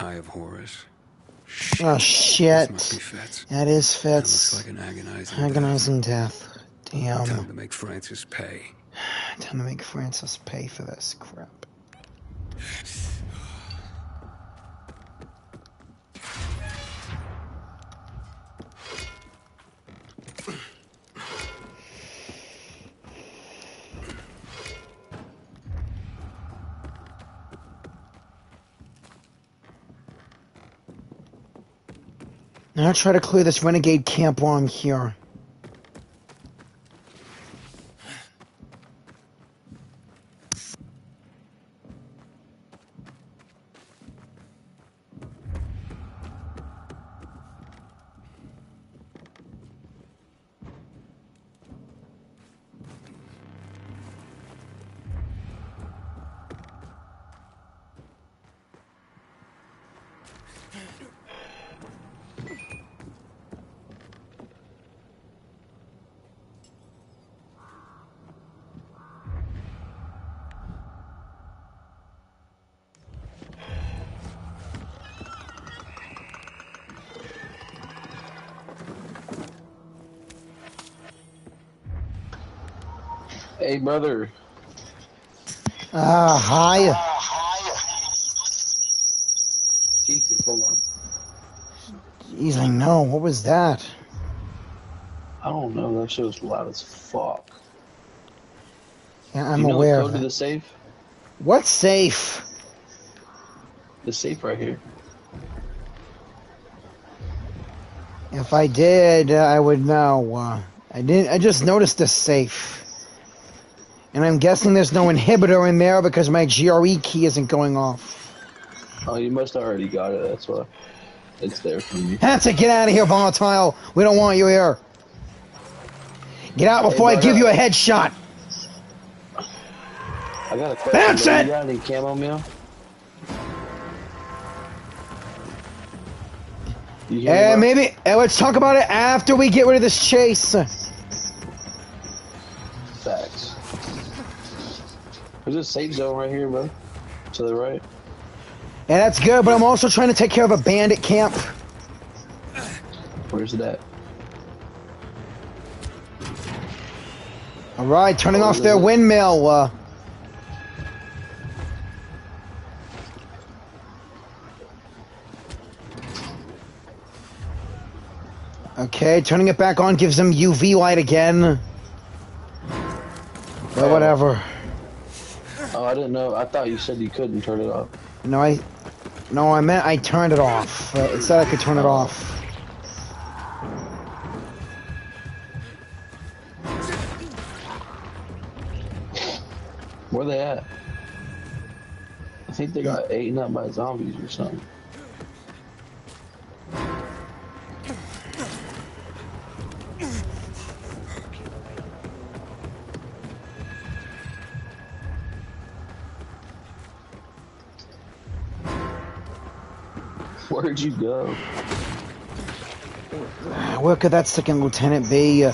Eye of Horus. Oh shit! This must be Fitz. That is Fitz. That looks like an agonizing Agonizing death. Damn. Time to make Francis pay. Time to make Francis pay for this crap. Now try to clear this renegade camp while I'm here. Hey, brother. Hi. Jesus, hold on. Jeez, I know. What was that? I don't know. That shit was loud as fuck. Yeah, I'm you know aware the of code to it. the safe? What safe? The safe right here. If I did, I would know. I didn't. I just noticed the safe, and I'm guessing there's no inhibitor in there because my GRE key isn't going off. Oh, you must have already got it. That's why it's there for me. That's it. Get out of here, volatile. We don't want you here. Get out before I give you a headshot. I got a question. That's bro. it. You got any camo meal? You hear me, bro? Maybe let's talk about it after we get rid of this chase. Facts. There's a safe zone right here, bro. To the right. Yeah, that's good, but I'm also trying to take care of a bandit camp. Where's it at? Alright, turning off their windmill. Okay, turning it back on gives them UV light again. But whatever. Oh, I didn't know. I thought you said you couldn't turn it off. No, I meant I turned it off. It said I could turn it off. Where they at? I think they got eaten up by zombies or something. Where'd you go? Where could that second lieutenant be?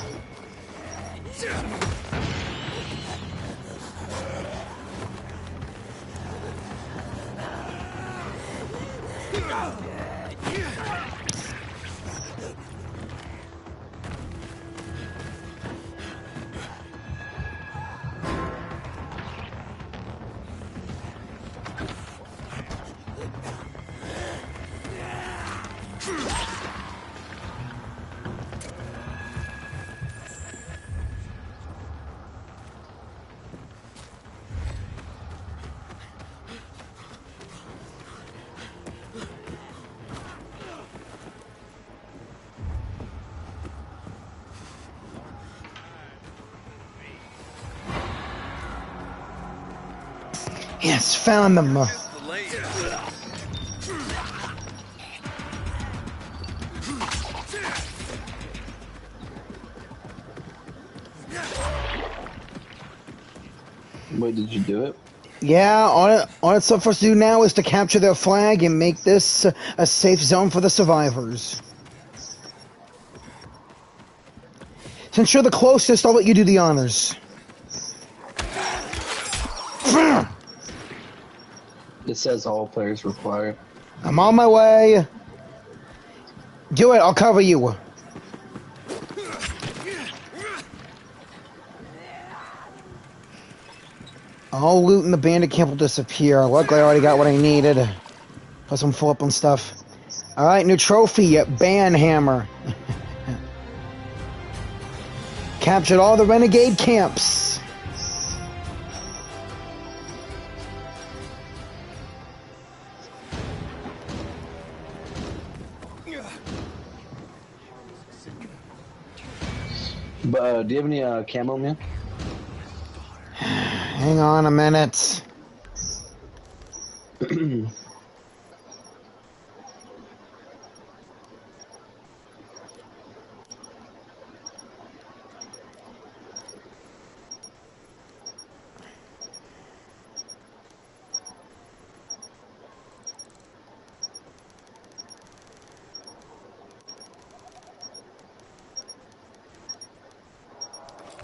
Yes, found them. Wait, did you do it? Yeah, all it's up for us to do now is to capture their flag and make this a safe zone for the survivors. Since you're the closest, I'll let you do the honors. It says all players required. I'm on my way. Do it, I'll cover you. All loot in the bandit camp will disappear. Luckily, I already got what I needed. Plus, I'm full up on stuff. Alright, new trophy, Ban Hammer. Captured all the renegade camps. But do you have any camo, man? Hang on a minute.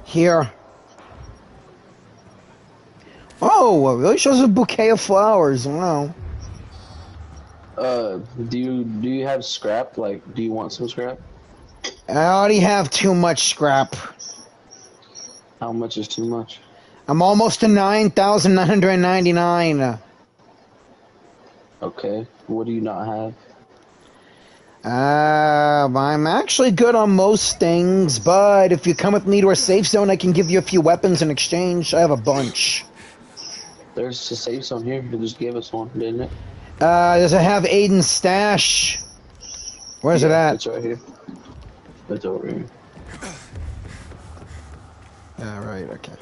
Here. Oh, it really shows a bouquet of flowers. Wow. Do you have scrap? Like, do you want some scrap? I already have too much scrap. How much is too much? I'm almost to 9,999. Okay. What do you not have? I'm actually good on most things, but if you come with me to a safe zone, I can give you a few weapons in exchange. I have a bunch. There's a safe zone here. You just gave us one, didn't it? Does it have Aiden's stash? Where's it at? It's right here. It's over here. Alright, okay.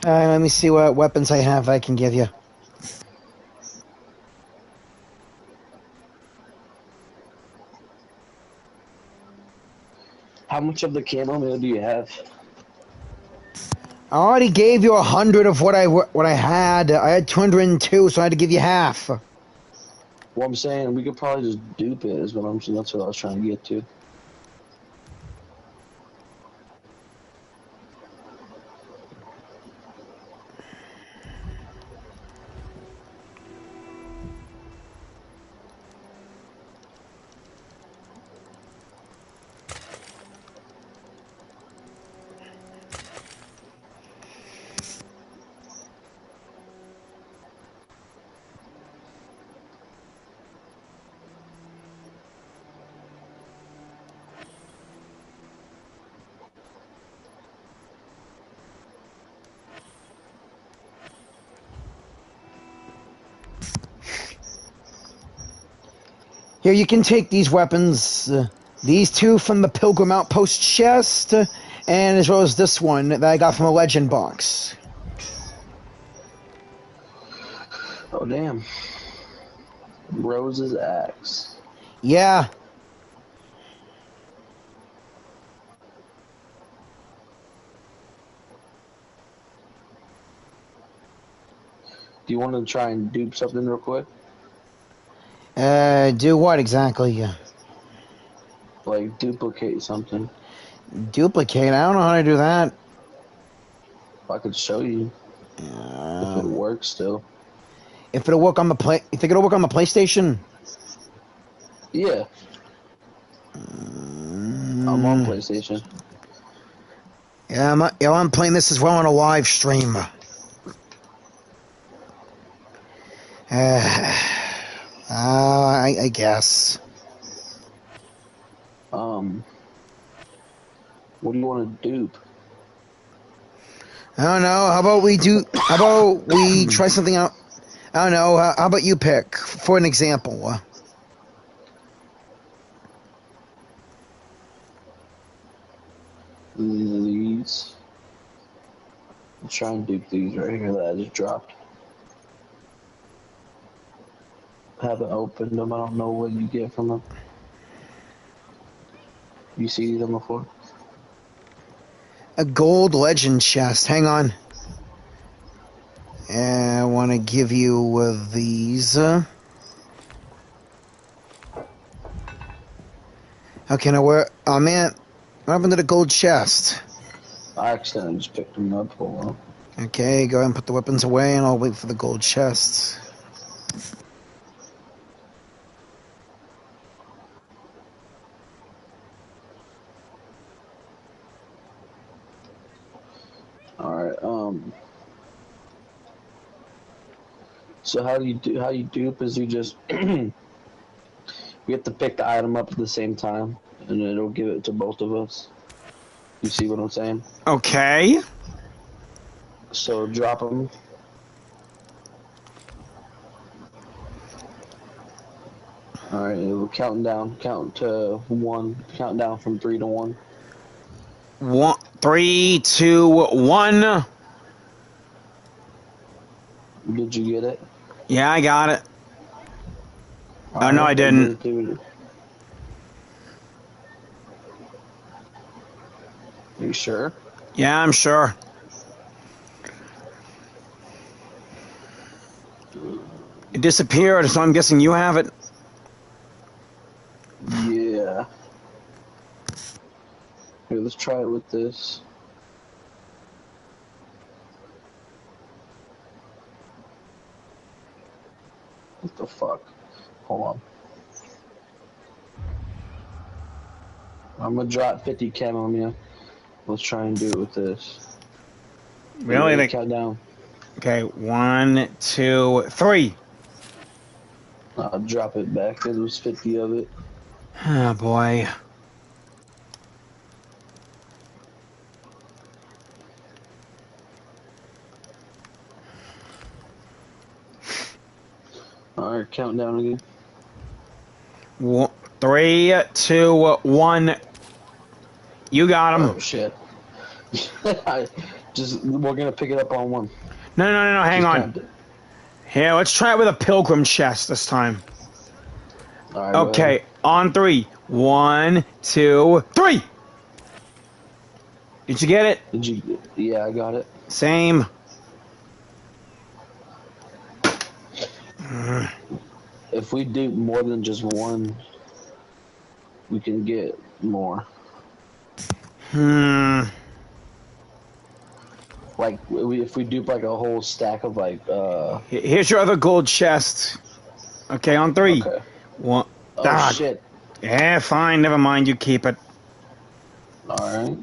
Alright, let me see what weapons I have I can give you. How much of the camo meal do you have? I already gave you 100 of what I had. I had 202, so I had to give you half. Well, I'm saying we could probably just dupe it. Is what I'm saying. That's what I was trying to get to. Here, you can take these weapons. These two from the Pilgrim Outpost chest, and as well as this one that I got from a legend box. Oh, damn. Rose's axe. Yeah. Do you want to try and dupe something real quick? Do what exactly? Like, duplicate something. Duplicate? I don't know how to do that. I could show you. If it works still. If it'll work on the if it'll work on the PlayStation? Yeah. I'm on PlayStation. Yeah, I'm playing this as well on a live stream. I guess. What do you want to dupe? I don't know. How about we try something out? I don't know. How about you pick for an example? These. Let's try and dupe these right here that I just dropped. Haven't opened them. I don't know what you get from them. You see them before? A gold legend chest. Hang on. I want to give you these. Okay, now where? Oh man, what happened to the gold chest? I accidentally just picked them up. Hold on. Okay, go ahead and put the weapons away, and I'll wait for the gold chests. Alright, so how you dupe is you just we have to pick the item up at the same time, and it'll give it to both of us. You see what I'm saying? Okay. So drop them. Alright, we're counting down. Count to 1. Count down from 3 to 1. 1, 3, 2, 1. Did you get it? Yeah, I got it. Oh, no, I Alright, didn't. Are you sure? Yeah, I'm sure. It disappeared, so I'm guessing you have it. Yeah. Here, let's try it with this. What the fuck? Hold on. I'm gonna drop 50 chem on you. Let's try and do it with this. Really? Ready? Count down. Okay, 1, 2, 3. I'll drop it back. It was 50 of it. Oh, boy. Alright, count down again. 3, 2, 1. You got him. Oh, shit. We're gonna pick it up on 1. No, hang on. Here, let's try it with a pilgrim chest this time. Alright, okay, on 3. 1, 2, 3. Did you get it? Did you? Yeah, I got it. Same. If we do more than just 1, we can get more. Like, if we dupe like a whole stack of like, Here's your other gold chest. Okay, on 3. Okay. 1. Oh, shit. Yeah, fine, never mind, you keep it. Alright.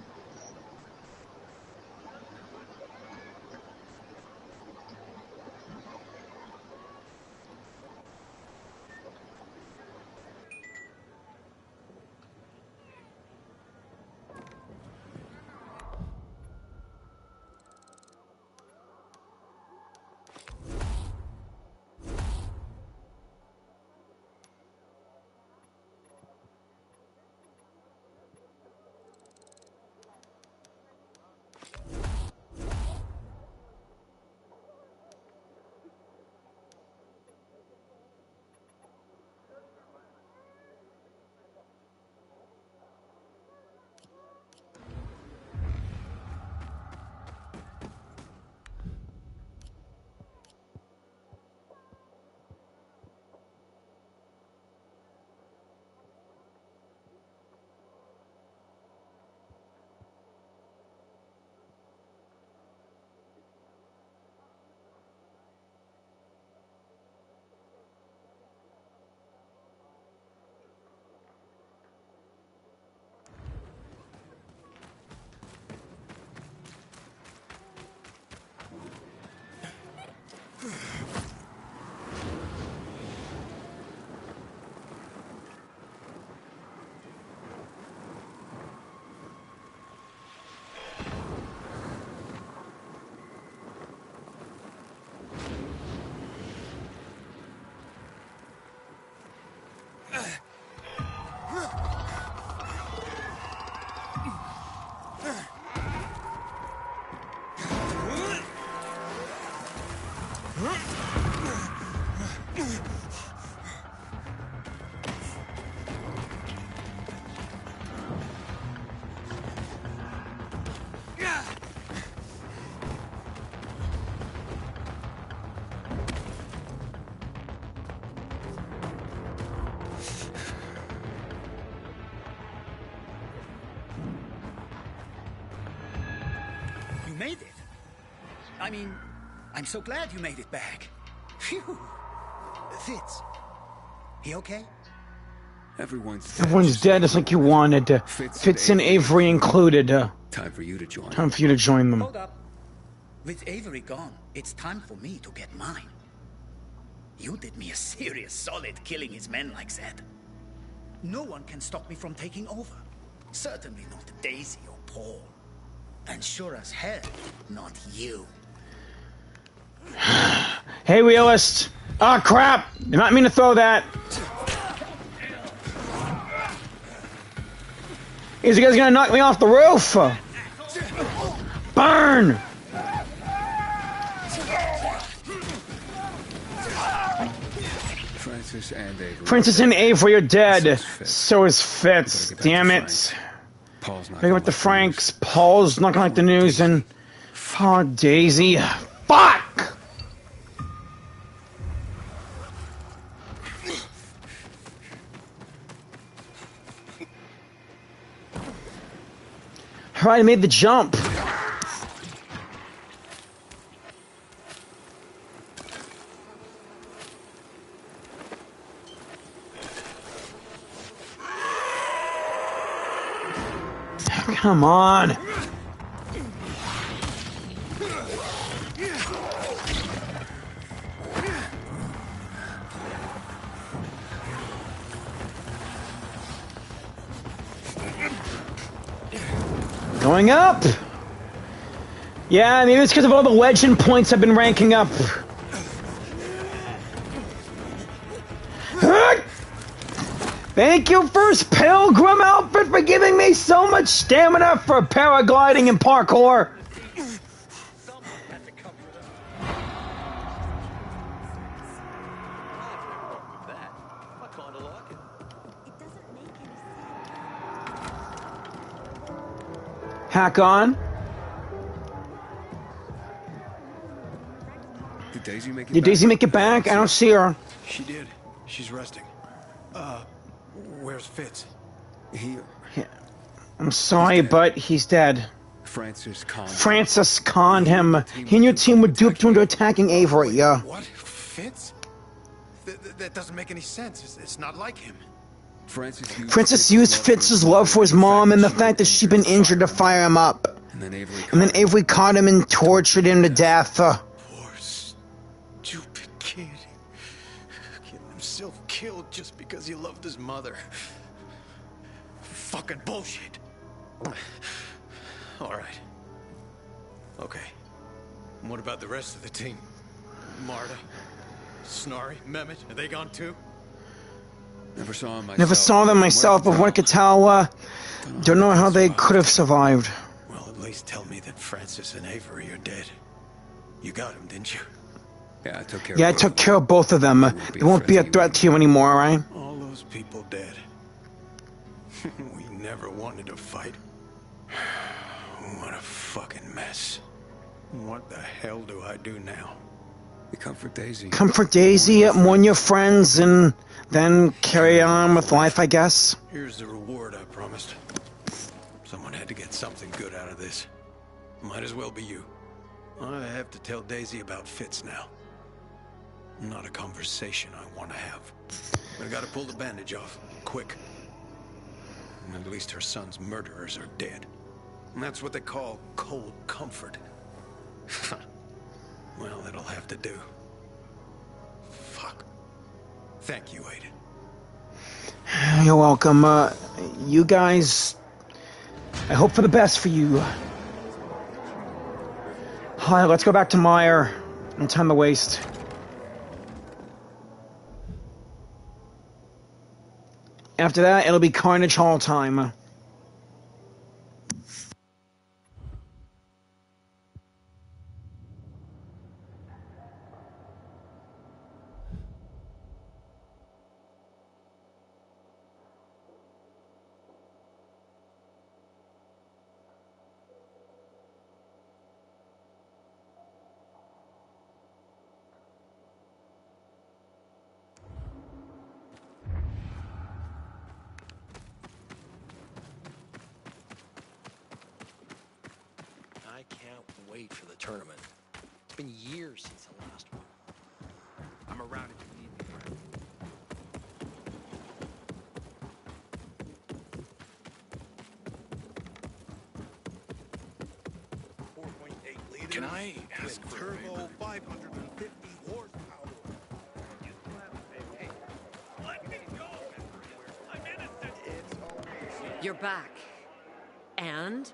You made it. I mean, I'm so glad you made it back. Phew. Fitz, he okay? Everyone's dead, just like you wanted. Fitz and Avery included. Time for you to join. Time for you to join them. Hold up. With Avery gone, it's time for me to get mine. You did me a serious solid killing his men like that. No one can stop me from taking over. Certainly not Daisy or Paul. And sure as hell, not you. Hey, realist! Ah, crap! Did not mean to throw that. Is you guys gonna knock me off the roof? Burn! Francis and Avery are dead. So is Fitz. Damn it. Pick up the Franks. Paul's not gonna like the news, and oh, Daisy. Fuck! Alright, I made the jump. Come on. Going up. Yeah, maybe it's because of all the legend points I've been ranking up. Thank you, First Pilgrim outfit, for giving me so much stamina for paragliding and parkour. Hack on. Did Daisy make it Did back? Daisy make it back? I don't see her. She did. She's resting. Where's Fitz? I'm sorry, but he's dead. Francis conned him. He and your team were duped into attacking Avery. Yeah. What? Fitz? That doesn't make any sense. It's not like him. Francis used Fitz's love for his mom and the fact that she'd been injured to fire him up. And then Avery caught him and tortured him to death. Poor stupid kid. Getting himself killed just because he loved his mother. Fucking bullshit. All right. Okay. And what about the rest of the team? Marta, Snarry, Mehmet, are they gone too? Never saw them myself, but what I could tell, don't know how they could have survived. Well, at least tell me that Francis and Avery are dead. You got them, didn't you? Yeah, I took care. Yeah, I took care of both of them. They won't be a threat to you anymore, right? All those people dead. We never wanted to fight. What a fucking mess. What the hell do I do now? You comfort Daisy. Comfort Daisy, mourn your friends, and then carry on with life, I guess. Here's the reward I promised. Someone had to get something good out of this. Might as well be you. I have to tell Daisy about Fitz now. Not a conversation I want to have. I gotta pull the bandage off, quick. And at least her son's murderers are dead. And that's what they call cold comfort. Well, it'll have to do. Fuck. Thank you, Aiden. You're welcome. You guys, I hope for the best for you. Alright, let's go back to Meyer. No time to waste. After that, it'll be Carnage Hall time. I can't wait for the tournament. been years since the last one. I'm around if you need me, friend. 4.8 liters. Can I ask with for a turbo favor? 550 horsepower. Hey, let me go! I'm innocent! You're back. And?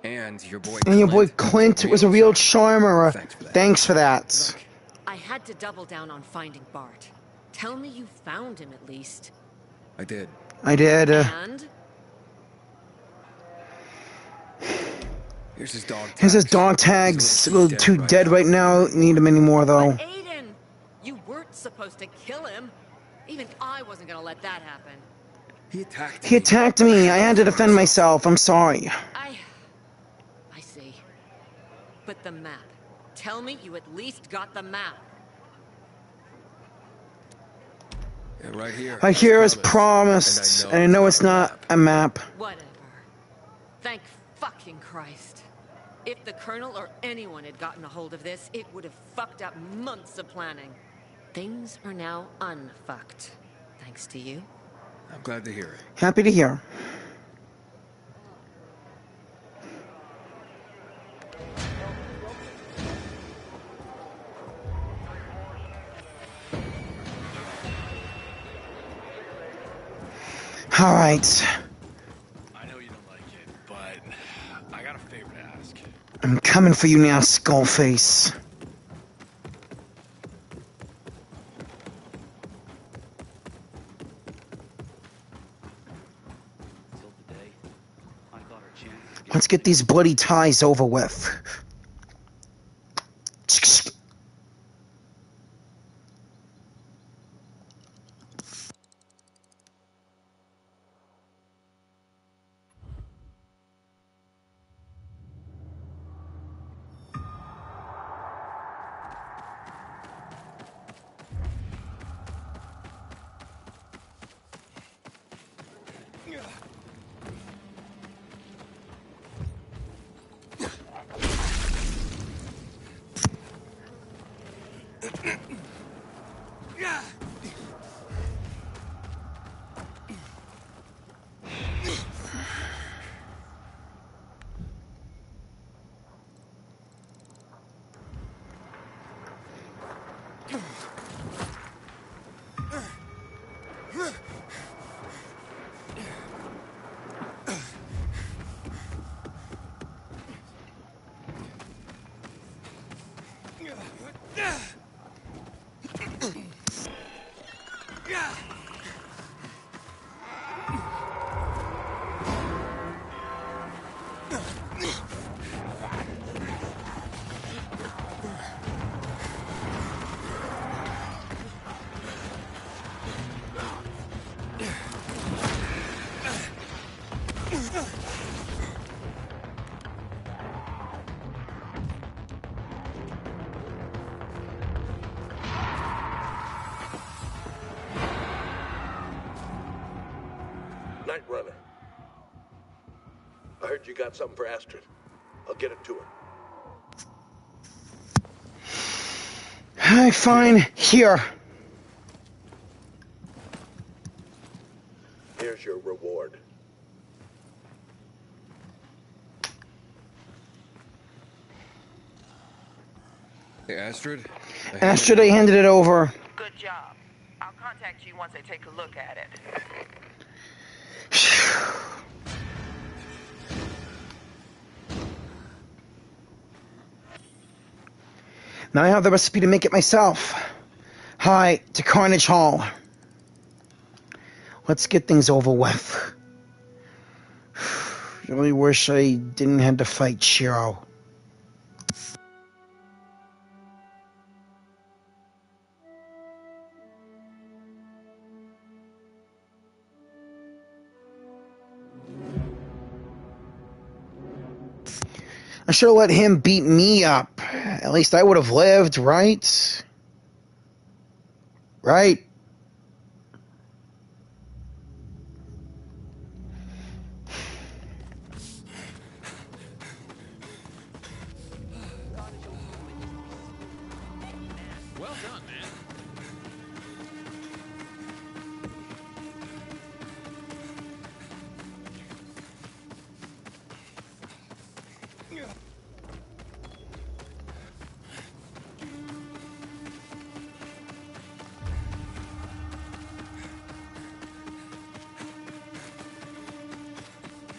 And your boy And your boy Clint was a real charmer. Thanks for that. Look, I had to double down on finding Bart. Tell me you found him at least. I did. I did. And? Here's his dog tags. Here's his dog tags. A little too dead right now. Need him anymore though. Aiden! You weren't supposed to kill him. Even I wasn't gonna let that happen. He attacked He attacked me. I had to defend myself. I'm sorry. I see. But the map. Tell me you at least got the map. Yeah, right here. Right here is promised. And I know it's not a map. Whatever. Thank fucking Christ. If the Colonel or anyone had gotten a hold of this, it would have fucked up months of planning. Things are now unfucked. Thanks to you. I'm glad to hear it. Happy to hear. All right. I know you don't like it, but I got a favor to ask. I'm coming for you now, Skullface. Let's get these bloody ties over with. Night Runner. I heard you got something for Astrid. I'll get it to her. Alright, fine. Here. Here's your reward. Hey, Astrid? Astrid, I handed it over. Good job. I'll contact you once I take a look at it. Now I have the recipe to make it myself. Hi, to Carnage Hall. Let's get things over with. I really wish I didn't have to fight Ciro. I should have let him beat me up. At least I would have lived, right? Right? Well done, man.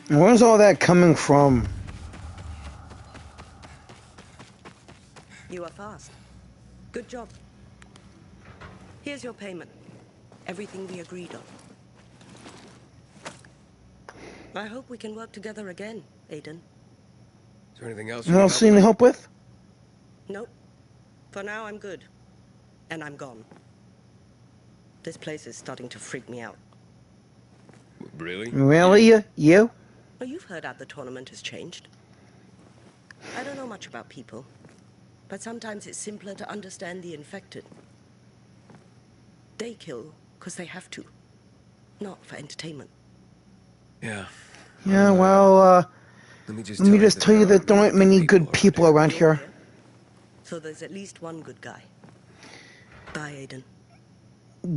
Where's all that coming from? You are fast. Good job. Here's your payment. Everything we agreed on. I hope we can work together again, Aiden. Is there anything else You else need any help with? Nope. For now, I'm good. And I'm gone. This place is starting to freak me out. Really? Really? You? Well, you've heard how the tournament has changed. I don't know much about people, but sometimes it's simpler to understand the infected. They kill because they have to, not for entertainment. Yeah. Yeah, well, Let me just tell you that there aren't many good people around here. So there's at least one good guy. Bye, Aiden.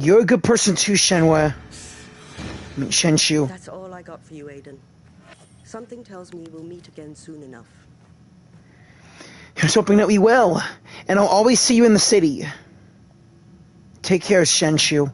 You're a good person too, Shenhua. I mean, Shenshu. That's all I got for you, Aiden. Something tells me we'll meet again soon enough. Here's hoping that we will. And I'll always see you in the city. Take care, Shenshu.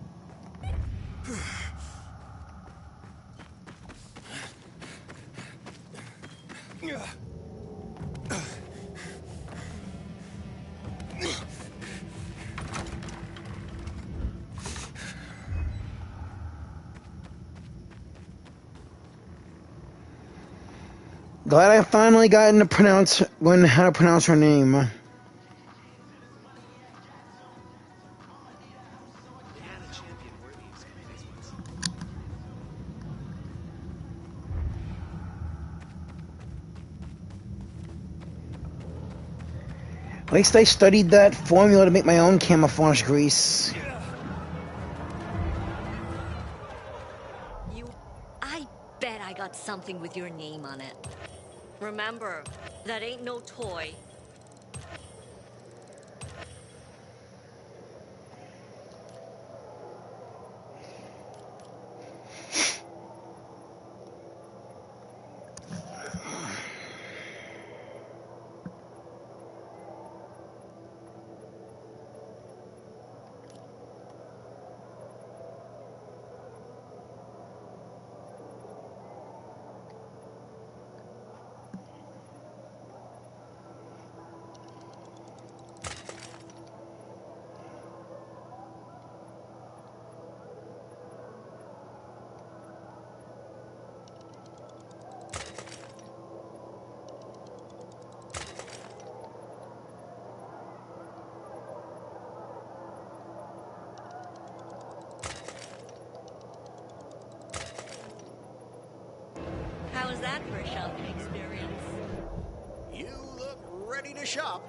Glad I finally gotten to learn how to pronounce her name. At least I studied that formula to make my own camouflage grease. I bet I got something with your name on it. Remember, that ain't no toy. How was that for a shopping experience? You look ready to shop.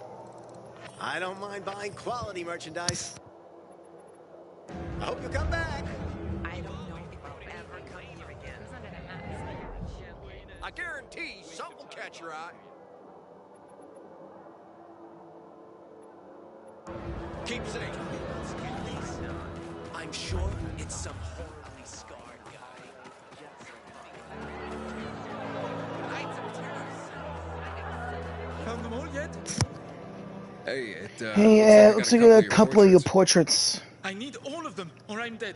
I don't mind buying quality merchandise. I hope you come back. I don't know if I'll ever come here again. I guarantee something will catch your eye. Keep safe. I'm sure it's some horribly scarred guy. Found them all yet? Hey, Hey, looks like a couple of your portraits. I need all of them, or I'm dead.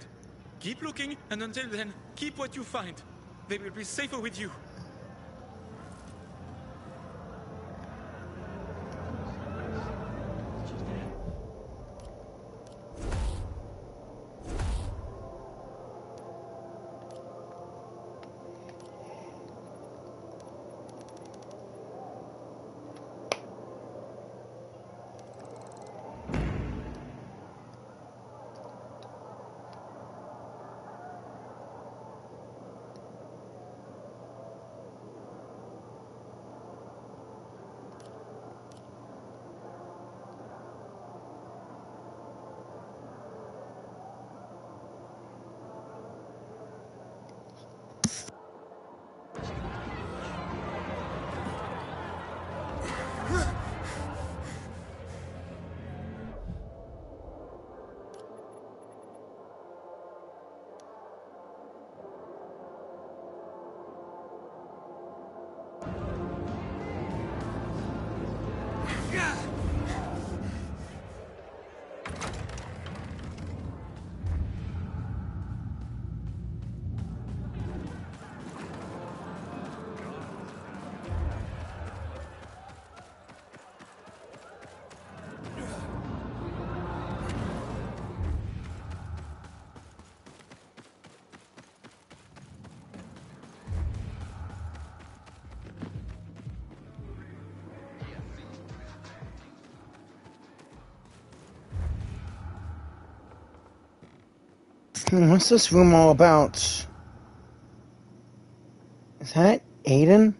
Keep looking, and until then, keep what you find. They will be safer with you. What's this room all about? Is that Aiden?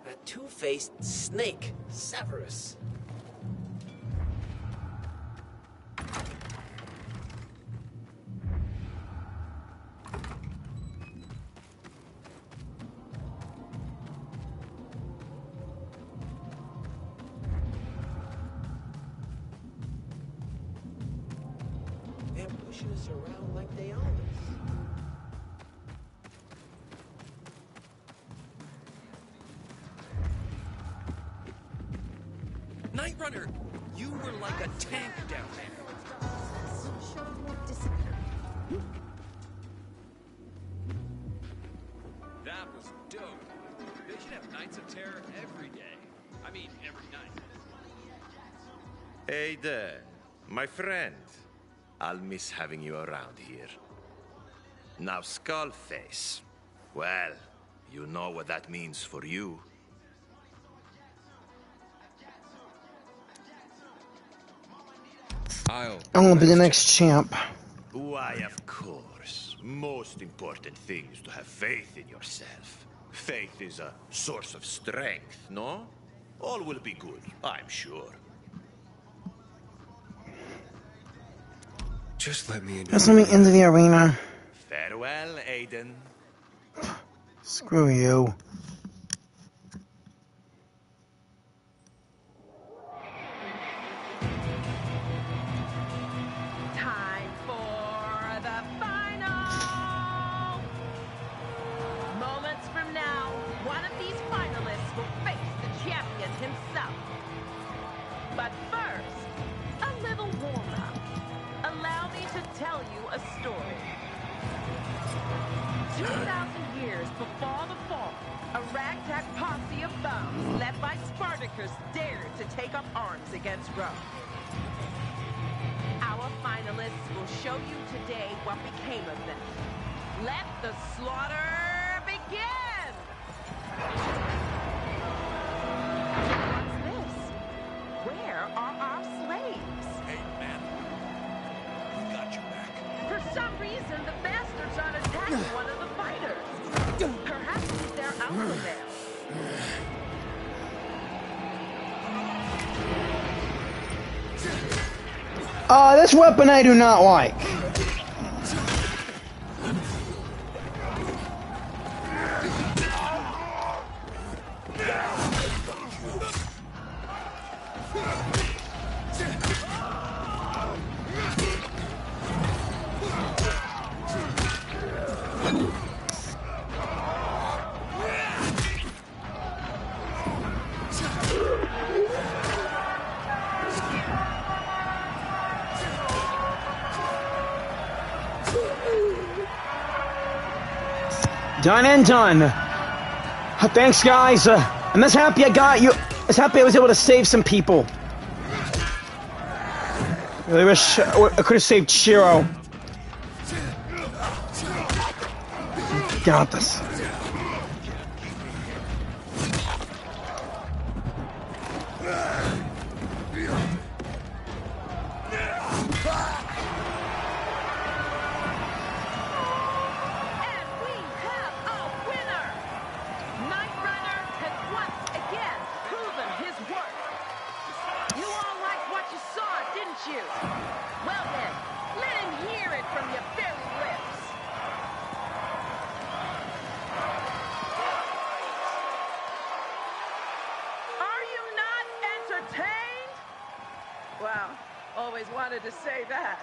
That two-faced snake, Severus. They're pushing us around like they own us. Night Runner, you were like a tank down there. Show more discipline. That was dope. They should have Nights of Terror every day. I mean, every night. Hey there, my friend. I'll miss having you around here. Now, Skullface. Well, you know what that means for you. I'm gonna be the next champ. Why, of course. Most important thing is to have faith in yourself. Faith is a source of strength, no? All will be good, I'm sure. Just let me Just let me into the arena. Farewell, Aiden. Screw you. Time for the final! Moments from now, one of these finalists will face the champion himself. But first, a little warm-up. Allow me to tell you a story. 2,000 years before the fall, a ragtag posse of bums led by Spartacus dared to take up arms against Rome. Our finalists will show you today what became of them. Let the slaughter begin! What's this? Where are our slaves? Hey, man. We got your back. For some reason, the bastards aren't attacking one of the fighters. Perhaps it's their alpha male. This weapon I do not like. Done and done. Thanks, guys. I'm just happy I got you. Just happy I was able to save some people. Really wish I could have saved Ciro. Got this. Wow, always wanted to say that.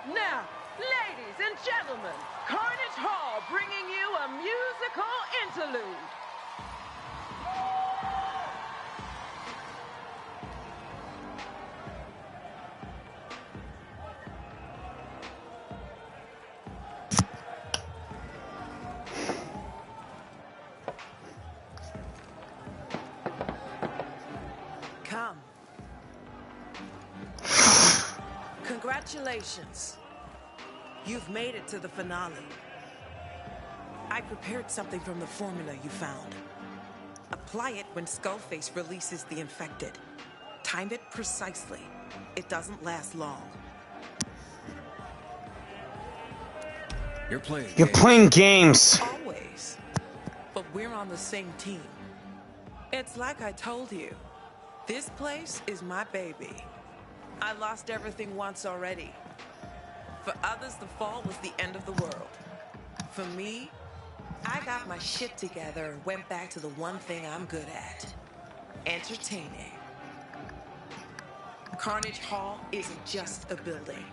Now, ladies and gentlemen, Carnage Hall bringing you a musical interlude. Congratulations. You've made it to the finale. I prepared something from the formula you found. Apply it when Skullface releases the infected. Time it precisely. It doesn't last long. You're playing You're games. playing games. Always. But we're on the same team. It's like I told you. This place is my baby. I lost everything once already. For others, the fall was the end of the world. For me, I got my shit together and went back to the one thing I'm good at. Entertaining. Carnage Hall isn't just a building.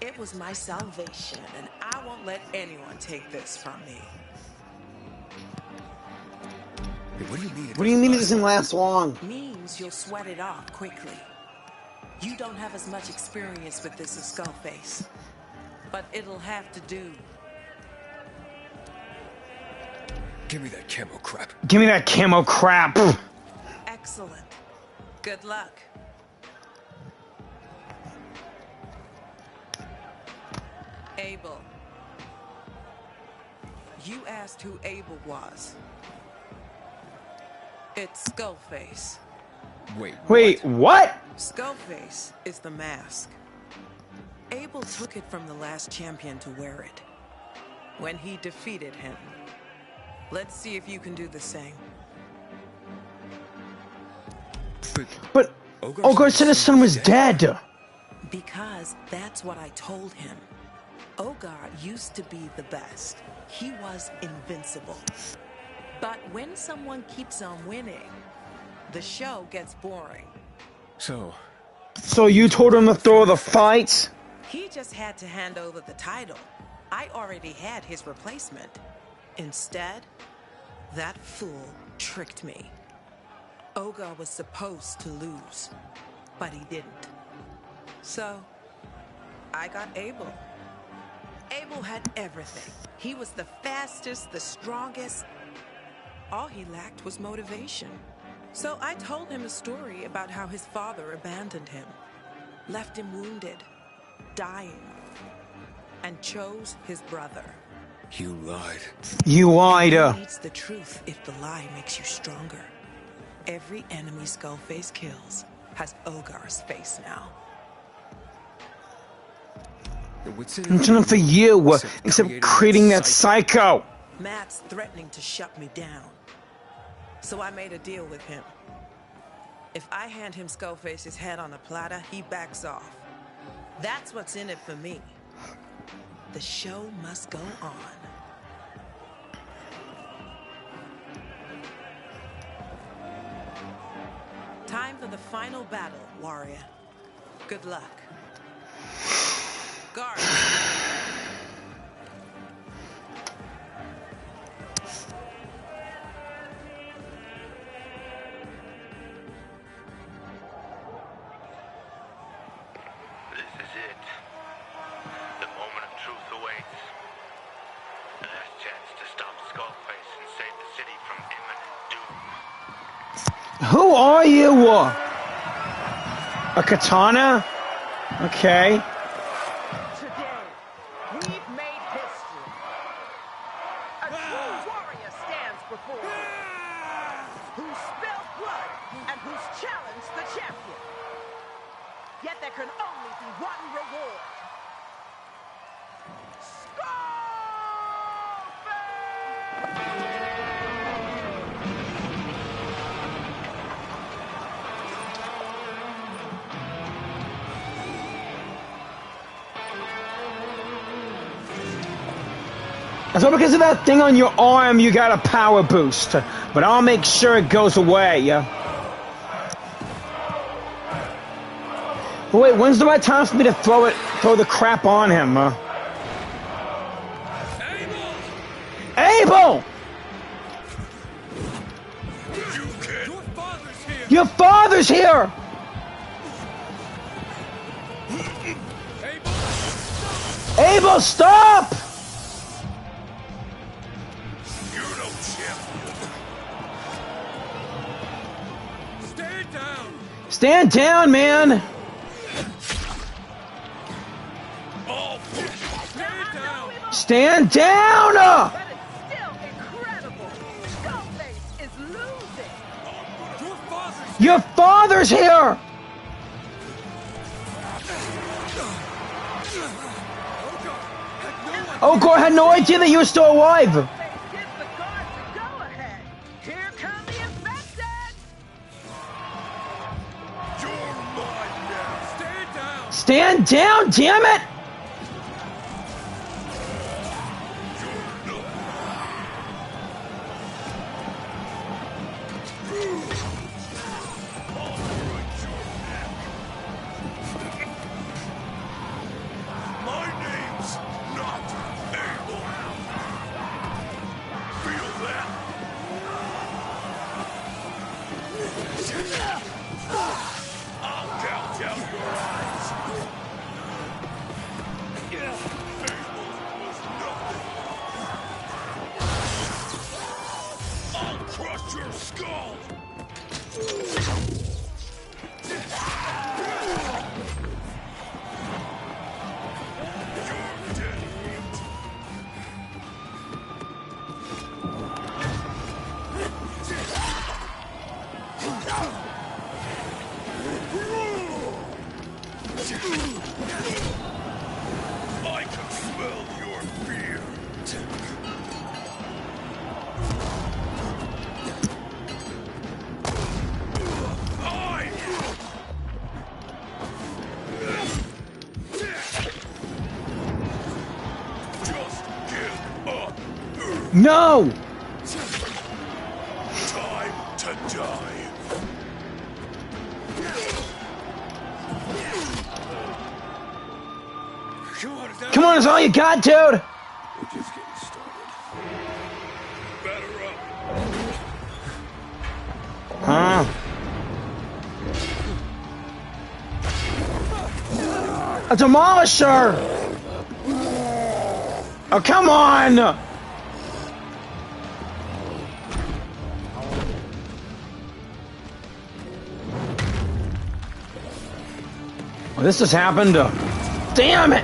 It was my salvation, and I won't let anyone take this from me. Hey, what do you mean? What do you mean it doesn't last long? Means you'll sweat it off quickly. You don't have as much experience with this as Skullface, but it'll have to do. Give me that camo crap. Give me that camo crap. Excellent. Good luck. Abel. You asked who Abel was. It's Skullface. Wait, what? Skullface is the mask. Abel took it from the last champion to wear it. When he defeated him. Let's see if you can do the same. But Ogar said his son was dead. Because that's what I told him. Ogar used to be the best. He was invincible. But when someone keeps on winning, the show gets boring. So you told him to throw the fight? He just had to hand over the title. I already had his replacement. Instead, that fool tricked me. Ogar was supposed to lose, but he didn't. So, I got Abel. Abel had everything. He was the fastest, the strongest. All he lacked was motivation. So I told him a story about how his father abandoned him, left him wounded, dying, and chose his brother. You lied. You lied. Who needs the truth if the lie makes you stronger? Every enemy Skullface kills has Ogar's face now. It's enough for you, except creating that psycho. Matt's threatening to shut me down. So I made a deal with him. If I hand him Skullface's head on a platter, he backs off. That's what's in it for me. The show must go on. Time for the final battle, warrior. Good luck. Guard. This is it. The moment of truth awaits. The last chance to stop Skullface and save the city from imminent doom. Who are you? A katana? Okay. Today, we've made history. A true warrior stands before you, who spilled blood and who's challenged the champion. Yet there can only be one reward. So because of that thing on your arm, you got a power boost. But I'll make sure it goes away. But wait, when's the right time for me to throw the crap on him? Abel! Your father's here! Abel, stop! Stand down! Stand down, man! Stand down! But it's still incredible. Skullface is losing. Your father's here! Ogor had no idea that you were still alive! Gives the guards a go-ahead. Here come the infected. You're mine now. Stand down. Stand down, damn it! My name's not Abel. Feel that? I'll gouge out your eyes. Abel was nothing. I'll crush your skull. I can smell your fear. Just give up. No! Time to die. Come on, it's all you got, dude! We're just getting started. Batter up. Huh? A demolisher! Oh, come on! Well, this has happened. Damn it!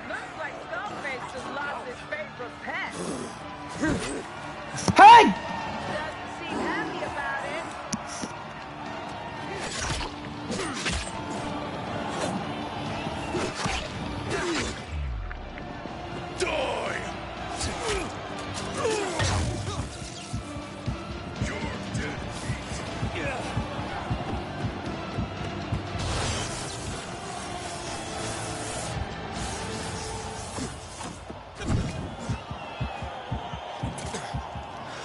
Looks like Skullface just lost his favorite pet. Hey! Doesn't seem happy about it. Die! You're dead meat.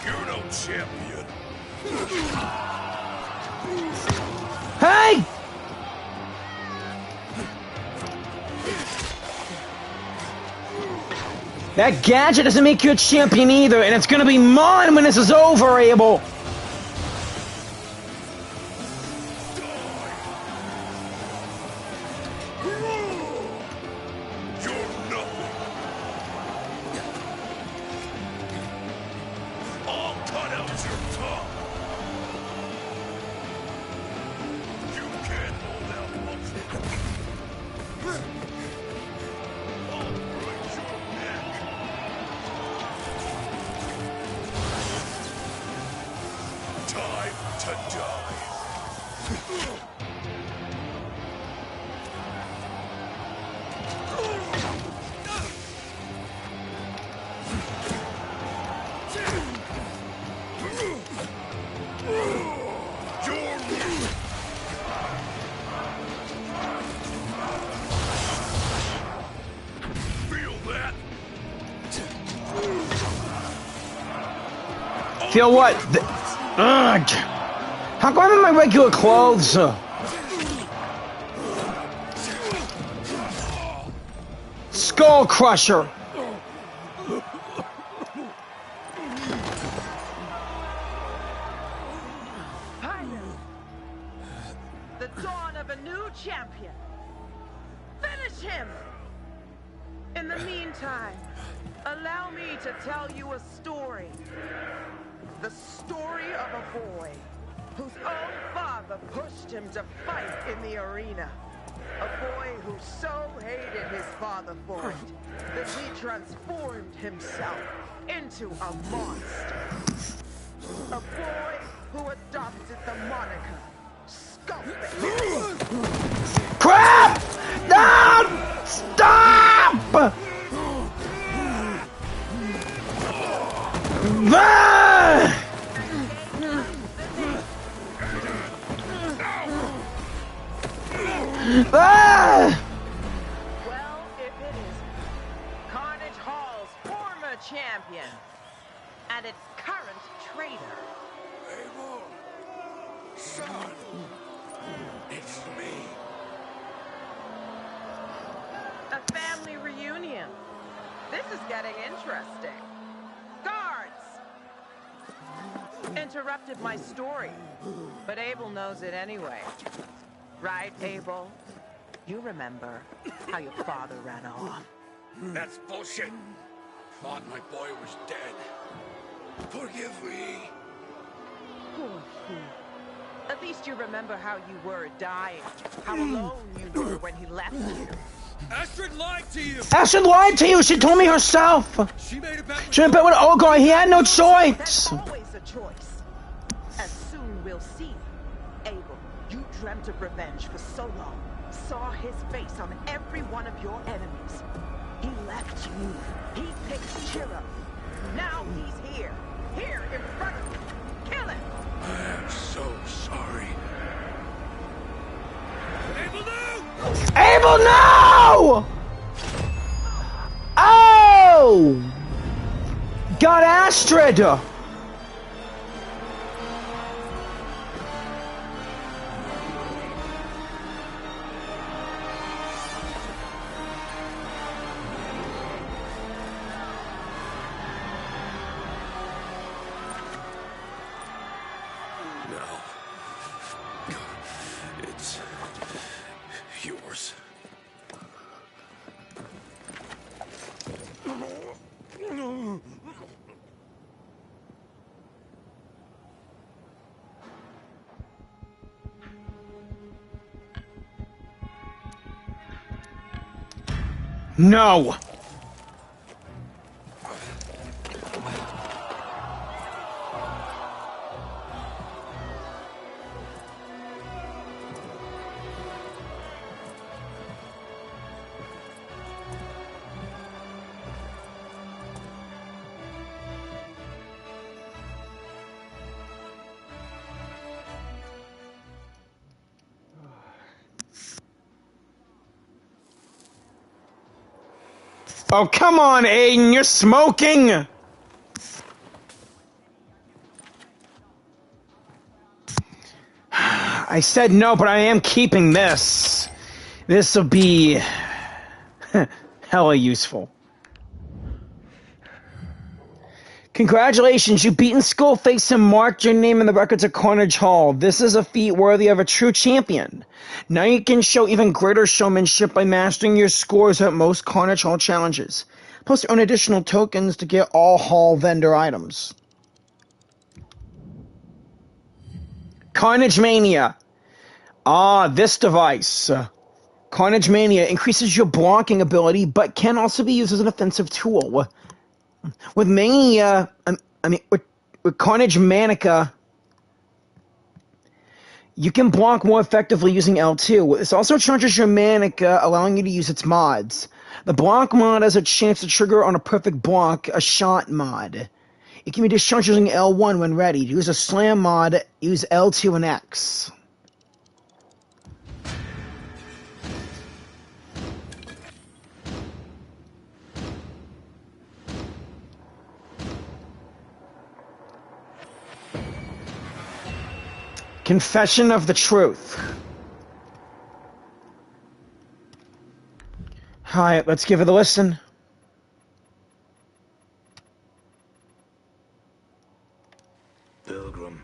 You're no champion. Hey! That gadget doesn't make you a champion either, and it's gonna be mine when this is over, Abel! You're nothing. I'll cut out your tongue. You can't hold out much. I'll break your neck. Time to die. Feel that? Feel what? Ugh! How come I'm in my regular clothes? Skull Crusher. Finally, the dawn of a new champion. Finish him! In the meantime, allow me to tell you a story. The story of a boy whose own father pushed him to fight in the arena. A boy who so hated his father for it that he transformed himself into a monster. A boy who adopted the moniker Skullface. Crap! No! Stop! Ah! Ah! Well, if it isn't, Carnage Hall's former champion and its current traitor. Abel, son, it's me. A family reunion. This is getting interesting. Guards! Interrupted my story, but Abel knows it anyway. Right, Abel? You remember how your father ran off. That's bullshit. Thought my boy was dead. Forgive me. At least you remember how you were dying. How alone you were when he left you. Astrid lied to you! Astrid lied to you! She told me herself! She made a bet with... She made a bet with Olgar. He had no choice! There's always a choice. As soon we'll see. Abel, you dreamt of revenge for so long. Saw his face on every one of your enemies. He left you. He picked Ciro. Now he's here. Here in front of you. Kill him! I am so sorry. Abel, no! Abel, no! Oh! Got Astrid! It's yours. No! Oh, come on, Aiden, you're smoking! I said no, but I am keeping this. This'll be... hella useful. Congratulations, you've beaten Skullface and marked your name in the records of Carnage Hall. This is a feat worthy of a true champion. Now you can show even greater showmanship by mastering your scores at most Carnage Hall challenges. Plus earn additional tokens to get all Hall vendor items. Carnage Mania. Ah, this device. Carnage Mania increases your blocking ability, but can also be used as an offensive tool. With Mania, with Carnage Manica, you can block more effectively using L2. This also charges your Manica, allowing you to use its mods. The block mod has a chance to trigger on a perfect block, a shot mod. It can be discharged using L1 when ready. To use a slam mod, use L2 and X. Confession of the Truth. Alright, let's give it a listen. Pilgrim,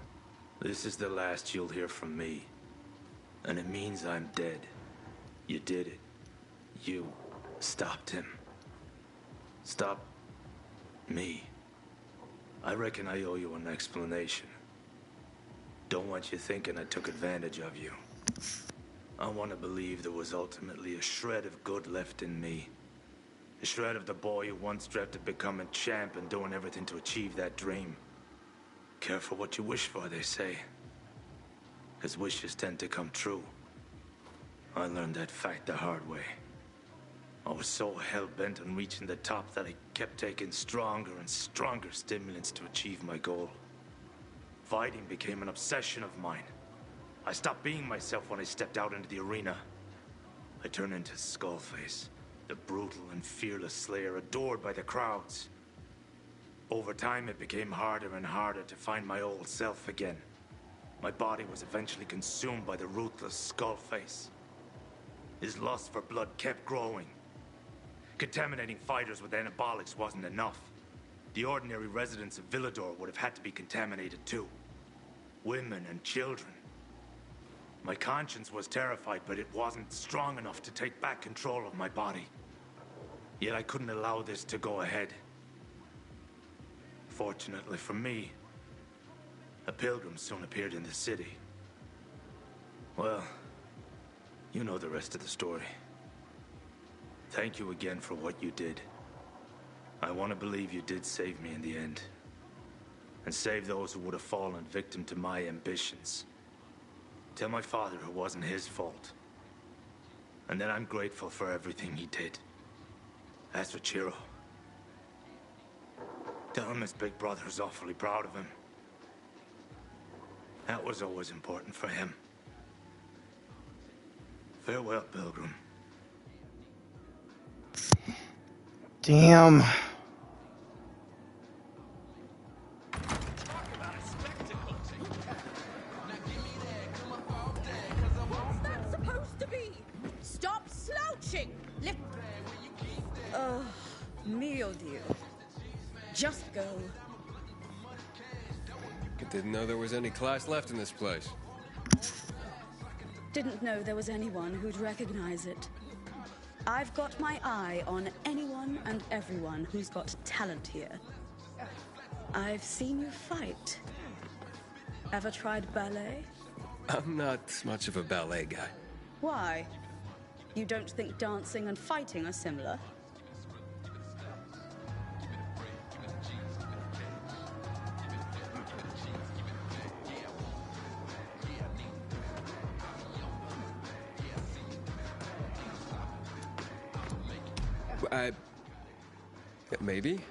this is the last you'll hear from me. And it means I'm dead. You did it. You stopped him. Stop me. I reckon I owe you an explanation. Don't want you thinking I took advantage of you. I want to believe there was ultimately a shred of good left in me. A shred of the boy who once dreamt of becoming champ and doing everything to achieve that dream. Careful what you wish for, they say. 'Cause wishes tend to come true. I learned that fact the hard way. I was so hell-bent on reaching the top that I kept taking stronger and stronger stimulants to achieve my goal. Fighting became an obsession of mine. I stopped being myself when I stepped out into the arena. I turned into Skullface, the brutal and fearless slayer adored by the crowds. Over time, it became harder and harder to find my old self again. My body was eventually consumed by the ruthless Skullface. His lust for blood kept growing. Contaminating fighters with anabolics wasn't enough. The ordinary residents of Villador would have had to be contaminated too. Women and children. My conscience was terrified, but it wasn't strong enough to take back control of my body. Yet I couldn't allow this to go ahead. Fortunately for me, a pilgrim soon appeared in the city. Well, you know the rest of the story. Thank you again for what you did. I want to believe you did save me in the end. And save those who would have fallen victim to my ambitions. Tell my father it wasn't his fault. And that I'm grateful for everything he did. As for Ciro, tell him his big brother is awfully proud of him. That was always important for him. Farewell, Pilgrim. Damn. What's that supposed to be? Stop slouching! Lift. Mio dear. Just go. Didn't know there was any class left in this place. Didn't know there was anyone who'd recognize it. I've got my eye on anyone and everyone who's got talent here. I've seen you fight. Ever tried ballet? I'm not much of a ballet guy. Why? You don't think dancing and fighting are similar? Maybe?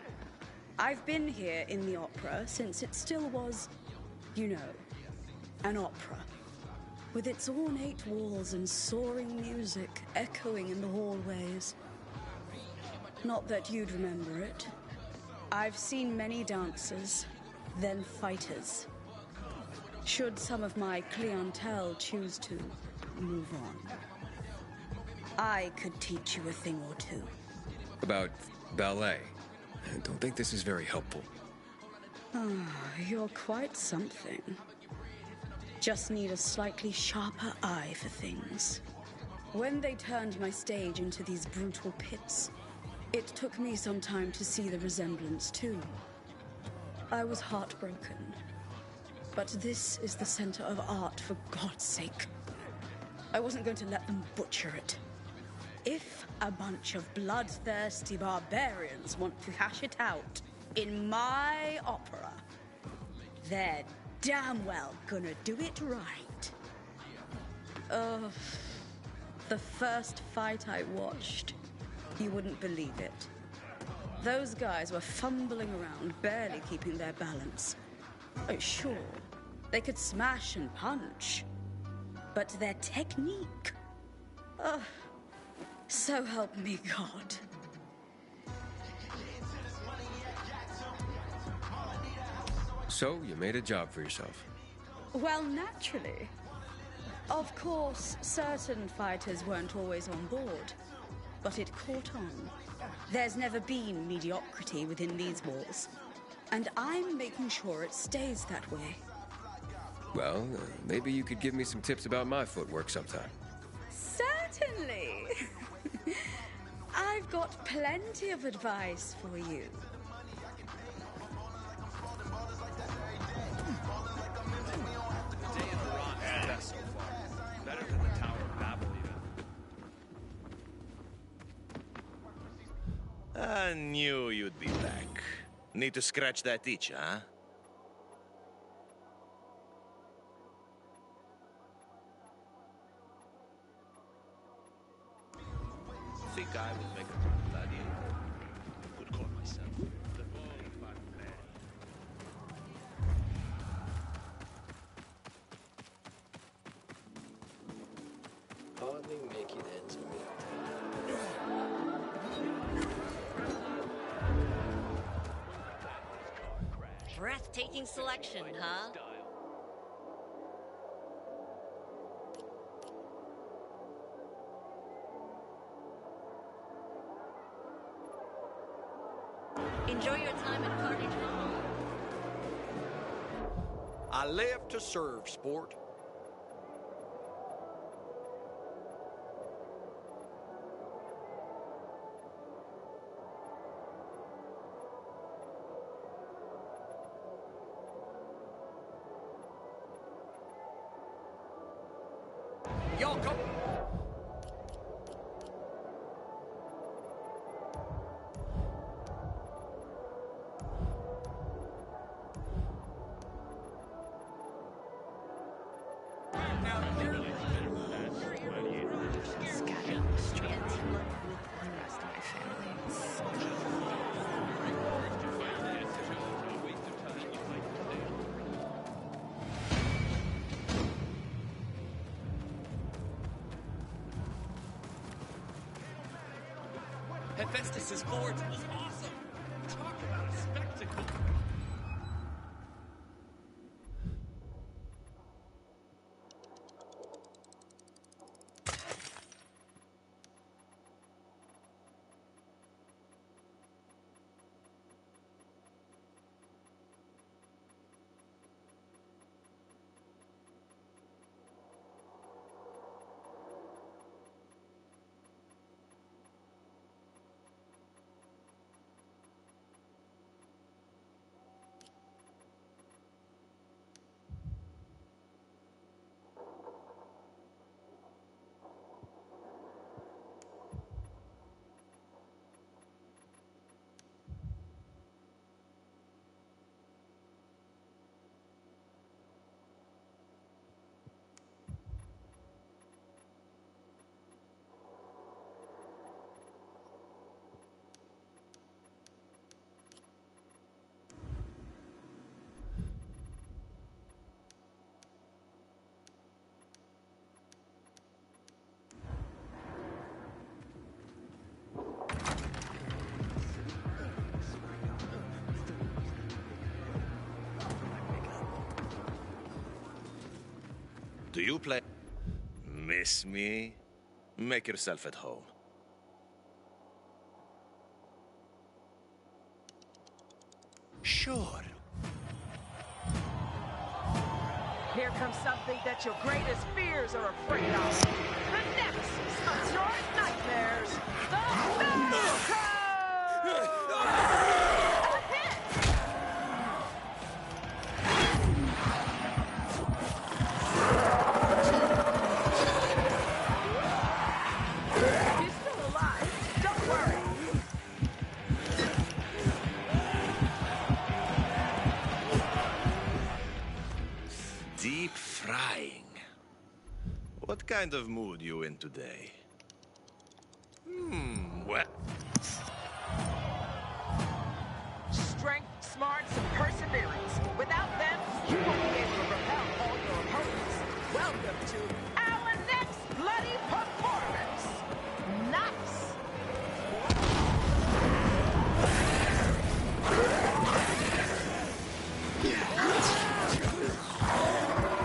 I've been here in the opera since it still was, you know, an opera. With its ornate walls and soaring music echoing in the hallways. Not that you'd remember it. I've seen many dancers, then fighters. Should some of my clientele choose to move on, I could teach you a thing or two. About ballet. I don't think this is very helpful. You're quite something. Just need a slightly sharper eye for things. When they turned my stage into these brutal pits, it took me some time to see the resemblance too. I was heartbroken. But this is the center of art, for God's sake. I wasn't going to let them butcher it. If a bunch of bloodthirsty barbarians want to hash it out in my opera, they're damn well gonna do it right. The first fight I watched, you wouldn't believe it. Those guys were fumbling around, barely keeping their balance. Oh, sure, they could smash and punch, but their technique... so help me God. So, you made a job for yourself. Well, naturally. Of course, certain fighters weren't always on board. but it caught on. There's never been mediocrity within these walls, and I'm making sure it stays that way. Well, maybe you could give me some tips about my footwork sometime. Certainly! I've got plenty of advice for you. The day in Iran is the best so far. Better than the Tower of Babel, even. I knew you'd be back. Need to scratch that itch, huh? Think I would make a gladiator? Could call myself the Hardly make it ends meet. Breathtaking selection, huh? Enjoy your time at Carnage Hall. I live to serve, sport. Y'all come. Hephaestus's forge was awesome. Talk about a spectacle. Do you play? Miss me? Make yourself at home. Sure. Here comes something that your greatest fears are afraid of. The nemesis of your nightmares. The Miracle! He's still alive. Don't worry. Deep frying. What kind of mood you in today? Well. Strength, smarts, and perseverance. Without them, you won't be able to repel all your opponents. Welcome to our next bloody performance. Nice.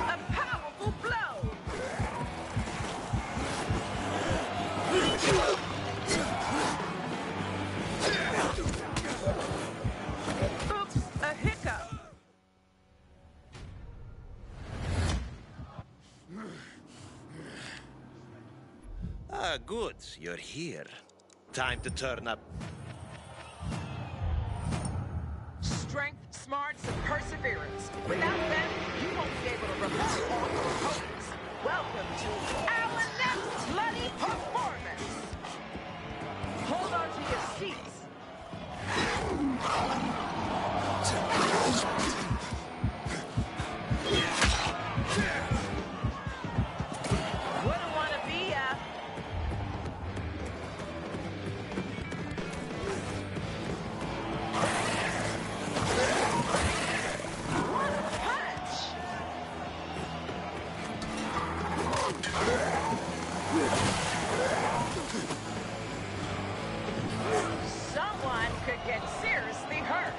A powerful blow. Ah, good. You're here. Time to turn up. Strength, smarts, and perseverance. Without them, you won't be able to repel all your opponents. Welcome to our next bloody performance. Hold on to your seats. Wouldn't want to be What a punch! Someone could get seriously hurt.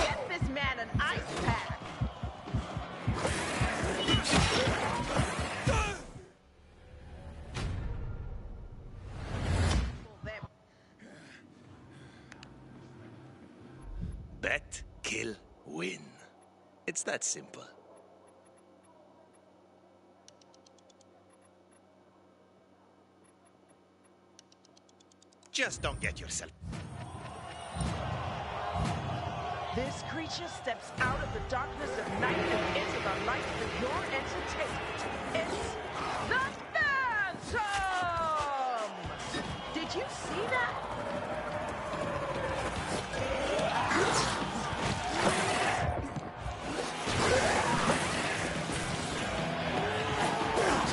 Get this man an ice pack. Bet, kill, win. It's that simple. Just don't get yourself. This creature steps out of the darkness of night and into the light for your entertainment. It's the Phantom! Did you see that?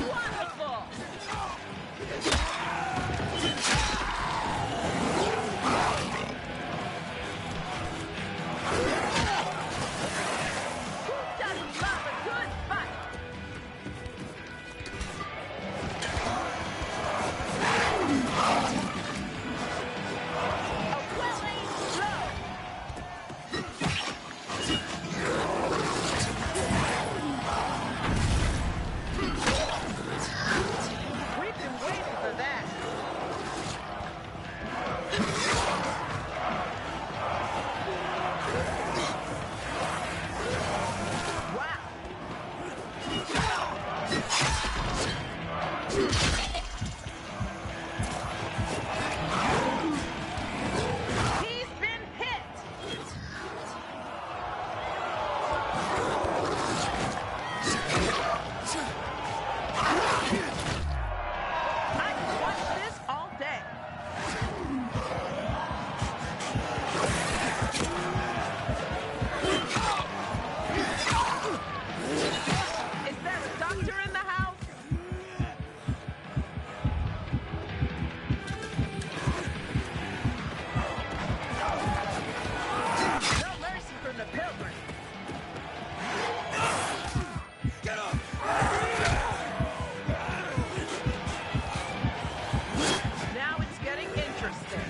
Wonderful! Who doesn't love a good fight? A well-aimed blow. We've been waiting for that. He's been hit. I could watch this all day. Is there a doctor in the house? No mercy from the pilgrim. Get up! Now it's getting interesting.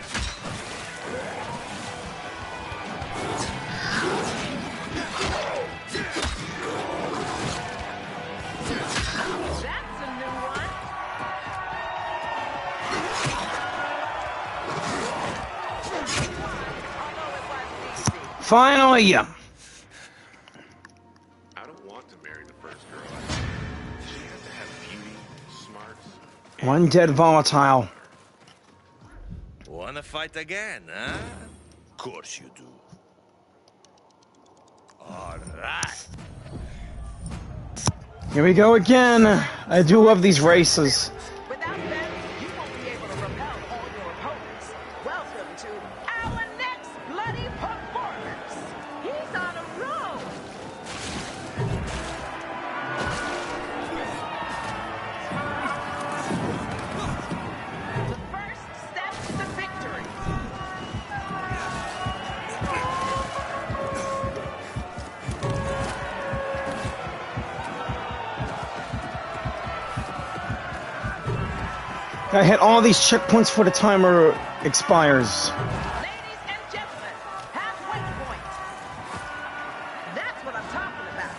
That's a new one. Although it wasn't easy. Finally! I don't want to marry the first girl. She has to have beauty, smarts. One dead volatile. Wanna fight again, huh? Of course you do. All right. Here we go again. I do love these races. Without them, you won't be able to repel all your opponents. Welcome to our next bloody performance. He's on a roll. The first step to victory. I hit all these checkpoints before the timer expires. Ladies and gentlemen, halfway point. That's what I'm talking about.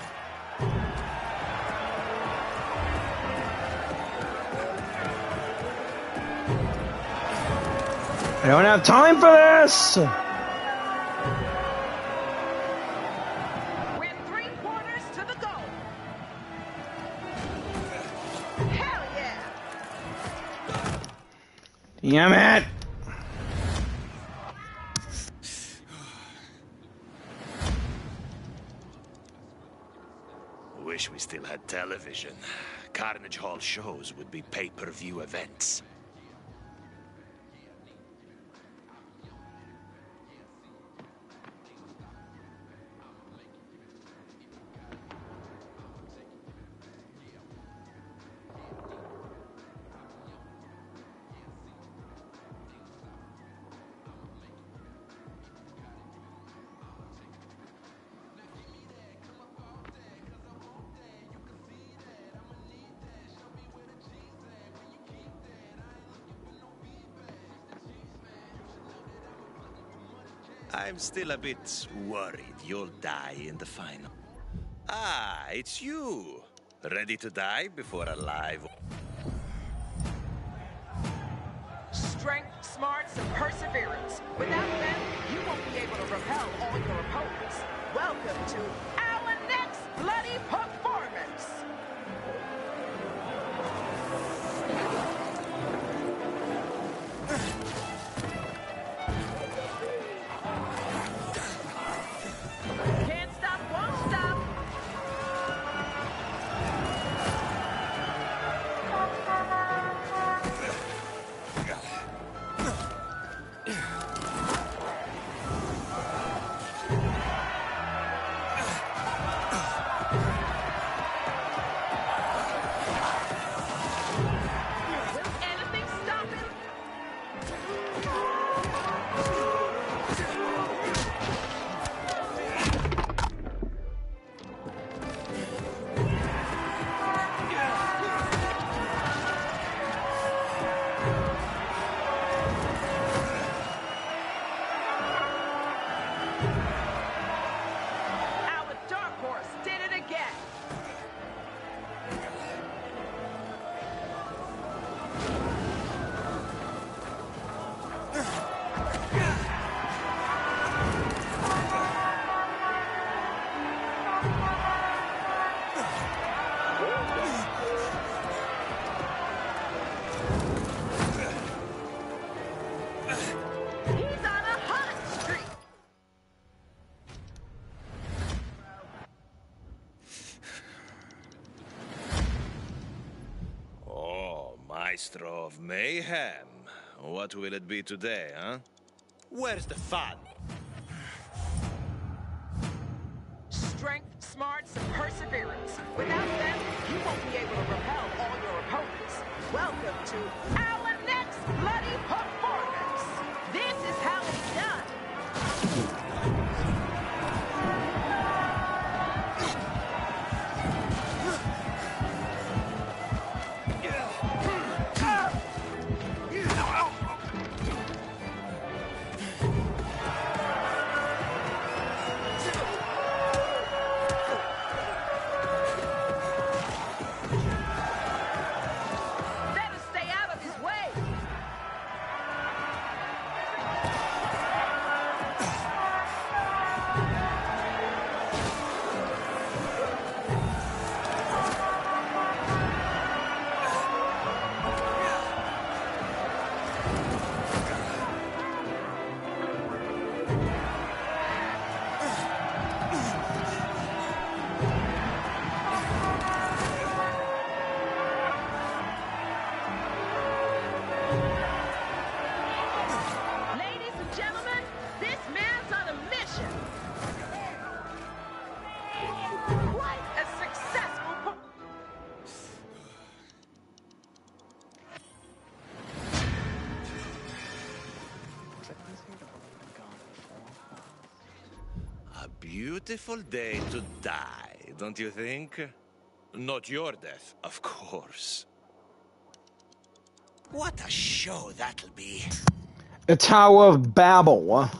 I don't have time for this! Damn it! Wish we still had television. Carnage Hall shows would be pay-per-view events. I'm still a bit worried you'll die in the final. Ah, it's you. Ready to die before a live... Strength, smarts, and perseverance. Without them, you won't be able to repel all your opponents. Welcome to our next bloody performance! Can't stop, won't stop! Maestro of mayhem. What will it be today, huh? Where's the fun? Strength, smarts, and perseverance. Without them, you won't be able to repel all your opponents. Welcome to our next bloody performance. This is how it's done. A beautiful day to die, don't you think? Not your death, of course. What a show that'll be. The Tower of Babel.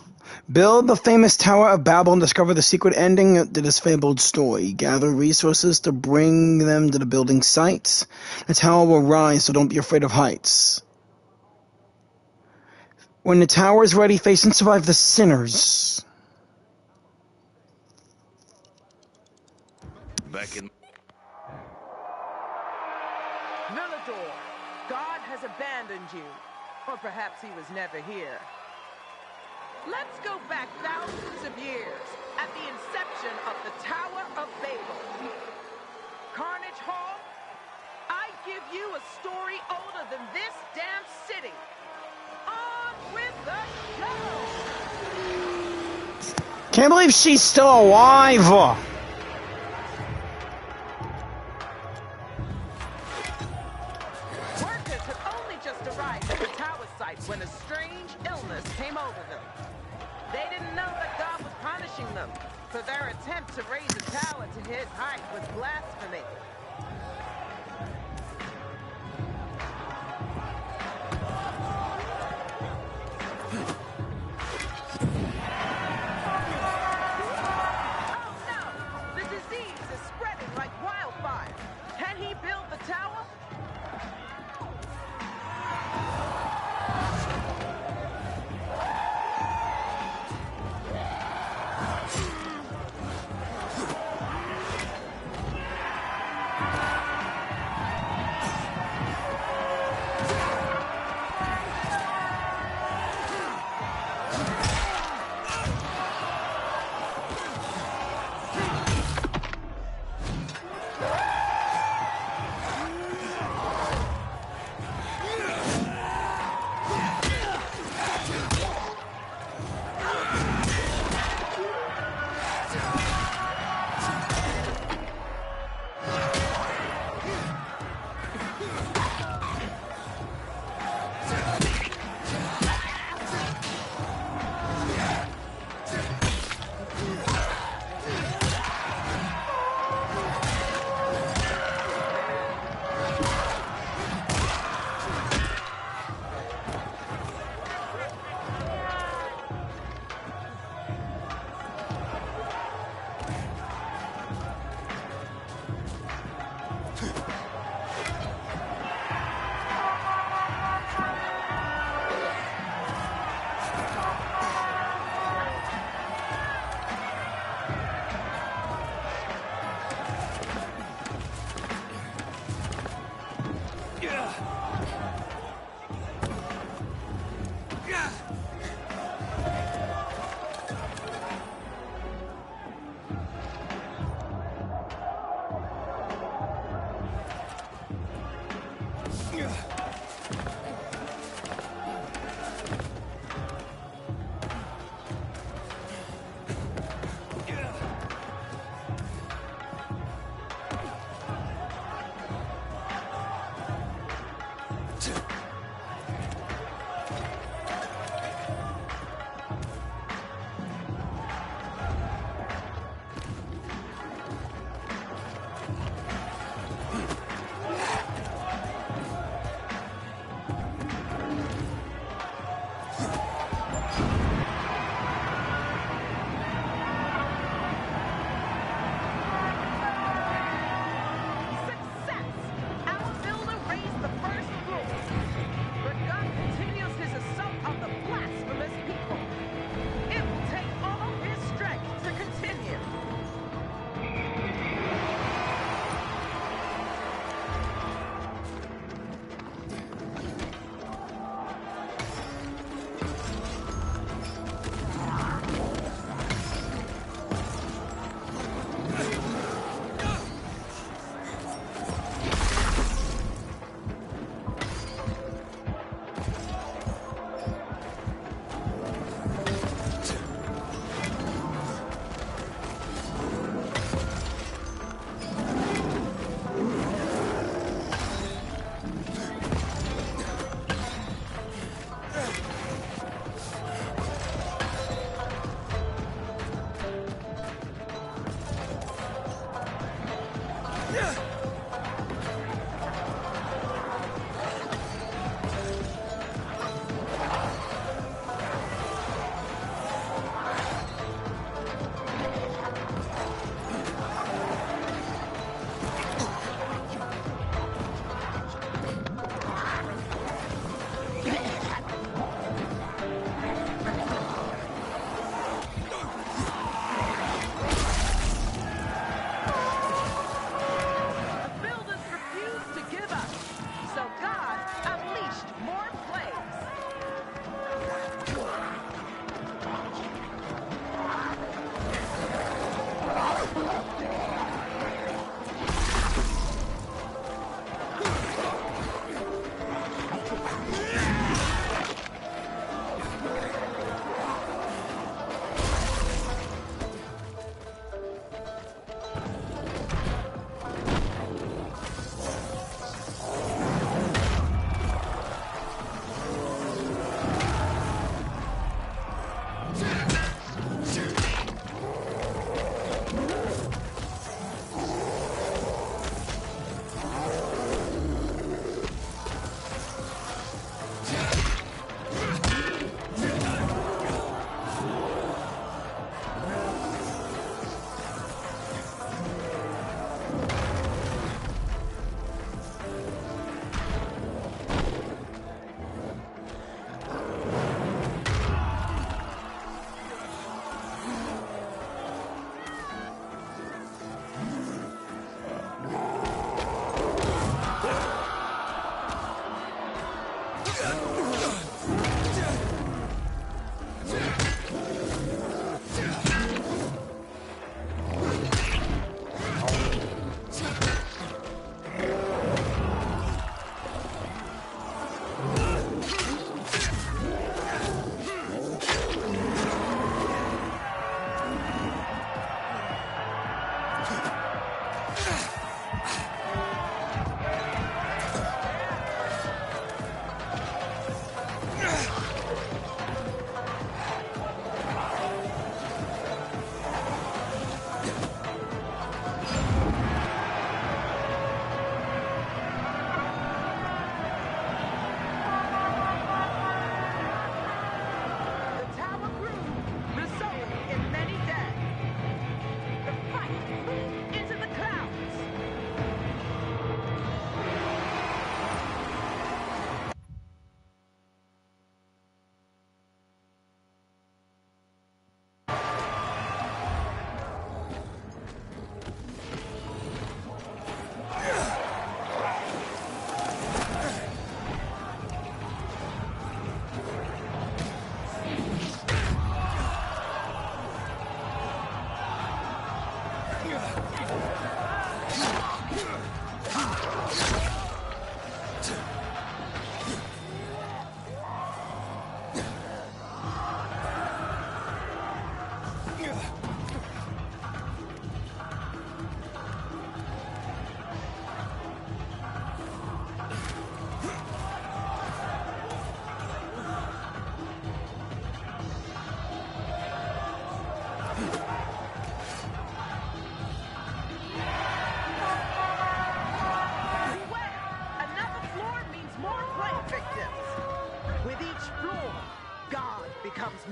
Build the famous Tower of Babel and discover the secret ending to this fabled story. Gather resources to bring them to the building sites. The tower will rise, so don't be afraid of heights. When the tower is ready, face and survive the sinners. Back in... Villador, God has abandoned you. Or perhaps he was never here. Let's go back thousands of years, at the inception of the Tower of Babel. Carnage Hall, I give you a story older than this damn city. On with the show! Can't believe she's still alive. Workers had only just arrived at the tower site when a strange illness came over them. They didn't know that God was punishing them, for their attempt to raise a tower to his height was blasphemy. Oh no! The disease is spreading like wildfire. Can he build the tower?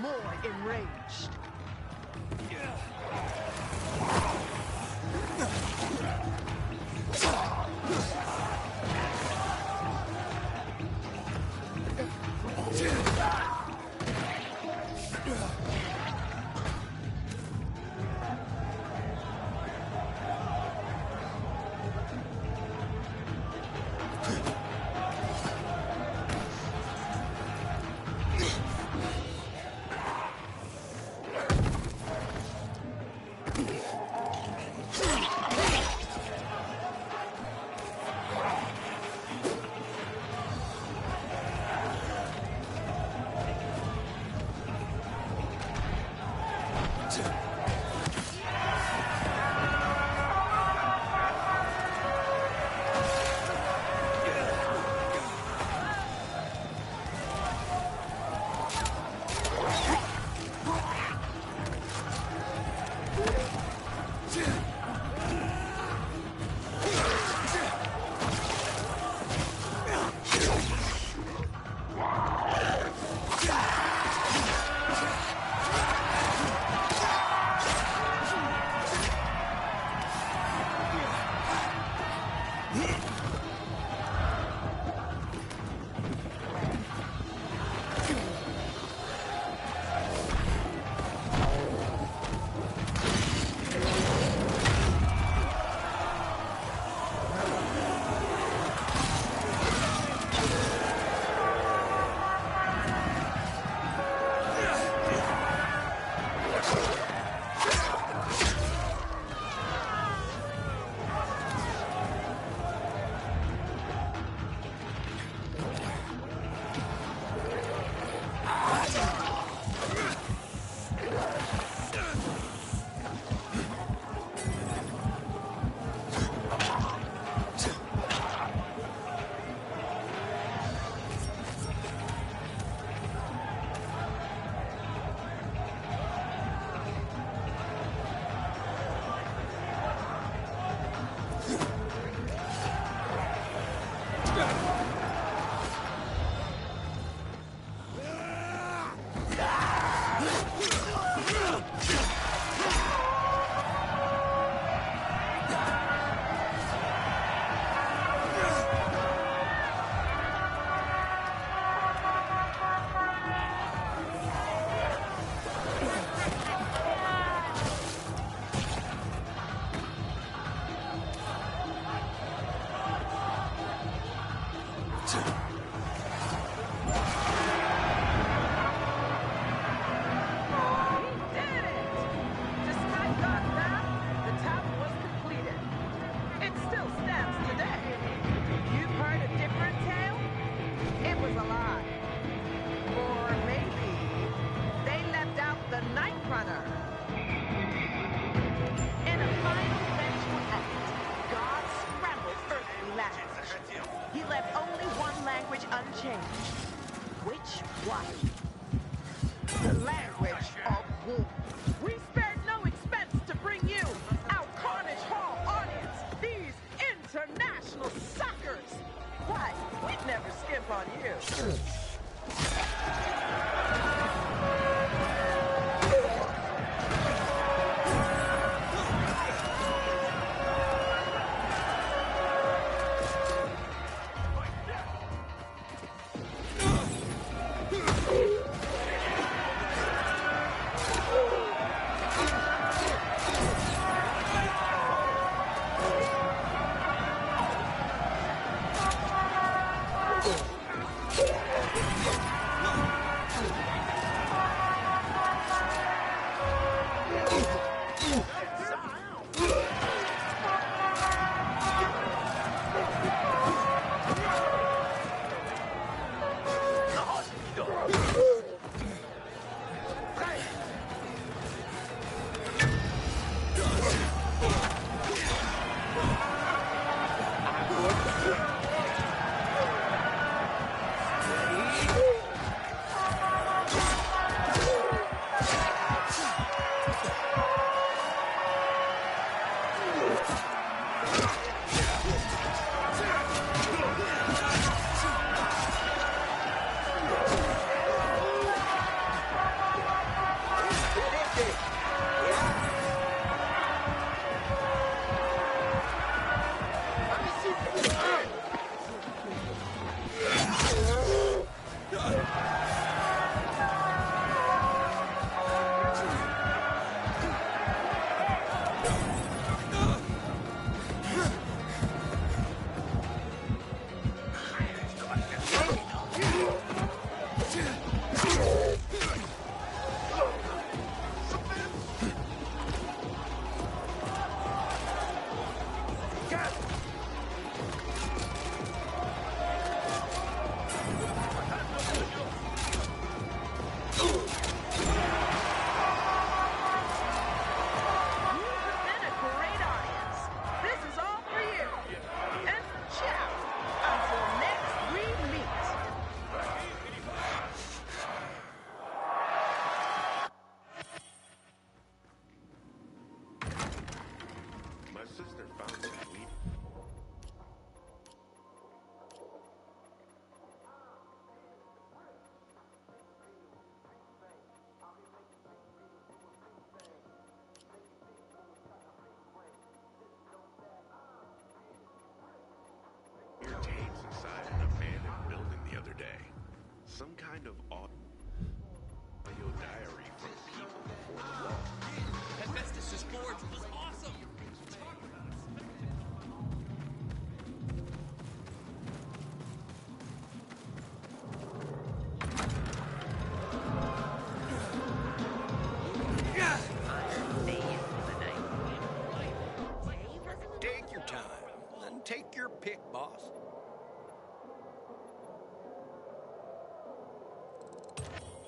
more enraged.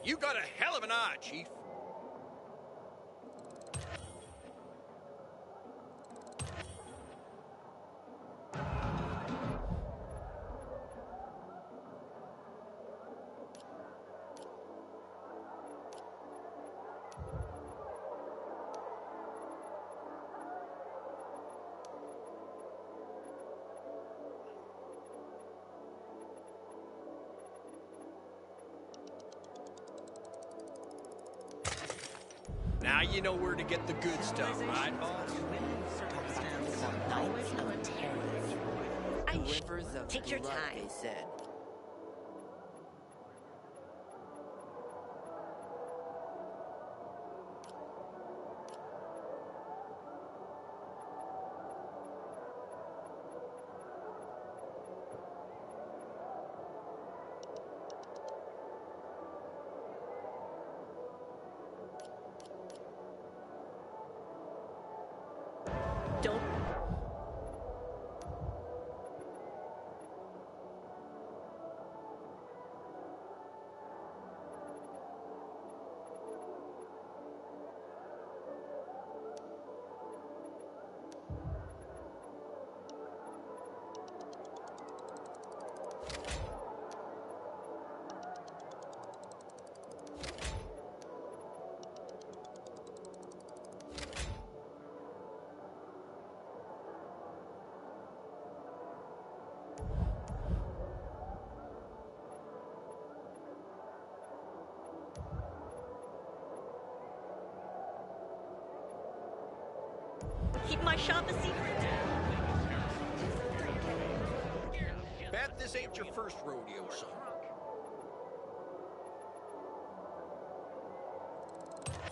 You got a hell of an eye, Chief. Now you know where to get the good stuff, right, boss? Rivers of Take your blood, time. they said. Don't. Keep my shop a secret. Bet this ain't your first rodeo, son.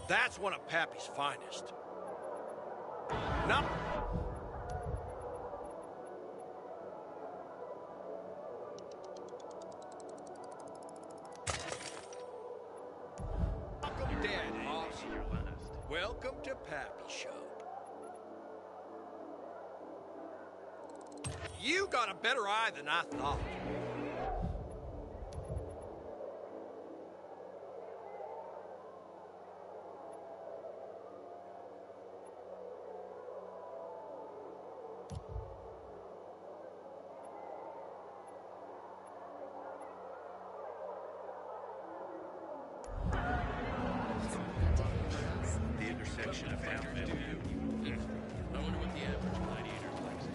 That's one of Pappy's finest. Now, welcome, Dad, boss. Welcome to Pappy's shop. You got a better eye than I thought. The intersection of Half and View. I wonder what the average gladiator likes.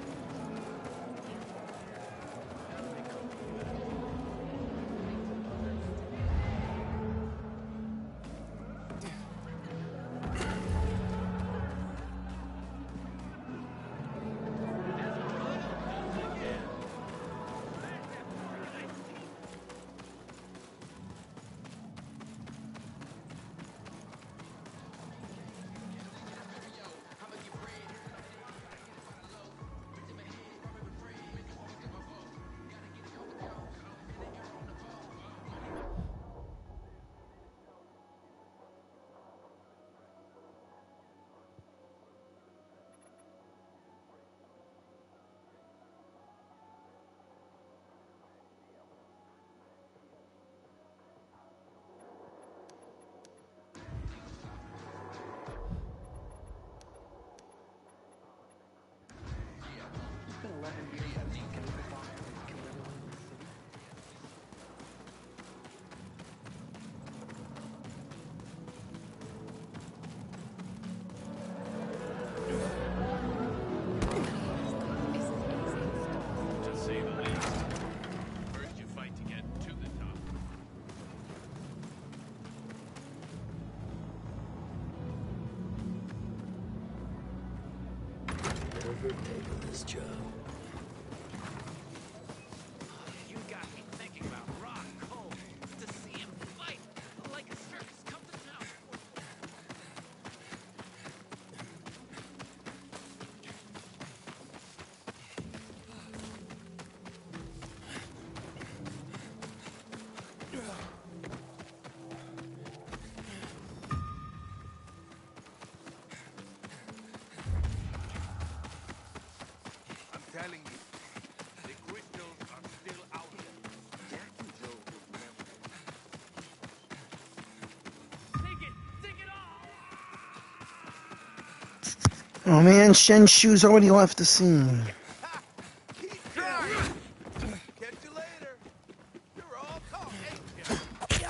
To say the least. First you fight to get to the top. This job. You got me thinking about Rock Cole. To see him fight like a circus come to town. I'm Oh man, Shen Shu's already left the scene. Catch you later. You're all talk, ain't you?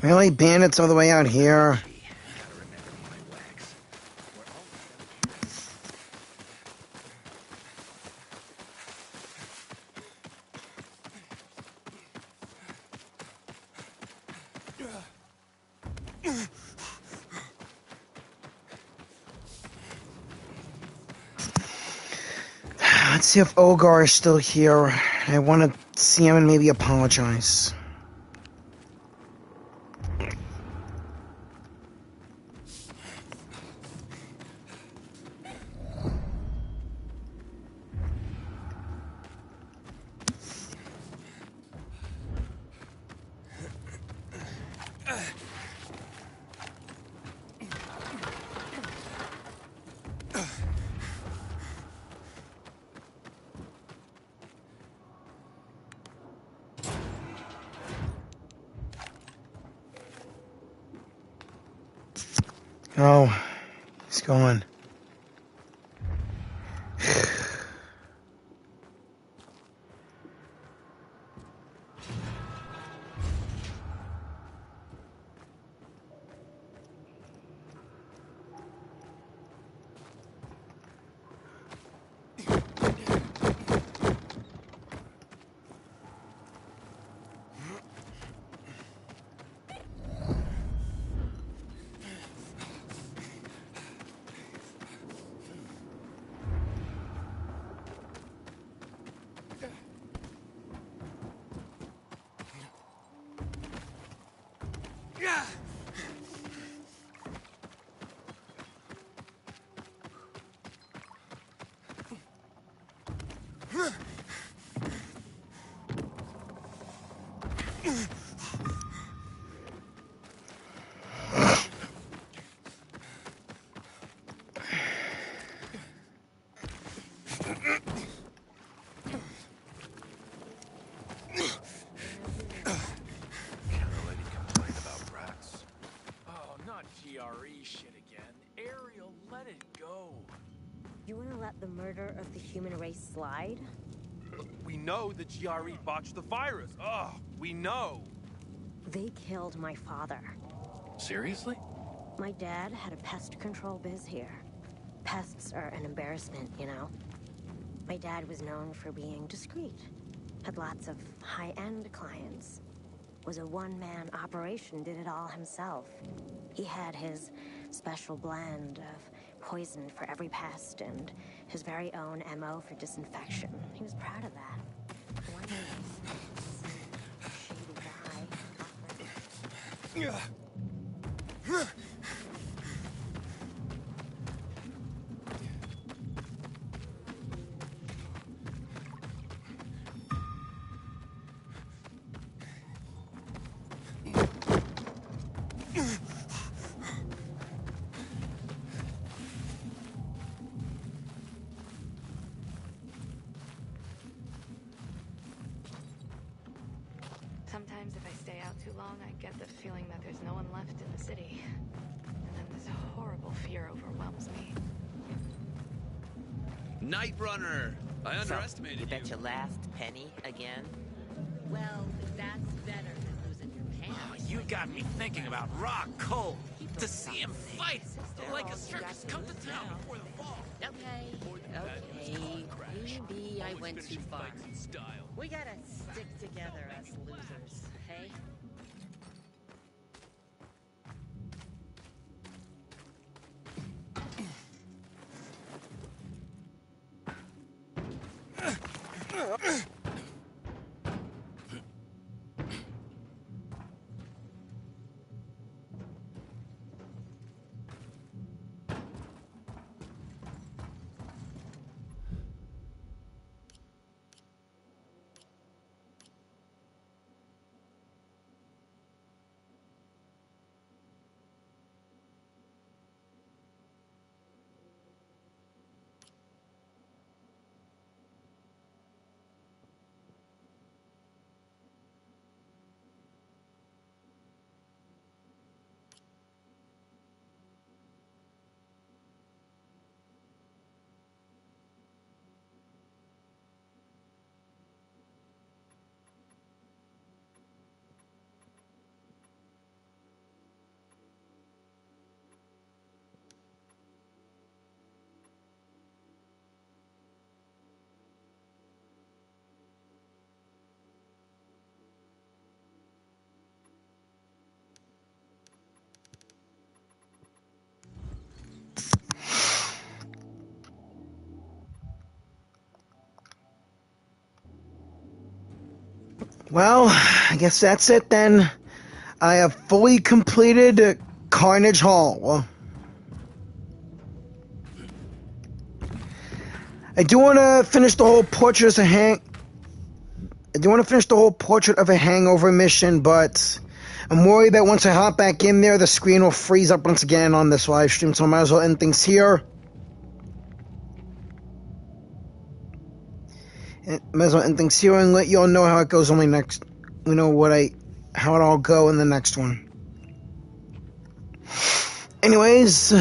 Really? Bandits all the way out here? Let's see if Ogar is still here. I want to see him and maybe apologize. Oh, he's gone. Oh, not GRE shit again. Ariel, let it go. You want to let the murder of the human race slide? We know the GRE botched the virus. Oh, we know. They killed my father. Seriously? My dad had a pest control biz here. Pests are an embarrassment, you know. My dad was known for being discreet. Had lots of high-end clients. Was a one-man operation, did it all himself. He had his special blend of poison for every pest and his very own MO for disinfection. He was proud of that. One of these shady guy. Sometimes if I stay out too long, I get the feeling that there's no one left in the city. And then this horrible fear overwhelms me. Night Runner! I underestimated You bet your last penny again? Well, that's better than losing your pants. You got me thinking about Rock Cole. To see him fight like a circus come to town before the fall. Okay. Maybe I went too far. We gotta stick together as losers, hey? Well, I guess that's it then. I have fully completed Carnage Hall. I do want to finish the whole portrait of a hangover mission, but I'm worried that once I hop back in there, the screen will freeze up once again on this live stream, so I might as well end things here. Might as well end things here and let you all know how it goes on my next, how it all go in the next one. Anyways,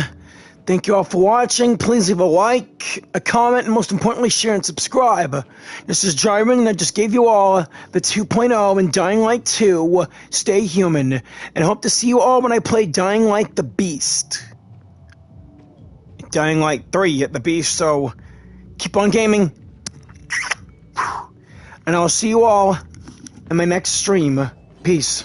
thank you all for watching. Please leave a like, a comment, and most importantly, share and subscribe. This is Dryman, and I just gave you all the 2.0 in Dying Light 2, Stay Human, and hope to see you all when I play Dying Light the Beast. Dying Light 3 at the Beast, so keep on gaming. And I'll see you all in my next stream. Peace.